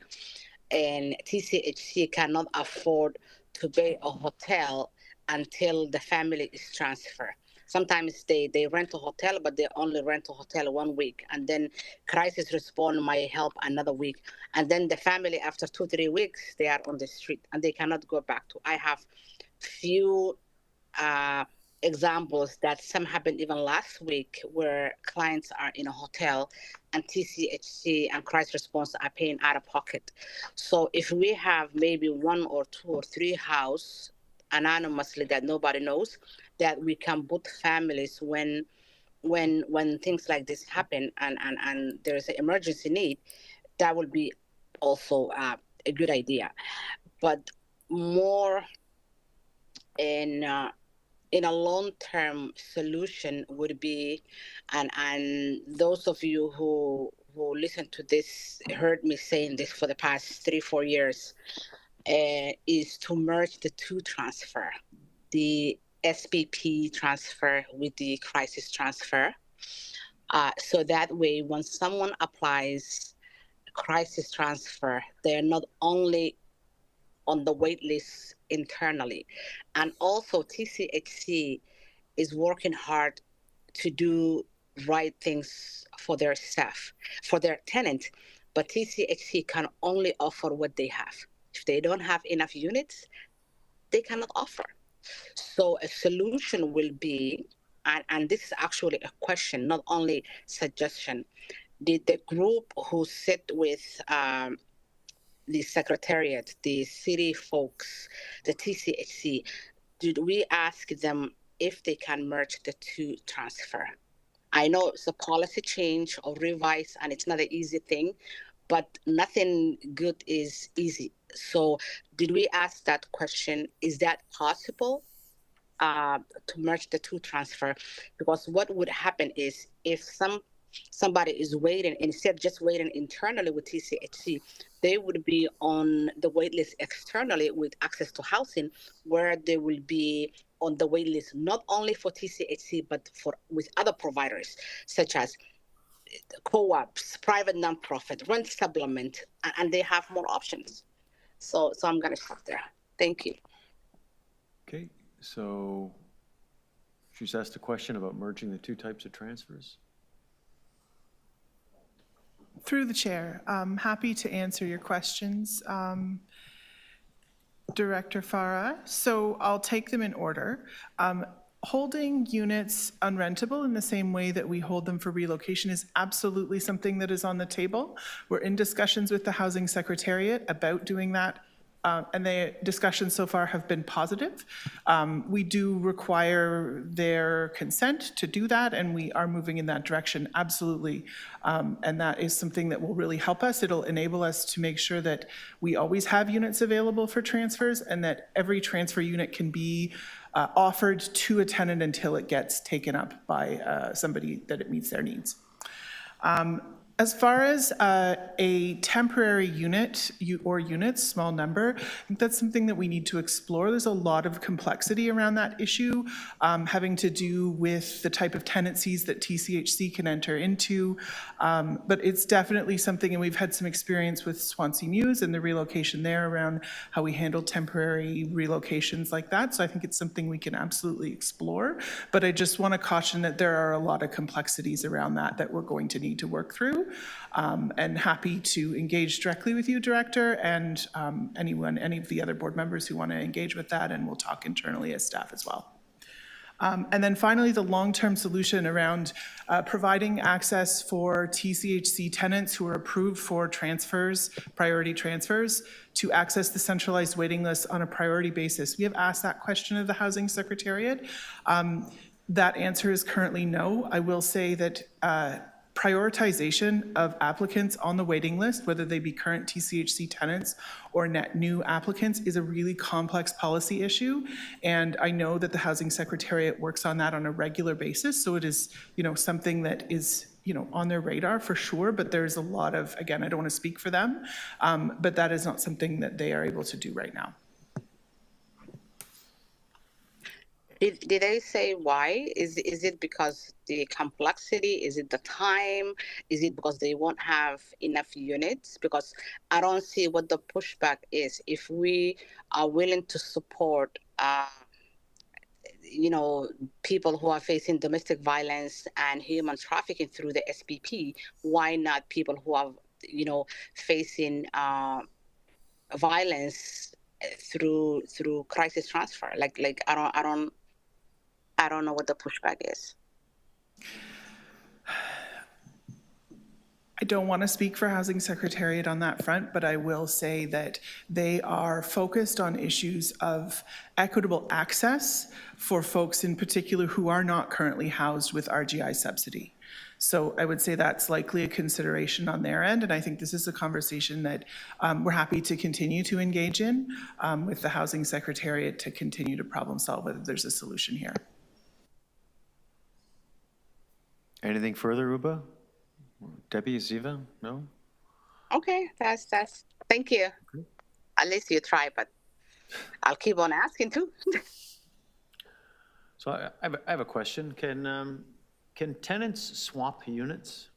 and TCHC cannot afford to pay a hotel until the family is transferred. Sometimes they rent a hotel, but they only rent a hotel 1 week. And then crisis response might help another week. And then the family, after 2-3 weeks, they are on the street and they cannot go back to. I have few examples that some happened even last week where clients are in a hotel and TCHC and crisis response are paying out of pocket. So if we have maybe 1 or 2 or 3 house anonymously that nobody knows, that we can put families when things like this happen and there's an emergency need. That would be also a good idea. But more in a long-term solution would be, and those of you who listen to this heard me saying this for the past 3-4 years, is to merge the two transfer, the SPP transfer with the crisis transfer. So that way, when someone applies crisis transfer, they're not only on the wait list internally, and also TCHC is working hard to do right things for their staff, for their tenant, but TCHC can only offer what they have. If they don't have enough units, they cannot offer. So a solution will be, and this is actually a question, not only suggestion, the group who sit with the secretariat, the city folks, the TCHC, did we ask them if they can merge the two transfer? I know it's a policy change or revise, and it's not an easy thing, but nothing good is easy. So did we ask that question? Is that possible to merge the two transfer? Because what would happen is if somebody is waiting, instead of just waiting internally with TCHC, they would be on the wait list externally with access to housing, where they will be on the wait list not only for TCHC but with other providers such as co-ops, private nonprofit, rent supplement, and they have more options. So I'm going to stop there. Thank you. Okay, so she's asked a question about merging the two types of transfers. Through the chair, I'm happy to answer your questions, Director Farah. So I'll take them in order. Holding units unrentable in the same way that we hold them for relocation is absolutely something that is on the table. We're in discussions with the Housing Secretariat about doing that, and the discussions so far have been positive. We do require their consent to do that, and we are moving in that direction, absolutely. And that is something that will really help us. It'll enable us to make sure that we always have units available for transfers, and that every transfer unit can be offered to a tenant until it gets taken up by somebody that it meets their needs. As far as a temporary unit or units, small number, I think that's something that we need to explore. There's a lot of complexity around that issue, having to do with the type of tenancies that TCHC can enter into. But it's definitely something, and we've had some experience with Swansea Mews and the relocation there around how we handle temporary relocations like that. So I think it's something we can absolutely explore. But I just want to caution that there are a lot of complexities around that we're going to need to work through. And happy to engage directly with you, Director, and any of the other board members who want to engage with that, and we'll talk internally as staff as well. And then finally, the long-term solution around providing access for TCHC tenants who are approved for transfers, priority transfers, to access the centralized waiting list on a priority basis. We have asked that question of the Housing Secretariat. That answer is currently no. I will say that prioritization of applicants on the waiting list, whether they be current TCHC tenants or net new applicants, is a really complex policy issue. And I know that the Housing Secretariat works on that on a regular basis. So it is, something that is, on their radar for sure, but there's a lot of, again, I don't want to speak for them, but that is not something that they are able to do right now. Did they say why? Is it because the complexity? Is it the time? Is it because they won't have enough units? Because I don't see what the pushback is. If we are willing to support, people who are facing domestic violence and human trafficking through the SPP, why not people who are, facing violence through crisis transfer? Like I don't know what the pushback is. I don't want to speak for Housing Secretariat on that front, but I will say that they are focused on issues of equitable access for folks in particular who are not currently housed with RGI subsidy. So I would say that's likely a consideration on their end, and I think this is a conversation that we're happy to continue to engage in with the Housing Secretariat to continue to problem solve whether there's a solution here. Anything further, Uba? Debbie, Ziva? No? Okay, that's, thank you. At least you try, but I'll keep on asking too. So I have a question. Can tenants swap units?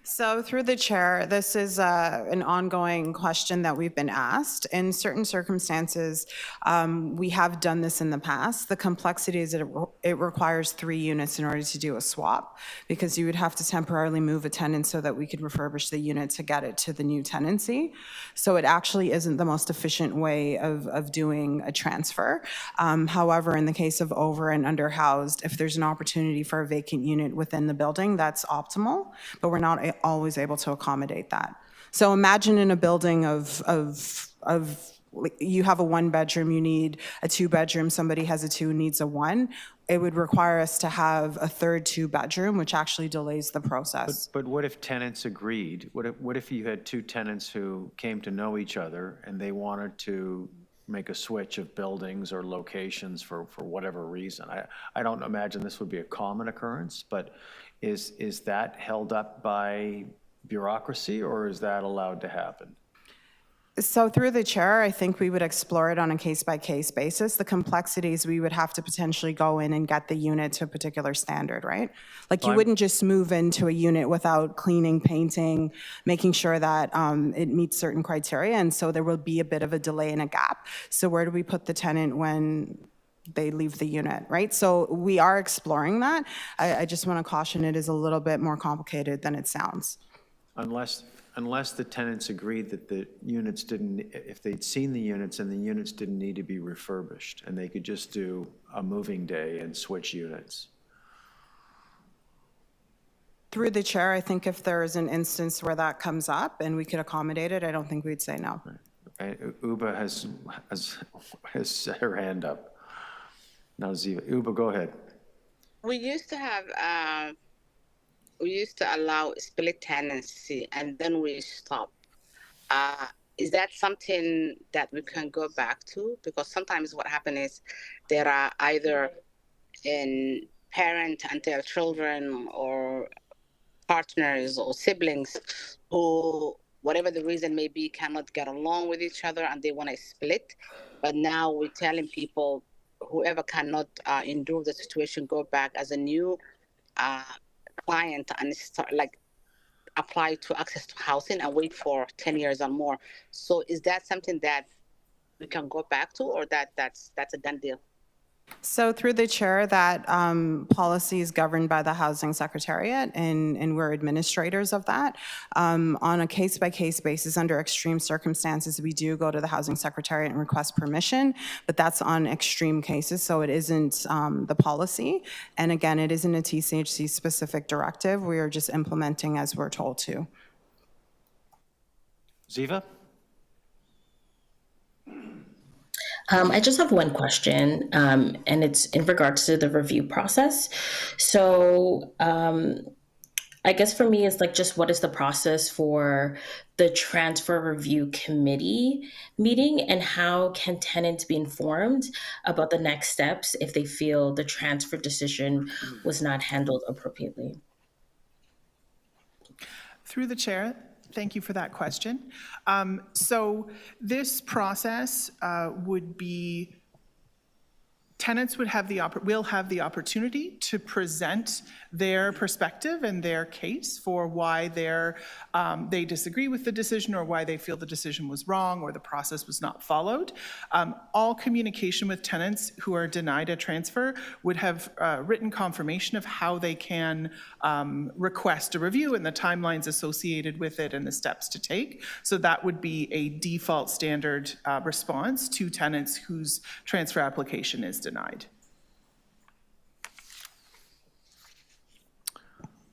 So through the chair, this is an ongoing question that we've been asked. In certain circumstances, we have done this in the past. The complexity is that it requires 3 units in order to do a swap, because you would have to temporarily move a tenant so that we could refurbish the unit to get it to the new tenancy. So it actually isn't the most efficient way of doing a transfer. However, in the case of over and under housed, if there's an opportunity for a vacant unit within the building, that's optimal, but we're not always able to accommodate that. So imagine in a building of you have a 1-bedroom, you need a 2-bedroom, somebody has a 2, needs a 1. It would require us to have a third 2-bedroom, which actually delays the process. But what if tenants agreed? What if you had 2 tenants who came to know each other and they wanted to make a switch of buildings or locations for whatever reason? I don't imagine this would be a common occurrence, but is that held up by bureaucracy, or is that allowed to happen? So through the chair, I think we would explore it on a case-by-case basis. The complexities, we would have to potentially go in and get the unit to a particular standard, right? Like you wouldn't just move into a unit without cleaning, painting, making sure that it meets certain criteria, and so there will be a bit of a delay and a gap. So where do we put the tenant when they leave the unit, right? So we are exploring that. I just want to caution it is a little bit more complicated than it sounds. Unless the tenants agreed that the units didn't, if they'd seen the units and the units didn't need to be refurbished, and they could just do a moving day and switch units. Through the chair, I think if there is an instance where that comes up and we could accommodate it, I don't think we'd say no. Right. Uba has set her hand up. Now, Ziva. Uba, go ahead. We used to have, we used to allow split tenancy, and then we stopped. Is that something that we can go back to? Because sometimes what happens is there are either in parent and their children or partners or siblings who, whatever the reason may be, cannot get along with each other and they want to split. But now we're telling people, whoever cannot endure the situation, go back as a new client and start apply to access to housing and wait for 10 years or more. So is that something that we can go back to, or that's a done deal? So through the chair, that policy is governed by the Housing Secretariat, and we're administrators of that. On a case-by-case basis, under extreme circumstances, we do go to the Housing Secretariat and request permission, but that's on extreme cases, so it isn't the policy. And again, it isn't a TCHC specific directive. We are just implementing as we're told to. Ziva? I just have one question, and it's in regards to the review process. So I guess for me, it's just what is the process for the transfer review committee meeting, and how can tenants be informed about the next steps if they feel the transfer decision was not handled appropriately? Through the chair, thank you for that question. So this process would be, tenants will have the opportunity to present their perspective and their case for why they disagree with the decision, or why they feel the decision was wrong or the process was not followed. All communication with tenants who are denied a transfer would have written confirmation of how they can request a review and the timelines associated with it and the steps to take. So that would be a default standard response to tenants whose transfer application is denied.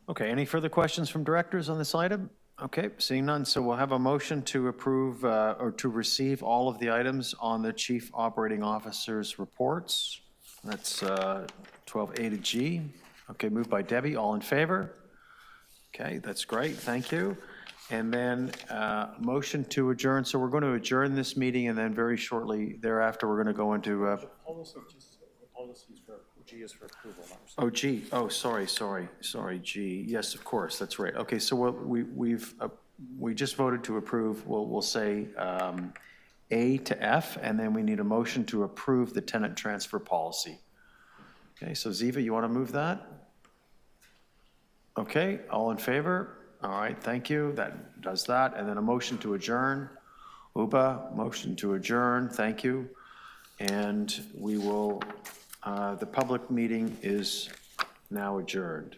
Okay, any further questions from directors on this item? Okay, seeing none, so we'll have a motion to approve or to receive all of the items on the Chief Operating Officer's reports. That's 12A to G. Okay, moved by Debbie, all in favor? Okay, that's great, thank you. And then motion to adjourn, so we're going to adjourn this meeting and then very shortly thereafter, we're going to go into Policies for G is for approval. oh, G. Oh, sorry, G. Yes, of course, that's right. Okay, so we just voted to approve. We'll say A to F, and then we need a motion to approve the tenant transfer policy. Okay, so Ziva, you want to move that? Okay, all in favor? All right, thank you. That does that. And then a motion to adjourn. Uba, motion to adjourn. Thank you. And we will. The public meeting is now adjourned.